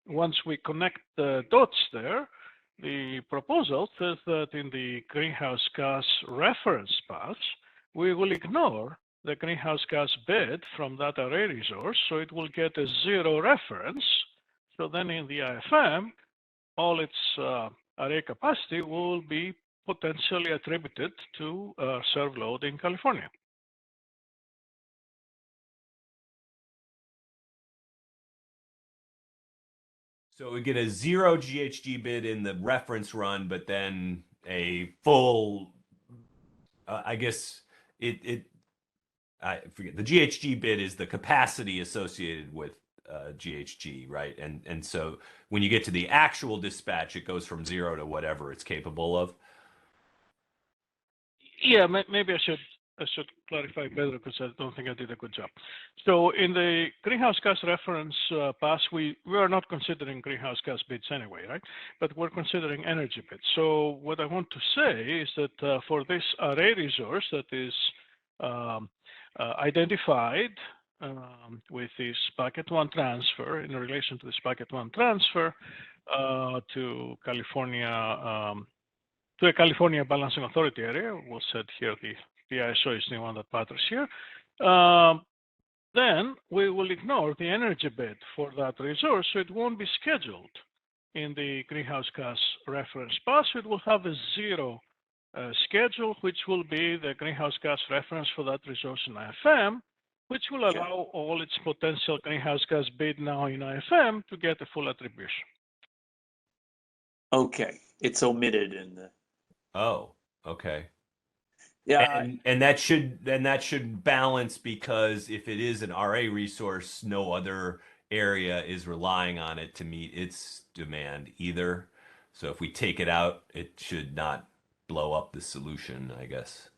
Once we connect the dots there, the proposal says that in the greenhouse gas reference path, we will ignore the greenhouse gas bid from that array resource, so it will get a zero reference. So then in the IFM, all its array capacity will be potentially attributed to serve load in California. So we get a zero GHG bid in the reference run, but then a full, I guess I forget, the GHG bid is the capacity associated with GHG, right? And so when you get to the actual dispatch, it goes from 0 to whatever it's capable of. Yeah, maybe I should clarify better because I don't think I did a good job. So in the greenhouse gas reference pass, we are not considering greenhouse gas bids anyway, right? But we're considering energy bids. So what I want to say is that for this array resource that is identified with this bucket one transfer, in relation to this bucket one transfer to California, to a California Balancing Authority area, we'll set here the ISO is the one that matters here. Then we will ignore the energy bid for that resource, so it won't be scheduled in the greenhouse gas reference pass. It will have a zero schedule, which will be the greenhouse gas reference for that resource in IFM, which will allow all its potential greenhouse gas bid now in IFM to get a full attribution. Okay, it's omitted in the. Oh, okay. Yeah, and that should balance, because if it is an RA resource, no other area is relying on it to meet its demand either. So if we take it out, it should not blow up the solution, I guess.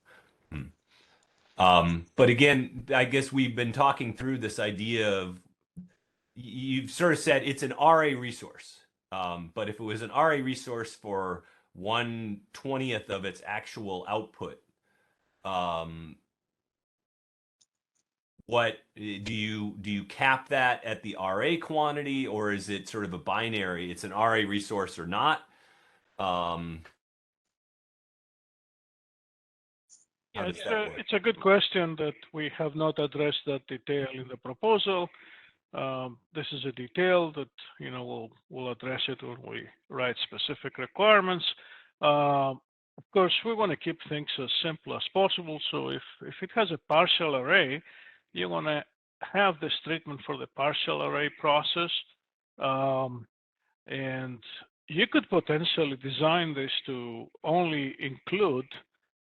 But again, I guess we've been talking through this idea of, you've sort of said it's an RA resource. But if it was an RA resource for 1/20th of its actual output, what do you cap that at the RA quantity, or is it sort of a binary? It's an RA resource or not? Yeah, it's a good question that we have not addressed that detail in the proposal. This is a detail that we'll address it when we write specific requirements. Of course, we want to keep things as simple as possible. So if it has a partial array, you want to have this treatment for the partial array process, and you could potentially design this to only include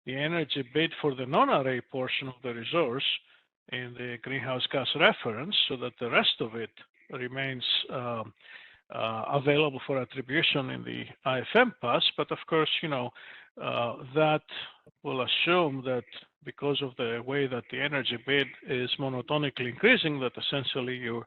the energy bid for the non-array portion of the resource in the greenhouse gas reference, so that the rest of it remains available for attribution in the IFM pass. But of course, that will assume that because of the way that the energy bid is monotonically increasing, that essentially you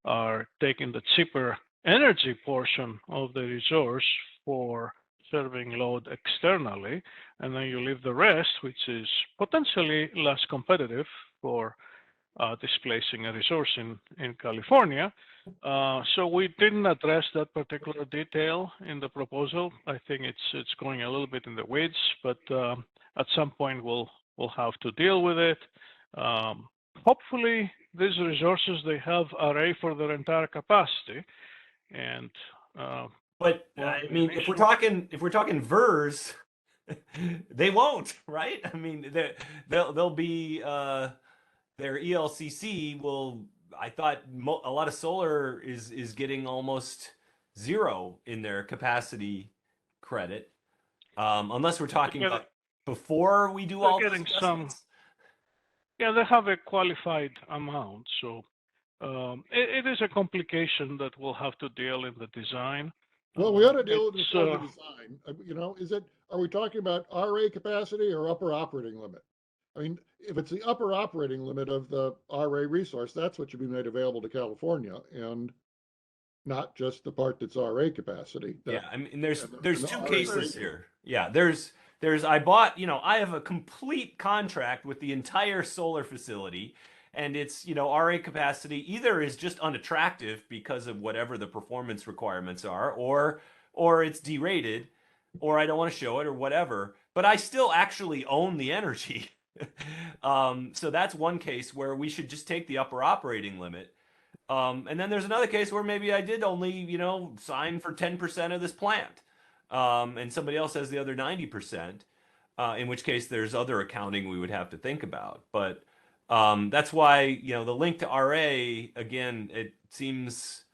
are taking the cheaper energy portion of the resource for serving load externally, and then you leave the rest, which is potentially less competitive for displacing a resource in California. So we didn't address that particular detail in the proposal. I think it's going a little bit in the weeds, but at some point we'll have to deal with it. Hopefully these resources, they have array for their entire capacity, and but I mean, if we're talking VERS, they won't, right? I mean, they'll be their ELCC will I thought a lot of solar is getting almost zero in their capacity credit, unless we're talking about before we do they're all those getting adjustments. Yeah, they have a qualified amount. So it is a complication that we'll have to deal in the design. Well, we ought to deal with It's, this on the design. You know, are we talking about RA capacity or upper operating limit? I mean, if it's the upper operating limit of the RA resource, that's what should be made available to California, and not just the part that's RA capacity. Yeah, I mean, there's and there's the two RA cases here. Yeah, there's I bought, I have a complete contract with the entire solar facility, and it's, RA capacity either is just unattractive because of whatever the performance requirements are, or it's derated, or I don't want to show it or whatever, but I still actually own the energy. So that's one case where we should just take the upper operating limit. And then there's another case where maybe I did only, sign for 10% of this plant. And somebody else has the other 90%, in which case there's other accounting we would have to think about. But that's why, the link to RA, again, it seems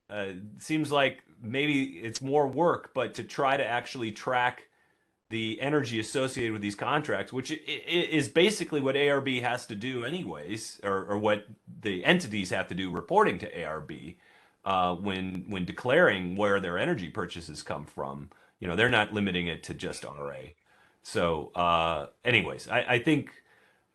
like maybe it's more work, but to try to actually track the energy associated with these contracts, which is basically what ARB has to do anyways, or what the entities have to do reporting to ARB when declaring where their energy purchases come from. They're not limiting it to just RA. So anyways, I think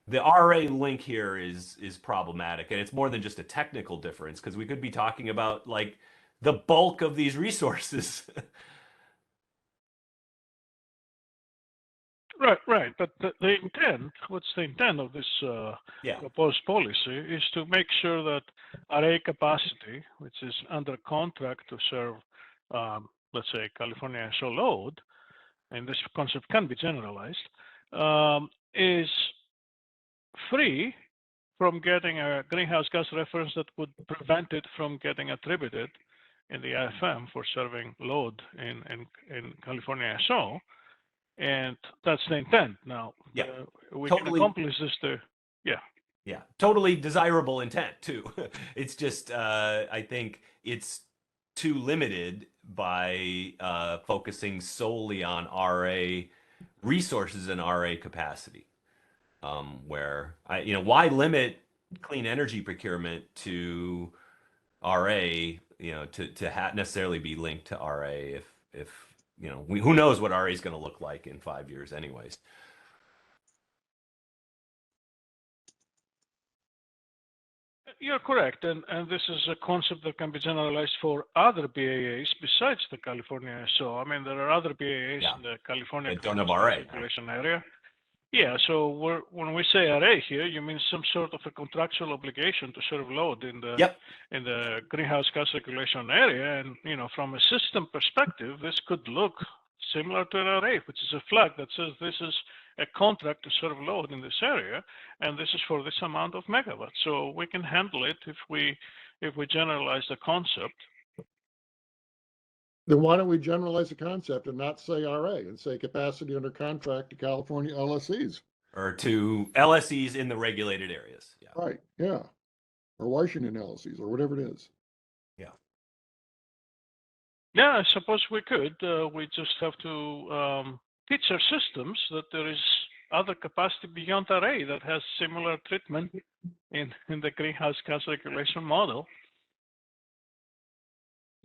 the RA link here is problematic, and it's more than just a technical difference, because we could be talking about like the bulk of these resources. Right. But the intent, what's the intent of this proposed policy, is to make sure that RA capacity, which is under contract to serve, let's say, California ISO load, and this concept can be generalized, is free from getting a greenhouse gas reference that would prevent it from getting attributed in the IFM for serving load in California ISO. And that's the intent. Now, we can accomplish this Yeah, totally desirable intent too. It's just, I think it's too limited by focusing solely on RA resources and RA capacity. Where why limit clean energy procurement to RA, to necessarily be linked to RA if who knows what RA is going to look like in 5 years anyways. You're correct, and this is a concept that can be generalized for other BAAs besides the California ISO. I mean, there are other BAAs in the California that don't have RA regulation area. Yeah, so when we say RA here, you mean some sort of a contractual obligation to serve load in the greenhouse gas regulation area, and from a system perspective, this could look similar to an RA, which is a flag that says this is a contract to serve load in this area, and this is for this amount of megawatts. So we can handle it if we generalize the concept. Then why don't we generalize the concept and not say RA and say capacity under contract to California LSEs? Or to LSEs in the regulated areas. Yeah. Right, yeah. Or Washington LSEs or whatever it is. Yeah, I suppose we could. We just have to teach our systems that there is other capacity beyond RA that has similar treatment in the greenhouse gas regulation model.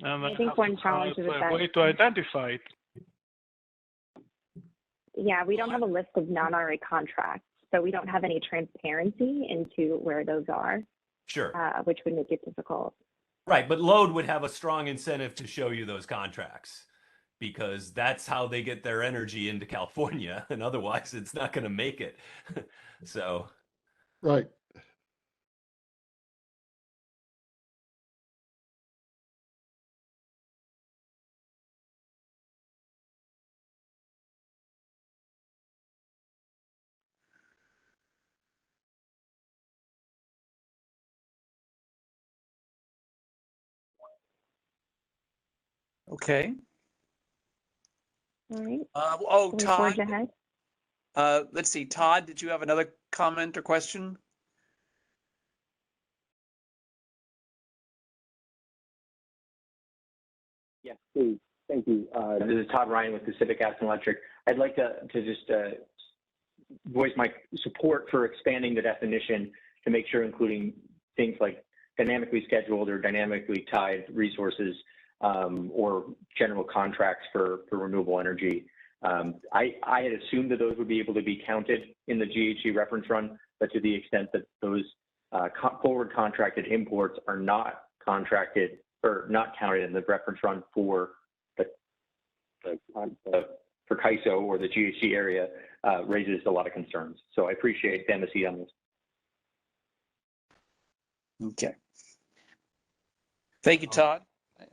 And I think one challenge is a way to identify it. Yeah, we don't have a list of non-RA contracts, so we don't have any transparency into where those are. Sure. Which would make it difficult. Right, but Load would have a strong incentive to show you those contracts, because that's how they get their energy into California, and otherwise it's not going to make it. So. Right. Okay. All right. Todd. Let's see. Todd, did you have another comment or question? Yes, please. Thank you. This is Todd Ryan with Pacific Gas and Electric. I'd like to just voice my support for expanding the definition to make sure including things like dynamically scheduled or dynamically tied resources or general contracts for renewable energy. I had assumed that those would be able to be counted in the GHG reference run, but to the extent that those forward contracted imports are not contracted or not counted in the reference run for for CAISO or the GHG area raises a lot of concerns. So I appreciate the MSC on this. Okay. Thank you, Todd.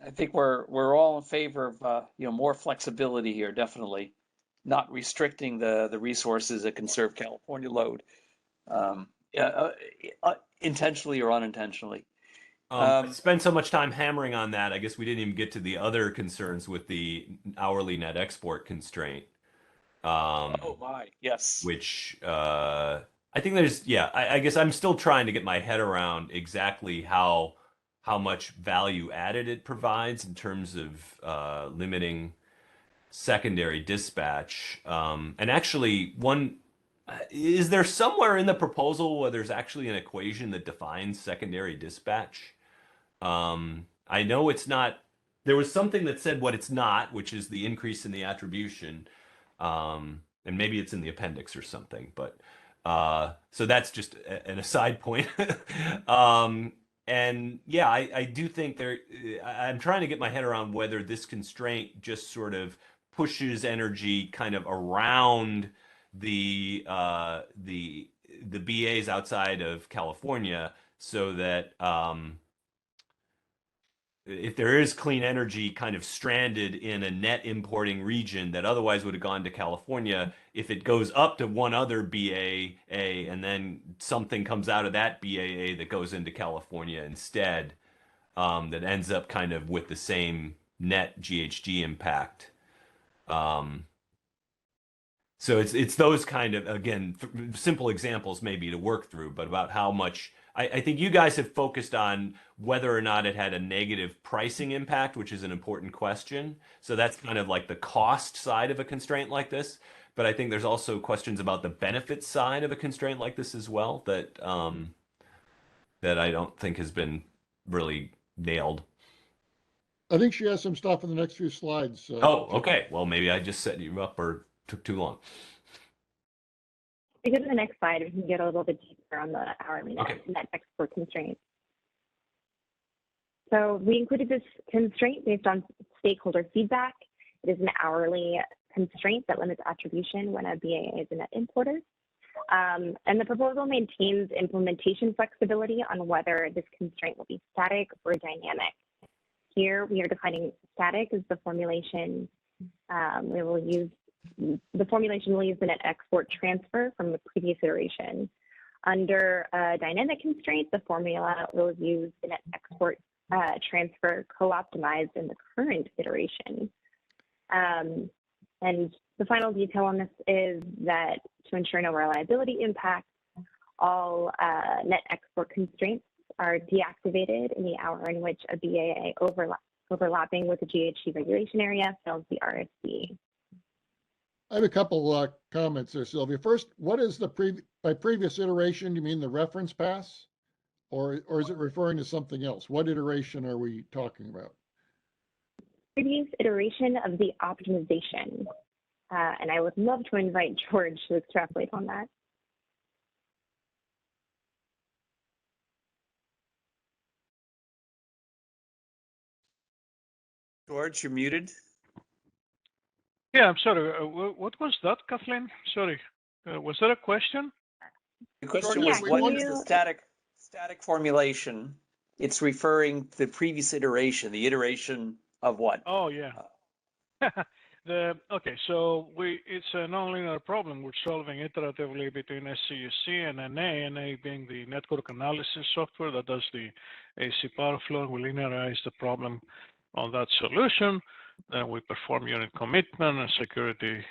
I think we're all in favor of more flexibility here, definitely. Not restricting the resources that can serve California load, intentionally or unintentionally. I spent so much time hammering on that. I guess we didn't even get to the other concerns with the hourly net export constraint. Oh my, yes. Which I think there's, yeah, I guess I'm still trying to get my head around exactly how much value added it provides in terms of limiting secondary dispatch. And actually, is there somewhere in the proposal where there's actually an equation that defines secondary dispatch? I know it's not, there was something that said what it's not, which is the increase in the attribution. And maybe it's in the appendix or something, but so that's just an aside point. And yeah, I do think I'm trying to get my head around whether this constraint just sort of pushes energy kind of around the BAs outside of California, so that if there is clean energy kind of stranded in a net importing region that otherwise would have gone to California, if it goes up to one other BAA and then something comes out of that BAA that goes into California instead, that ends up kind of with the same net GHG impact. So it's those kind of, again, simple examples maybe to work through, but about how much. I think you guys have focused on whether or not it had a negative pricing impact, which is an important question. So that's kind of like the cost side of a constraint like this. But I think there's also questions about the benefit side of a constraint like this as well that that I don't think has been really nailed. I think she has some stuff in the next few slides. Oh, okay. Well, maybe I just set you up or took too long. We go to the next slide, we can get a little bit deeper on the hourly net export constraint. So we included this constraint based on stakeholder feedback. It is an hourly constraint that limits attribution when a BAA is a net importer. And the proposal maintains implementation flexibility on whether this constraint will be static or dynamic. Here we are defining static as the formulation the formulation will use the net export transfer from the previous iteration. Under a dynamic constraint, the formula will use the net export transfer co-optimized in the current iteration. And the final detail on this is that to ensure no reliability impact, all net export constraints are deactivated in the hour in which a BAA overlapping with the GHG regulation area fills the RSC. I have a couple comments there, Sylvia. First, what is by previous iteration, you mean the reference pass? Or is it referring to something else? What iteration are we talking about? Previous iteration of the optimization. And I would love to invite George to extrapolate on that. George, you're muted. Yeah, I'm sorry. What was that, Kathleen? Sorry. Was that a question? The question was, what is the static formulation? It's referring to the previous iteration, the iteration of what? Oh, yeah. Okay, so it's a nonlinear problem. We're solving iteratively between SCUC and NA, NA being the network analysis software that does the AC power flow. We linearize the problem on that solution. Then we perform unit commitment and security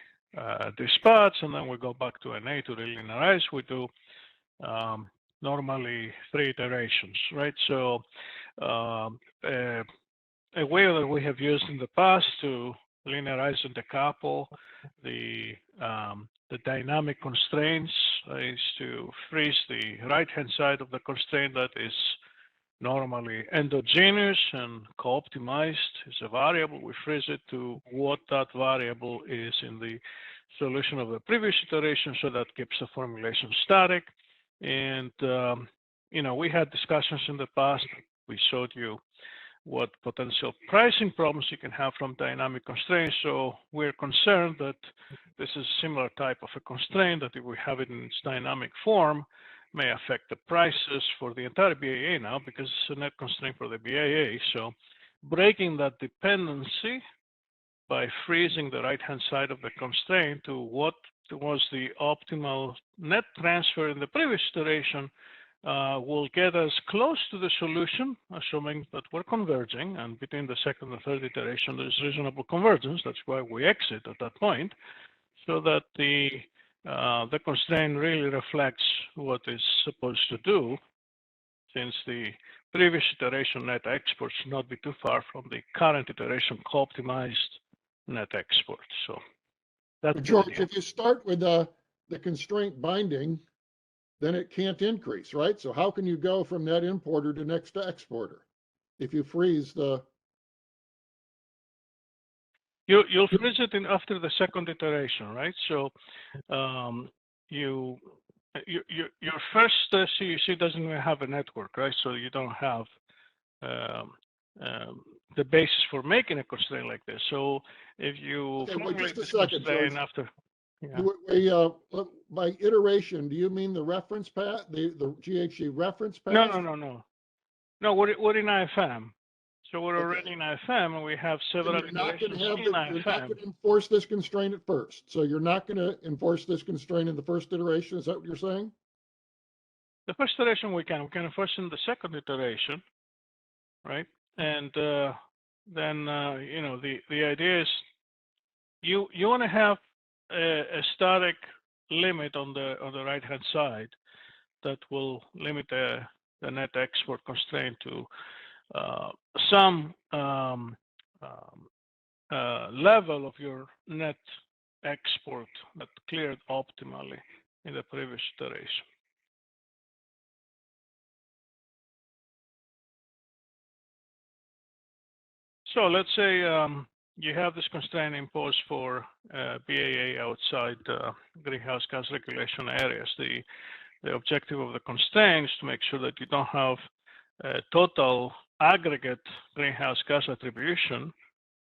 dispatch, and then we go back to NA to relinearize. We do normally 3 iterations, right? So a way that we have used in the past to linearize and decouple the dynamic constraints is to freeze the right-hand side of the constraint that is normally endogenous and co-optimized is a variable. We freeze it to what that variable is in the solution of the previous iteration, so that keeps the formulation static. And we had discussions in the past. We showed you what potential pricing problems you can have from dynamic constraints. So we're concerned that this is a similar type of a constraint that if we have it in its dynamic form, may affect the prices for the entire BAA now, because it's a net constraint for the BAA. So breaking that dependency by freezing the right-hand side of the constraint to what was the optimal net transfer in the previous iteration will get us close to the solution, assuming that we're converging, and between the second and third iteration, there's reasonable convergence. That's why we exit at that point, so that the constraint really reflects what it's supposed to do, since the previous iteration net export should not be too far from the current iteration co-optimized net export. So that's George, if you start with the constraint binding, then it can't increase, right? So how can you go from net importer to next exporter if you freeze the? You'll freeze it in after the second iteration, right? So your first CEC doesn't even have a network, right? So you don't have the basis for making a constraint like this. So if you formulate this constraint after. Yeah. By iteration, do you mean the reference path, the GHG reference path? No, we're in IFM. So we're already in IFM, and we have several iterations in IFM. You're not going to enforce this constraint at first. So you're not going to enforce this constraint in the first iteration. Is that what you're saying? The first iteration we can enforce in the second iteration, right? And then the idea is you want to have a static limit on the right hand side that will limit the net export constraint to some level of your net export that cleared optimally in the previous iteration. So let's say you have this constraint imposed for BAA outside greenhouse gas regulation areas. The objective of the constraint is to make sure that you don't have a total aggregate greenhouse gas attribution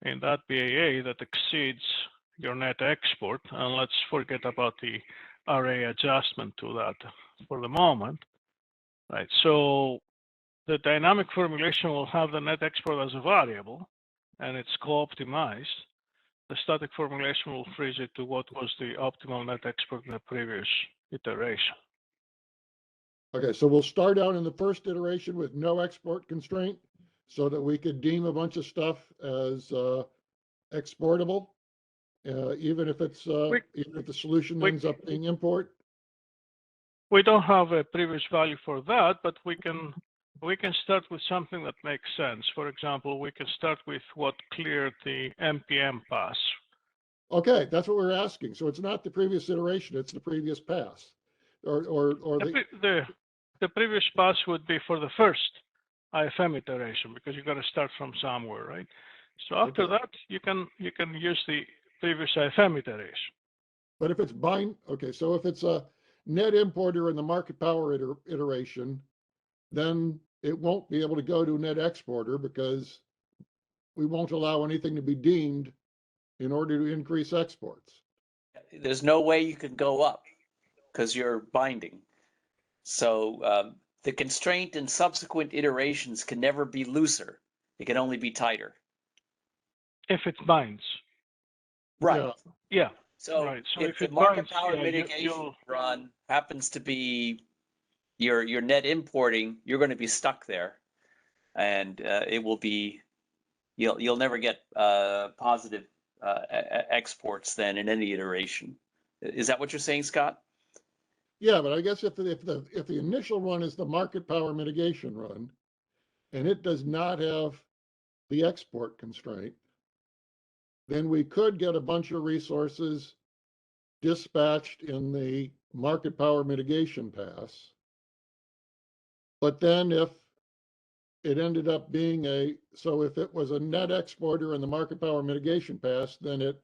in that BAA that exceeds your net export. And let's forget about the array adjustment to that for the moment. Right. So the dynamic formulation will have the net export as a variable, and it's co-optimized. The static formulation will freeze it to what was the optimal net export in the previous iteration. Okay, so we'll start out in the first iteration with no export constraint so that we could deem a bunch of stuff as exportable, even if it's even if the solution ends up being import. We don't have a previous value for that, but we can start with something that makes sense. For example, we can start with what cleared the MPM pass. Okay, that's what we're asking. So it's not the previous iteration; it's the previous pass, or the previous pass would be for the first IFM iteration, because you got to start from somewhere, right? So after that, you can use the previous IFM iteration. But if it's so if it's a net importer in the market power iteration, then it won't be able to go to a net exporter because we won't allow anything to be deemed in order to increase exports. There's no way you can go up because you're binding. So the constraint in subsequent iterations can never be looser. It can only be tighter. If it binds. Right. Yeah. So, right. So if the market power mitigation run happens to be your net importing, you're going to be stuck there, and it will be you'll never get positive exports then in any iteration. Is that what you're saying, Scott? Yeah, but I guess if the initial run is the market power mitigation run, and it does not have the export constraint, then we could get a bunch of resources dispatched in the market power mitigation pass. But then if it ended up being so if it was a net exporter in the market power mitigation pass, then it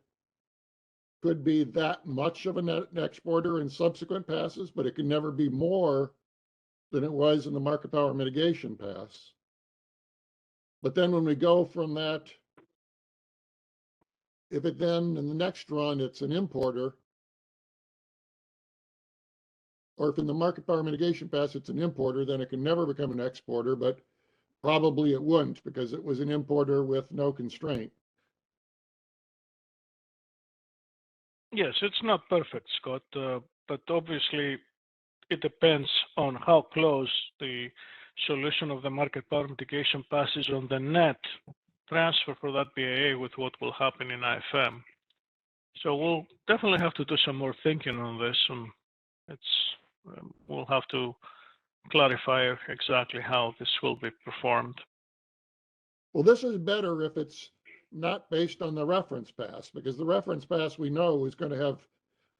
could be that much of a net exporter in subsequent passes, but it can never be more than it was in the market power mitigation pass. But then when we go from that, if it then in the next run it's an importer, or if in the market power mitigation pass it's an importer, then it can never become an exporter, but probably it wouldn't because it was an importer with no constraint. Yes, it's not perfect, Scott, but obviously it depends on how close the solution of the market power mitigation passes on the net transfer for that BAA with what will happen in IFM. So we'll definitely have to do some more thinking on this, and we'll have to clarify exactly how this will be performed. Well, this is better if it's not based on the reference pass, because the reference pass we know is going to have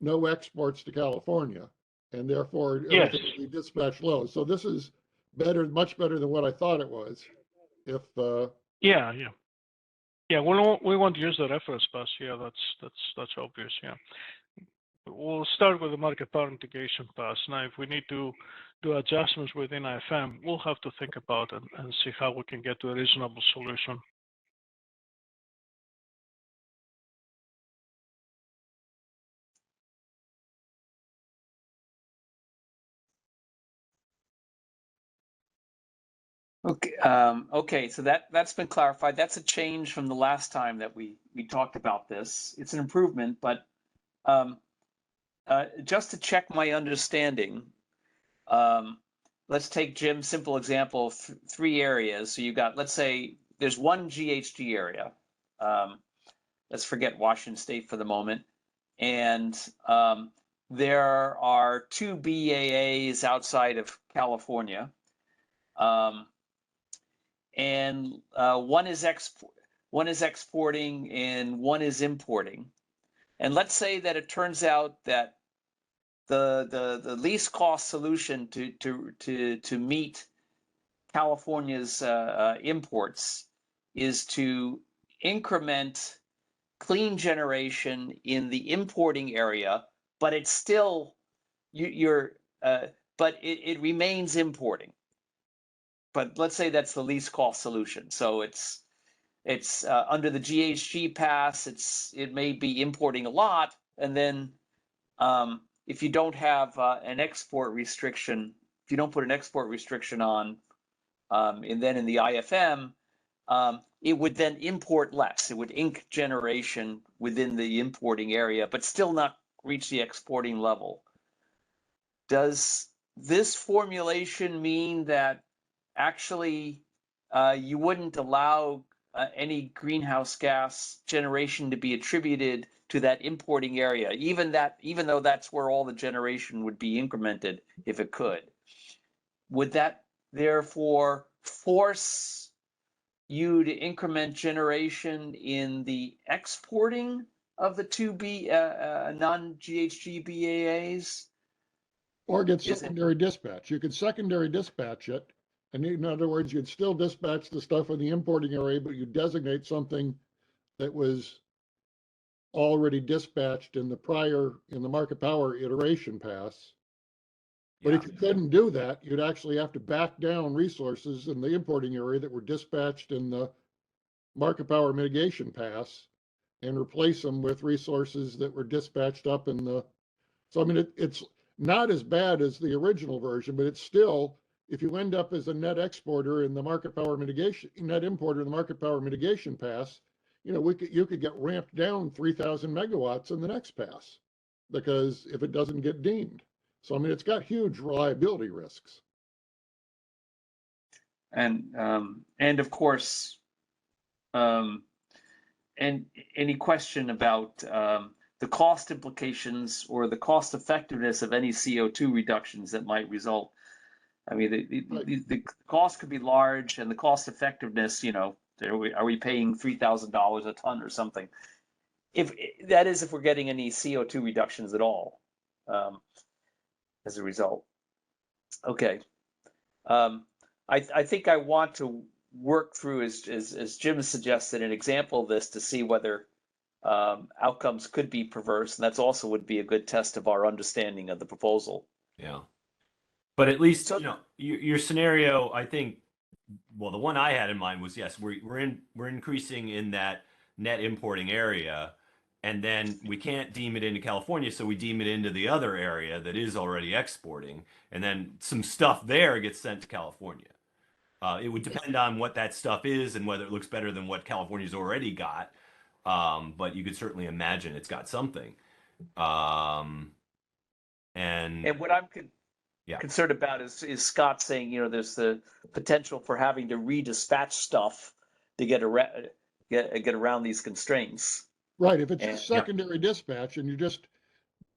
no exports to California, and therefore everything will be dispatched low. So this is better, much better than what I thought it was. If yeah, we want to use the reference pass. Yeah, that's obvious. Yeah, we'll start with the market power mitigation pass. Now, if we need to do adjustments within IFM, we'll have to think about it and see how we can get to a reasonable solution. Okay, okay, so that's been clarified. That's a change from the last time that we talked about this. It's an improvement, but just to check my understanding, let's take Jim's simple example of 3 areas. So you've got, let's say there's one GHG area. Let's forget Washington State for the moment. And there are 2 BAAs outside of California. And one is exporting and one is importing. And let's say that it turns out that the least cost solution to meet California's imports is to increment clean generation in the importing area, but it's still but it remains importing. But let's say that's the least cost solution. So it's under the GHG pass, it may be importing a lot, and then if you don't have an export restriction, if you don't put an export restriction on, and then in the IFM, it would then import less. It would ink generation within the importing area, but still not reach the exporting level. Does this formulation mean that actually you wouldn't allow any greenhouse gas generation to be attributed to that importing area, even though that's where all the generation would be incremented if it could? Would that therefore force you to increment generation in the exporting of the 2 non-GHG BAAs? Or get secondary dispatch. You could secondary dispatch it. And in other words, you'd still dispatch the stuff in the importing area, but you designate something that was already dispatched in the market power iteration pass. But if you couldn't do that, you'd actually have to back down resources in the importing area that were dispatched in the market power mitigation pass and replace them with resources that were dispatched up in the. So, I mean, it's not as bad as the original version, but it's still, if you end up as a net exporter in the market power mitigation, net importer in the market power mitigation pass, you could get ramped down 3,000 megawatts in the next pass because if it doesn't get deemed. So, I mean, it's got huge reliability risks. And of course, and any question about the cost implications or the cost effectiveness of any CO2 reductions that might result. I mean, the cost could be large and the cost effectiveness, Are we paying $3,000 a ton or something? If that is, if we're getting any CO2 reductions at all, as a result. Okay. I think I want to work through, as Jim suggested, an example of this to see whether outcomes could be perverse, and that's also would be a good test of our understanding of the proposal. Yeah. But at least, So- you know, your scenario, I think, well, the one I had in mind was, yes, we're increasing in that net importing area, and then we can't deem it into California, so we deem it into the other area that is already exporting, and then some stuff there gets sent to California. It would depend on what that stuff is and whether it looks better than what California's already got. But you could certainly imagine it's got something. And what I'm concerned about is Scott saying, you know, there's the potential for having to redispatch stuff to get around these constraints. Right, if it's just secondary dispatch and you're just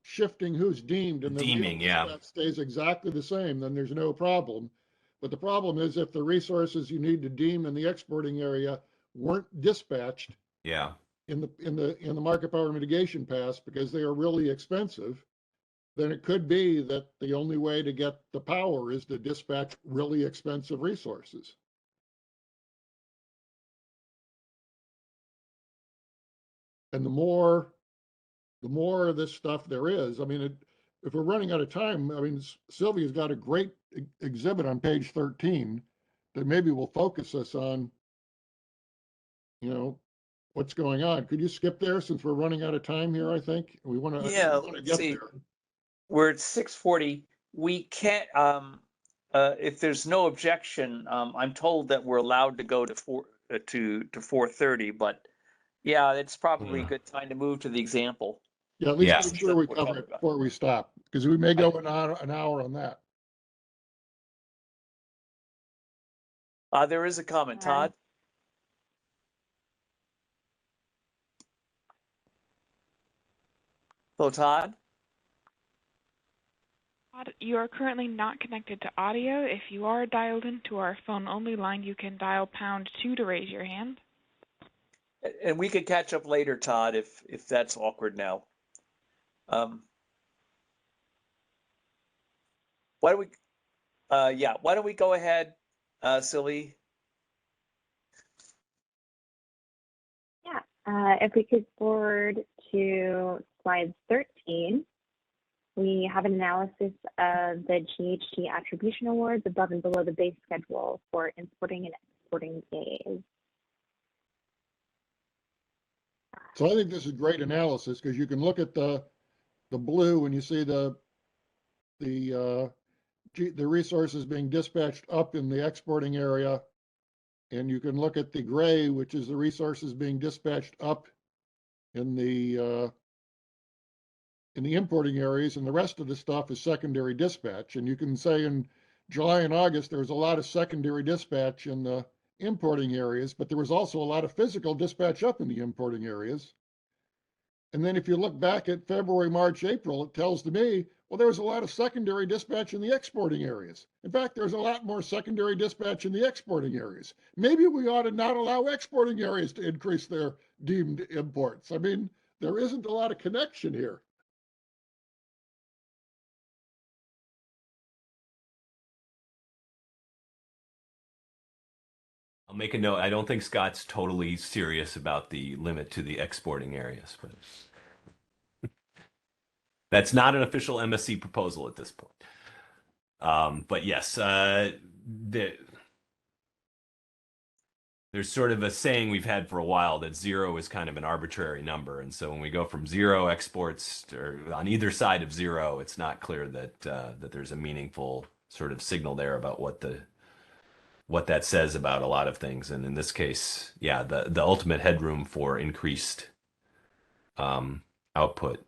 shifting who's deemed and the real Deeming, yeah. dispatch stays exactly the same, then there's no problem. But the problem is if the resources you need to deem in the exporting area weren't dispatched Yeah. in the market power mitigation pass because they are really expensive, then it could be that the only way to get the power is to dispatch really expensive resources. And the more of this stuff there is, I mean, if we're running out of time, I mean, Sylvia's got a great exhibit on page 13 that maybe will focus us on, you know, what's going on. Could you skip there since we're running out of time here, I think? We want to let's see. We're at 6:40. We can't, if there's no objection, I'm told that we're allowed to go to 4:30, but yeah, it's probably a good time to move to the example. Yeah, at least make sure we cover it before we stop, because we may go an hour on that. There is a comment, Todd. Hello, Todd. Todd, you are currently not connected to audio. If you are dialed into our phone-only line, you can dial #2 to raise your hand. And we could catch up later, Todd, if that's awkward now. Why don't we go ahead, Sylvie? Yeah, if we could forward to slide 13, we have an analysis of the GHG attribution awards above and below the base schedule for importing and exporting days. So I think this is great analysis because you can look at the blue and you see the resources being dispatched up in the exporting area, and you can look at the gray, which is the resources being dispatched up in the importing areas, and the rest of the stuff is secondary dispatch. And you can say in July and August there was a lot of secondary dispatch in the importing areas, but there was also a lot of physical dispatch up in the importing areas. And then if you look back at February, March, April, it tells to me, well, there was a lot of secondary dispatch in the exporting areas. In fact, there's a lot more secondary dispatch in the exporting areas. Maybe we ought to not allow exporting areas to increase their deemed imports. I mean, there isn't a lot of connection here. I'll make a note. I don't think Scott's totally serious about the limit to the exporting areas, but that's not an official MSC proposal at this point. But yes, there's sort of a saying we've had for a while that 0 is kind of an arbitrary number. And so when we go from 0 exports or on either side of 0, it's not clear that that there's a meaningful sort of signal there about what that says about a lot of things. And in this case, yeah, the ultimate headroom for increased output.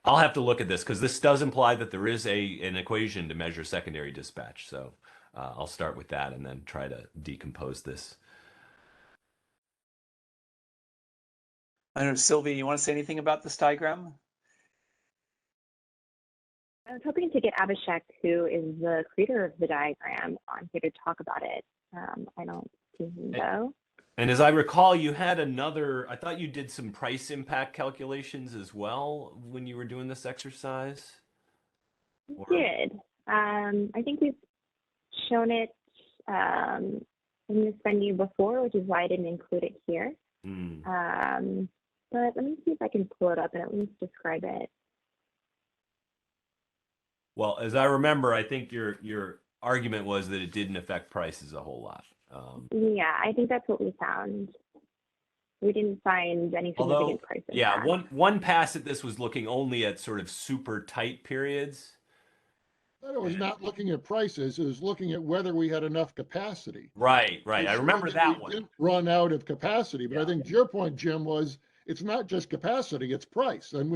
I'll have to look at this because this does imply that there is an equation to measure secondary dispatch. So I'll start with that and then try to decompose this. I don't know, Sylvia, you want to say anything about this diagram? I was hoping to get Abhishek, who is the creator of the diagram, on here to talk about it. I don't see him though. And as I recall, you had I thought you did some price impact calculations as well when you were doing this exercise. We did. I think we've shown it in this venue before, which is why I didn't include it here. But let me see if I can pull it up and at least describe it. Well, as I remember, I think your argument was that it didn't affect prices a whole lot. Yeah, I think that's what we found. We didn't find any significant price impact. Yeah, one pass at this was looking only at sort of super tight periods. But it was not looking at prices, it was looking at whether we had enough capacity. Right. I remember that one. We didn't run out of capacity, but I think your point, Jim, was it's not just capacity, it's price. And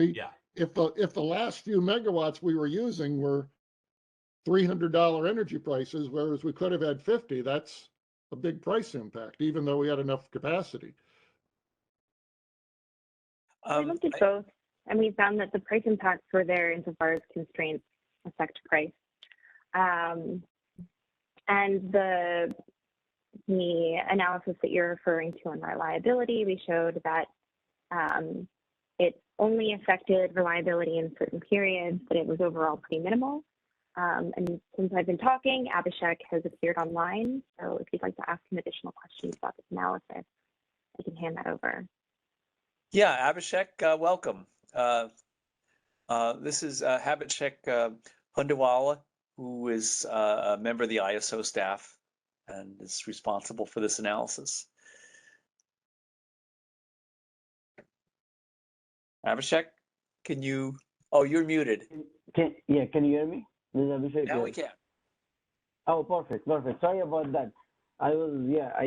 if the last few megawatts we were using were $300 energy prices, whereas we could have had 50, that's a big price impact, even though we had enough capacity. We looked at both, and we found that the price impacts were there insofar as constraints affect price. And the analysis that you're referring to on reliability, we showed that it only affected reliability in certain periods, but it was overall pretty minimal. And since I've been talking, Abhishek has appeared online. So if you'd like to ask him additional questions about this analysis, I can hand that over. Yeah, Abhishek, welcome. This is Abhishek Hundawala, who is a member of the ISO staff and is responsible for this analysis. Abhishek, can you? Oh, you're muted. Can you hear me? This is Abhishek. Now we can. Oh, perfect. Sorry about that. I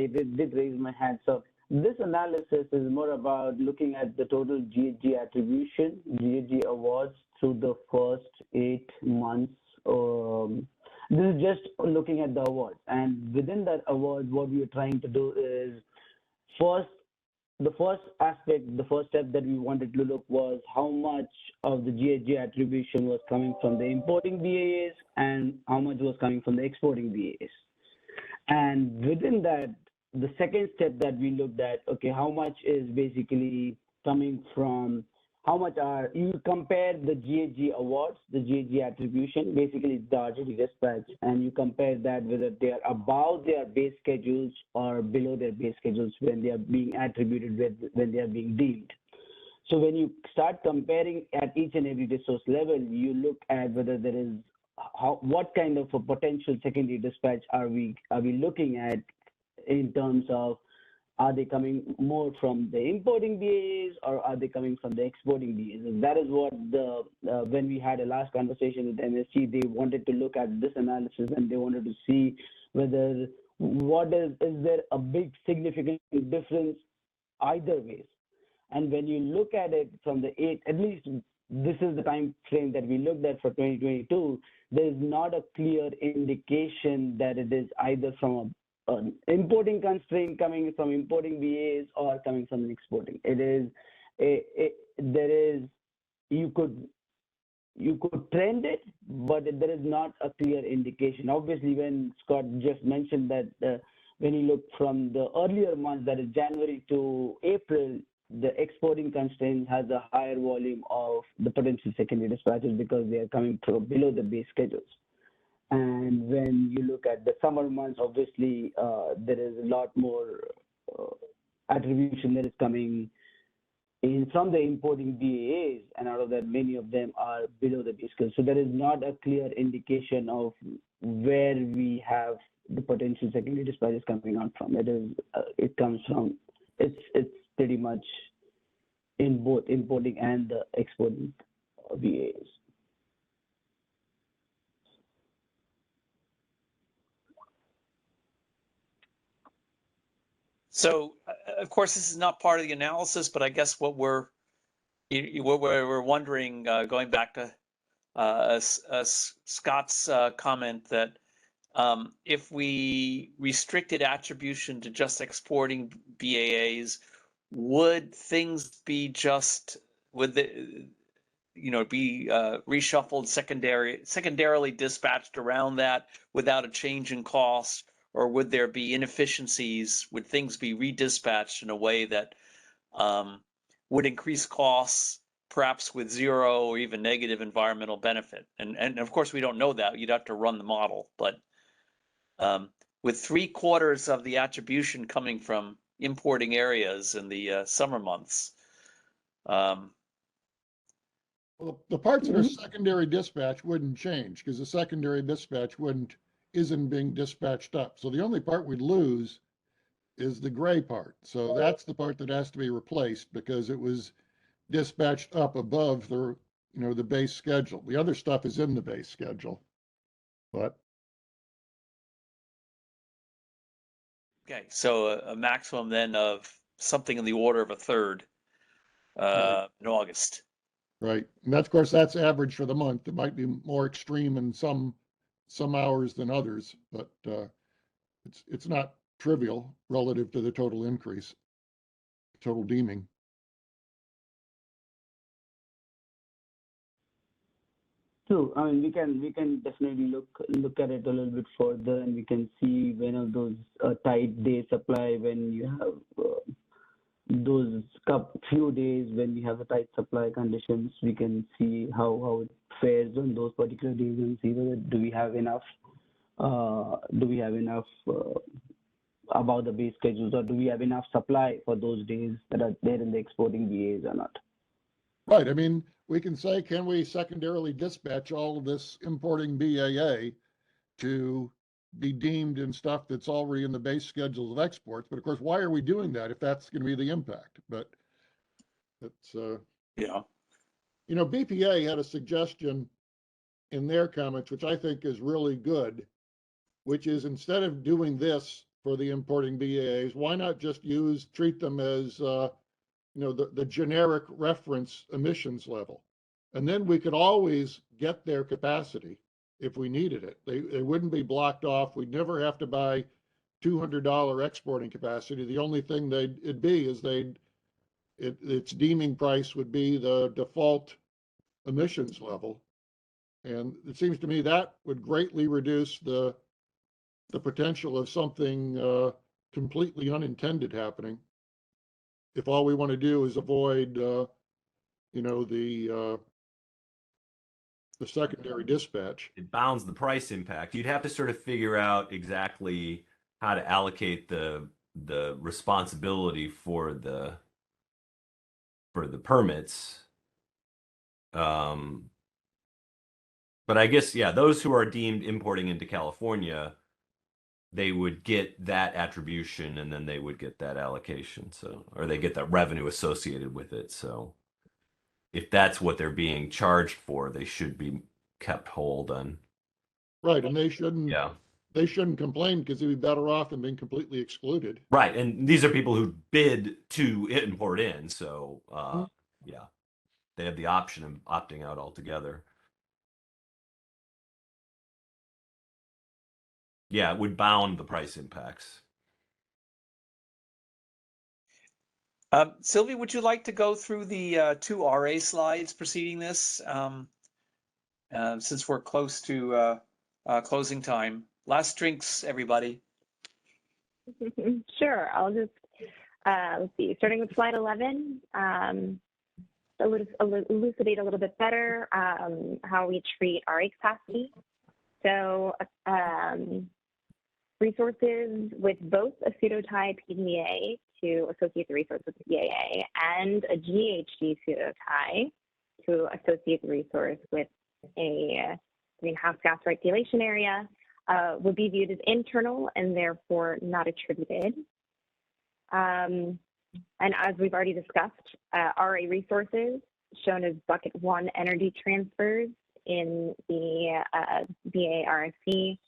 did raise my hand. So this analysis is more about looking at the total GHG attribution, GHG awards through the first 8 months. This is just looking at the awards. And within that award, what we are trying to do is the first step that we wanted to look was how much of the GHG attribution was coming from the importing BAs and how much was coming from the exporting BAs. And within that, the second step that we looked at, okay, how much is basically coming from, you compare the GHG awards, the GHG attribution, basically the RTD dispatch, and you compare that whether they are above their base schedules or below their base schedules when they are being attributed, when they are being deemed. So when you start comparing at each and every resource level, you look at whether there is, what kind of a potential secondary dispatch are we looking at in terms of, are they coming more from the importing BAs or are they coming from the exporting BAs? And that is what when we had a last conversation with MSG, they wanted to look at this analysis and they wanted to see whether is there a big significant difference either ways. And when you look at it from the 8, at least this is the time frame that we looked at for 2022, there is not a clear indication that it is either from an importing constraint coming from importing BAs or coming from exporting. You could trend it, but there is not a clear indication. Obviously, when Scott just mentioned that when you look from the earlier months, that is January to April, the exporting constraint has a higher volume of the potential secondary dispatches because they are coming from below the base schedules. And when you look at the summer months, obviously, there is a lot more attribution that is coming in from the importing BAs, and out of that, many of them are below the base schedule. So there is not a clear indication of where we have the potential secondary dispatches coming out from. It comes from, it's pretty much in both importing and the exporting BAs. So, of course, this is not part of the analysis, but I guess what we're wondering, going back to Scott's comment that if we restricted attribution to just exporting BAAs, would things be be reshuffled, secondarily dispatched around that without a change in cost? or would there be inefficiencies? Would things be redispatched in a way that would increase costs, perhaps with zero or even negative environmental benefit? And of course, we don't know that. You'd have to run the model. But with 3/4 of the attribution coming from importing areas in the summer months, Well, the parts that are secondary dispatch wouldn't change because the secondary dispatch isn't being dispatched up. So the only part we'd lose is the gray part. So that's the part that has to be replaced because it was dispatched up above the base schedule. The other stuff is in the base schedule. But okay, so a maximum then of something in the order of a third in August. right. And that's, of course, that's average for the month. It might be more extreme in some hours than others, but it's not trivial relative to the total increase, total deeming. True. I mean, we can definitely look at it a little bit further, and we can see when of those tight day supply, when you have those few days when we have a tight supply conditions, we can see how it fares on those particular days and see whether do we have enough about the base schedules, or do we have enough supply for those days that are there in the exporting BAs or not. Right. I mean, we can say, can we secondarily dispatch all of this importing BAA to be deemed in stuff that's already in the base schedules of exports? But of course, why are we doing that if that's going to be the impact? But it's, Yeah. BPA had a suggestion in their comments, which I think is really good, which is instead of doing this for the importing BAAs, why not just treat them as, the generic reference emissions level. And then we could always get their capacity if we needed it. They wouldn't be blocked off. We'd never have to buy $200 exporting capacity. The only thing it'd be is its deeming price would be the default emissions level. And it seems to me that would greatly reduce the potential of something completely unintended happening. If all we want to do is avoid, the secondary dispatch. It bounds the price impact. You'd have to sort of figure out exactly how to allocate the responsibility for the permits. But I guess, yeah, those who are deemed importing into California, they would get that attribution and then they would get that allocation. So, or they get that revenue associated with it. So if that's what they're being charged for, they should be kept whole then. Right, and they shouldn't. Yeah. They shouldn't complain because they'd be better off than being completely excluded. Right, and these are people who bid to import in, so yeah, they have the option of opting out altogether. Yeah, it would bound the price impacts. Sylvie, would you like to go through the 2 RA slides preceding this? Since we're close to closing time. Last drinks, everybody. Sure. I'll just, let's see, starting with slide 11, elucidate a little bit better how we treat RA capacity. So resources with both a pseudotie PDA to associate the resource with the BAA and a GHG pseudotie to associate the resource with a greenhouse gas regulation area would be viewed as internal and therefore not attributed. And as we've already discussed, RA resources shown as bucket 1 energy transfers in the BA RFC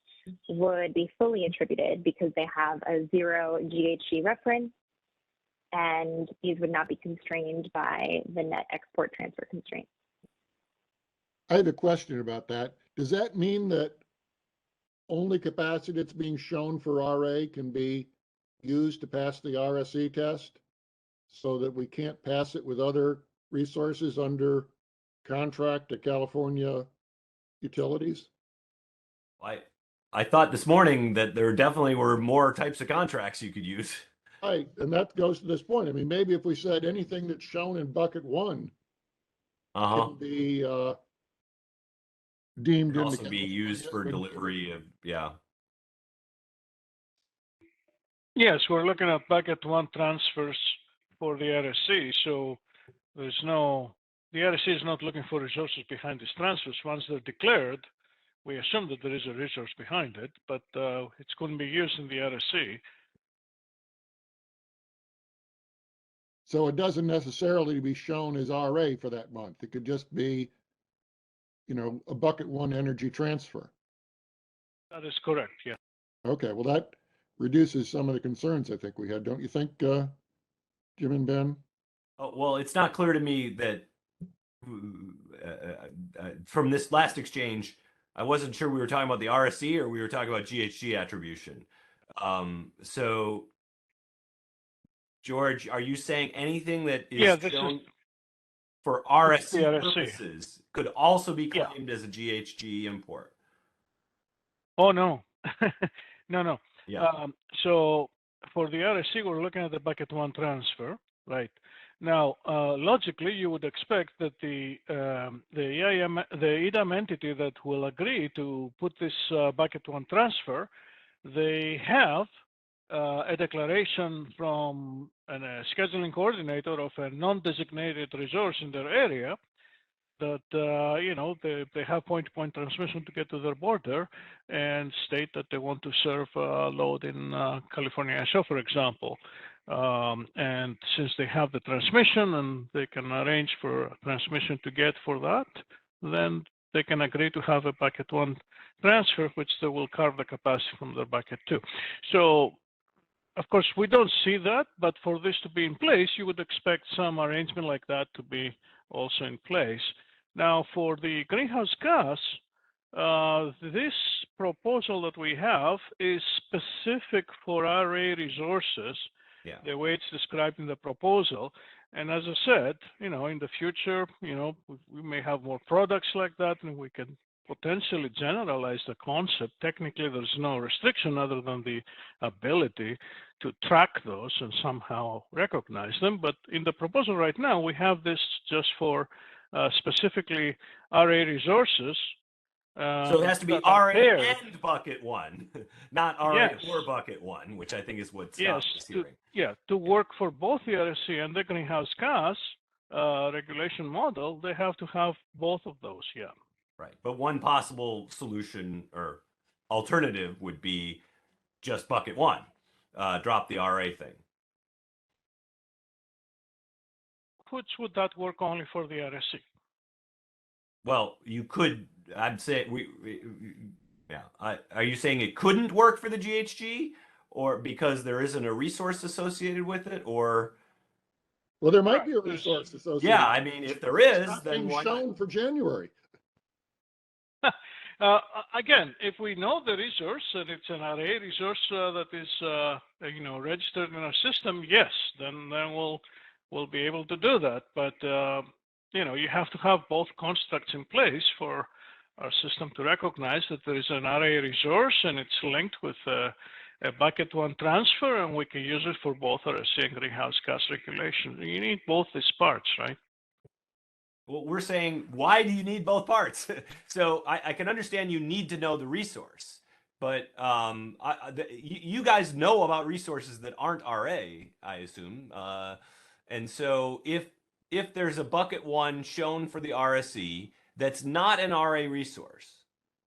would be fully attributed because they have a 0 GHG reference, and these would not be constrained by the net export transfer constraint. I have a question about that. Does that mean that only capacity that's being shown for RA can be used to pass the RSE test so that we can't pass it with other resources under contract to California utilities? I thought this morning that there definitely were more types of contracts you could use. Right, and that goes to this point. I mean, maybe if we said anything that's shown in bucket one Uh-huh. can be deemed Could into also be used for California. delivery of, yeah. Yes, we're looking at bucket one transfers for the RSC. So there's no, the RSC is not looking for resources behind these transfers. Once they're declared, we assume that there is a resource behind it, but it's going to be used in the RSC. So it doesn't necessarily be shown as RA for that month. It could just be, you know, a bucket one energy transfer. That is correct, yeah. Okay, well, that reduces some of the concerns I think we had, don't you think, Jim and Ben? Oh, well, it's not clear to me that from this last exchange, I wasn't sure we were talking about the RSC or we were talking about GHG attribution. So, George, are you saying anything that is shown for RSC purposes could also be claimed as a GHG import? Oh, no. No. Yeah. So for the RSC, we're looking at the bucket one transfer, right? Now, logically, you would expect that the EDAM entity that will agree to put this bucket one transfer, they have a declaration from a scheduling coordinator of a non-designated resource in their area that, you know, they have point-to-point transmission to get to their border and state that they want to serve load in California ISO, for example. And since they have the transmission and they can arrange for transmission to get for that, then they can agree to have a bucket one transfer, which they will carve the capacity from their bucket two. So, of course, we don't see that, but for this to be in place, you would expect some arrangement like that to be also in place. Now, for the greenhouse gas, this proposal that we have is specific for RA resources, the way it's described in the proposal. And as I said, you know, in the future, you know, we may have more products like that, and we can potentially generalize the concept. Technically, there's no restriction other than the ability to track those and somehow recognize them. But in the proposal right now, we have this just for specifically RA resources. So it has to be RA and bucket one, not RA or bucket one, which I think is what Scott is hearing. To work for both the RSC and the greenhouse gas regulation model, they have to have both of those, Right, but one possible solution or alternative would be just bucket one, drop the RA thing. Which would that work only for the RSC? Well, you could. I'd say are you saying it couldn't work for the GHG, or because there isn't a resource associated with it, or? Well, there might be a resource associated. Yeah, I mean, if there is, then why shown for January? Again, if we know the resource and it's an RA resource that is, you know, registered in our system, yes, then we'll be able to do that. But you know, you have to have both constructs in place for our system to recognize that there is an RA resource and it's linked with a bucket one transfer, and we can use it for both RSC and greenhouse gas regulation. You need both these parts, right? Well, we're saying, why do you need both parts? So I can understand you need to know the resource, but you guys know about resources that aren't RA, I assume. And so if there's a bucket one shown for the RSC that's not an RA resource,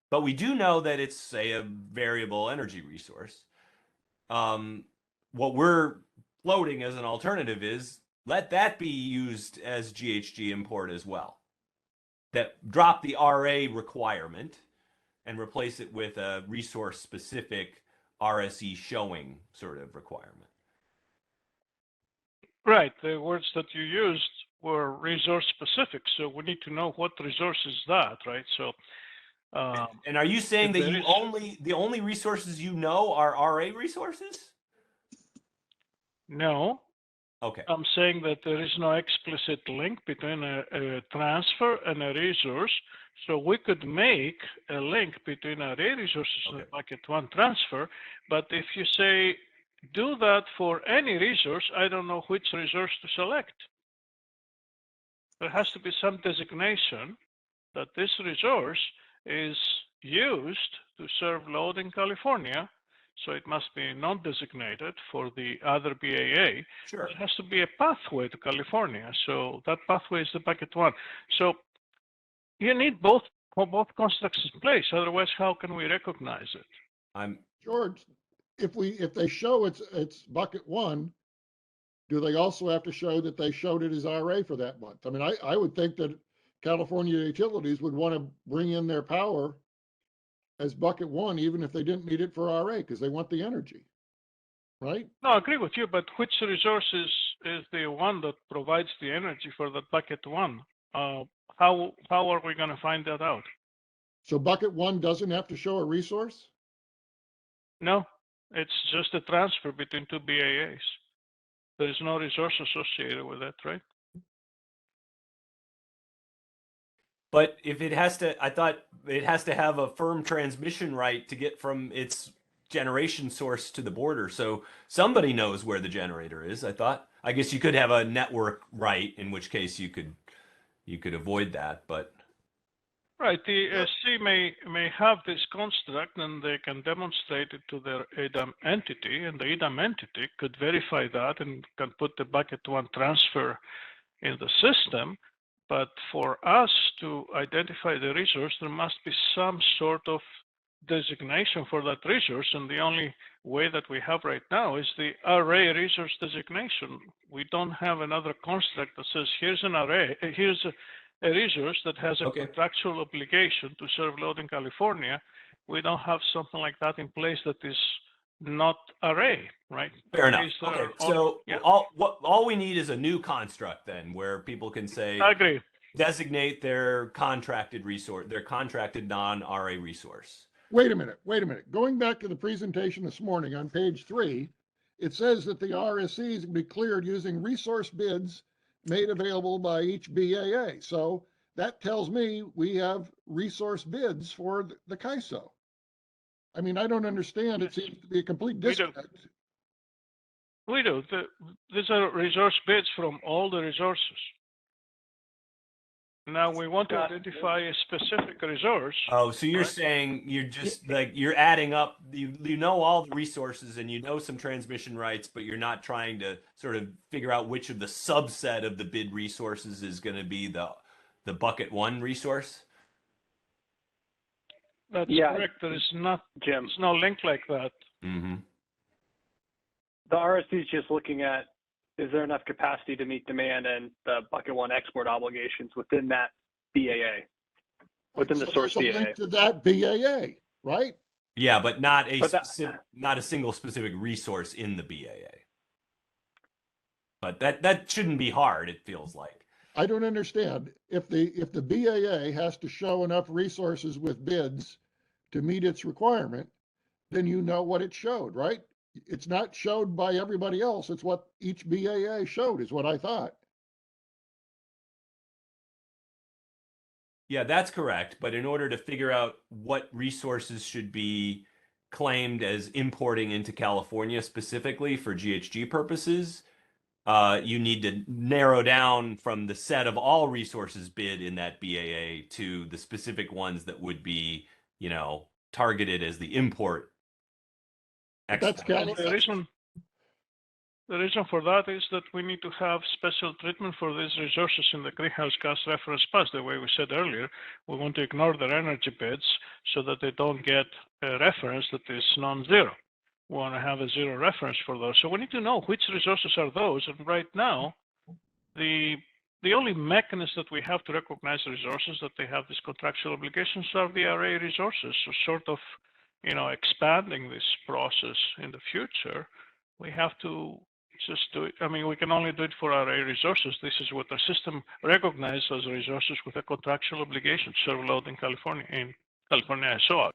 but we do know that it's, say, a variable energy resource, what we're floating as an alternative is let that be used as GHG import as well. That drop the RA requirement and replace it with a resource-specific RSE showing sort of requirement. Right. The words that you used were resource specific, so we need to know what resource is that, right? So, and are you saying that the only resources you know are RA resources? No, Okay. I'm saying that there is no explicit link between a transfer and a resource. So we could make a link between array resources and bucket one transfer. But if you say, do that for any resource, I don't know which resource to select. There has to be some designation that this resource is used to serve load in California. So it must be non-designated for the other BAA. Sure. It has to be a pathway to California. So that pathway is the bucket one. So you need both constructs in place. Otherwise, how can we recognize it? George, if they show it's bucket one, do they also have to show that they showed it as RA for that month? I mean, I would think that California utilities would want to bring in their power as bucket one, even if they didn't need it for RA, because they want the energy, right? No, I agree with you, but which resource is the one that provides the energy for that bucket one? How are we going to find that out? So bucket one doesn't have to show a resource? No, it's just a transfer between two BAAs. There is no resource associated with that, right? But if it has to, I thought it has to have a firm transmission right to get from its generation source to the border. So somebody knows where the generator is. I thought. I guess you could have a network right, in which case you could avoid that. But right, the SC may have this construct, and they can demonstrate it to their EDAM entity, and the EDAM entity could verify that and can put the bucket one transfer in the system. But for us to identify the resource, there must be some sort of designation for that resource. And the only way that we have right now is the array resource designation. We don't have another construct that says, here's an array, here's a resource that has a contractual obligation to serve load in California. We don't have something like that in place that is not array, right? Fair enough. Okay, so all we need is a new construct then, where people can say, I agree, designate their contracted resource, their contracted non-RA resource. Wait a minute. Going back to the presentation this morning on page 3, it says that the RSCs can be cleared using resource bids made available by each BAA. So that tells me we have resource bids for the CAISO. I mean, I don't understand. It seems to be a complete disconnect. We do. These are resource bids from all the resources. Now we want to identify a specific resource. Oh, so you're saying you're just like you're adding up, you know all the resources and you know some transmission rights, but you're not trying to sort of figure out which of the subset of the bid resources is going to be the bucket one resource? That's correct. There is not, Jim. There's no link like that. Mm-hmm. The RSC is just looking at, is there enough capacity to meet demand and the bucket one export obligations within that BAA, within the source BAA. Link to that BAA, right? Yeah, but not a single specific resource in the BAA. But that shouldn't be hard, it feels like. I don't understand. If the BAA has to show enough resources with bids to meet its requirement, then you know what it showed, right? It's not showed by everybody else. It's what each BAA showed, is what I thought. Yeah, that's correct. But in order to figure out what resources should be claimed as importing into California specifically for GHG purposes, you need to narrow down from the set of all resources bid in that BAA to the specific ones that would be, targeted as the import. That's the reason for that is that we need to have special treatment for these resources in the greenhouse gas reference pass. The way we said earlier, we want to ignore their energy bids so that they don't get a reference that is non-zero. We want to have a zero reference for those. So we need to know which resources are those. And right now, the only mechanism that we have to recognize resources that they have these contractual obligations are the array resources. So sort of, expanding this process in the future, we have to just do it. I mean, we can only do it for array resources. This is what the system recognizes as resources with a contractual obligation to serve load in California, SOA.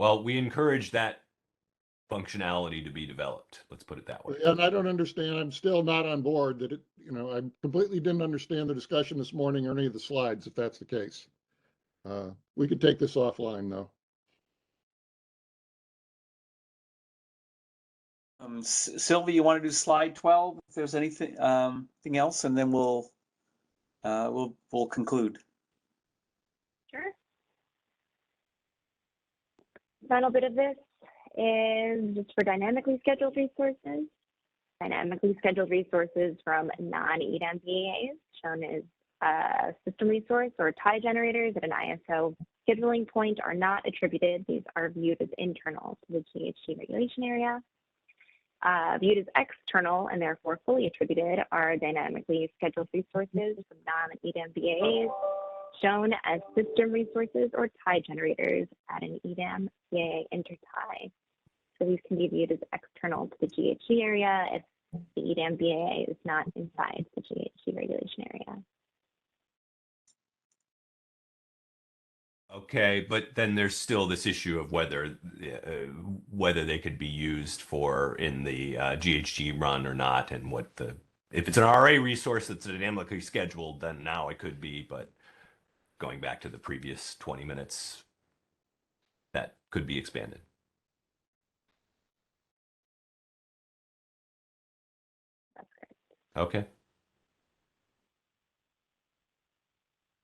Well, we encourage that functionality to be developed. Let's put it that way. And I don't understand, I'm still not on board that it, I completely didn't understand the discussion this morning or any of the slides, if that's the case. We could take this offline though. Sylvie, you want to do slide 12? If there's anything, thing else, and then we'll conclude. Sure. Final bit of this is just for dynamically scheduled resources. Dynamically scheduled resources from non-EDAM BAs, shown as a system resource or tie generators at an ISO scheduling point, are not attributed. These are viewed as internal to the GHG regulation area. Viewed as external and therefore fully attributed are dynamically scheduled resources from non-EDAM BAs, shown as system resources or tie generators at an EDAM BAA intertie. So these can be viewed as external to the GHG area if the EDAM BAA is not inside the GHG regulation area. Okay, but then there's still this issue of whether they could be used for in the GHG run or not, and if it's an RA resource that's dynamically scheduled, then now it could be. But going back to the previous 20 minutes, that could be expanded. That's great. Okay.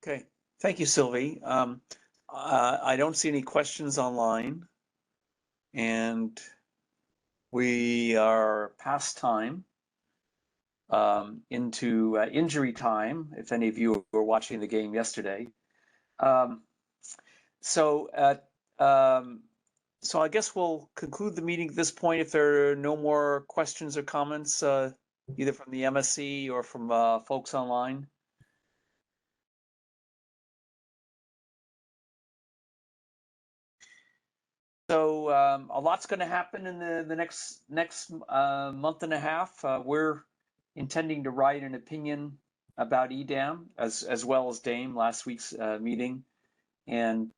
Okay, thank you, Sylvie. I don't see any questions online, and we are past time into injury time, if any of you were watching the game yesterday. So I guess we'll conclude the meeting at this point if there are no more questions or comments, either from the MSC or from folks online. So a lot's going to happen in the next month and a half. We're intending to write an opinion about EDAM as well as DAME, last week's meeting, and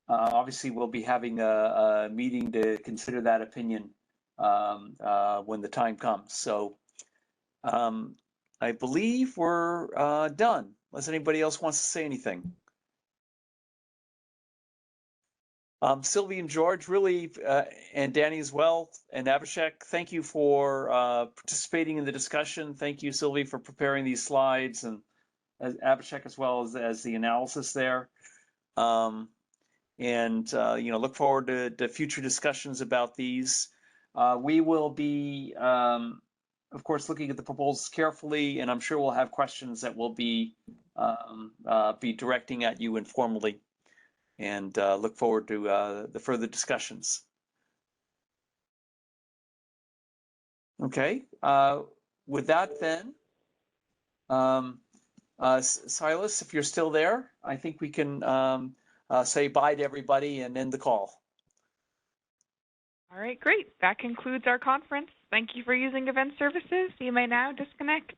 obviously we'll be having a meeting to consider that opinion when the time comes. So I believe we're done, unless anybody else wants to say anything. Sylvie and George, really, and Danny as well, and Abhishek, thank you for participating in the discussion. Thank you, Sylvie, for preparing these slides, and Abhishek as well as the analysis there. Look forward to future discussions about these. We will be, of course, looking at the proposals carefully, and I'm sure we'll have questions that we'll be directing at you informally. And look forward to the further discussions. Okay, with that then, Silas, if you're still there, I think we can say bye to everybody and end the call. All right, great. That concludes our conference. Thank you for using Event Services. You may now disconnect.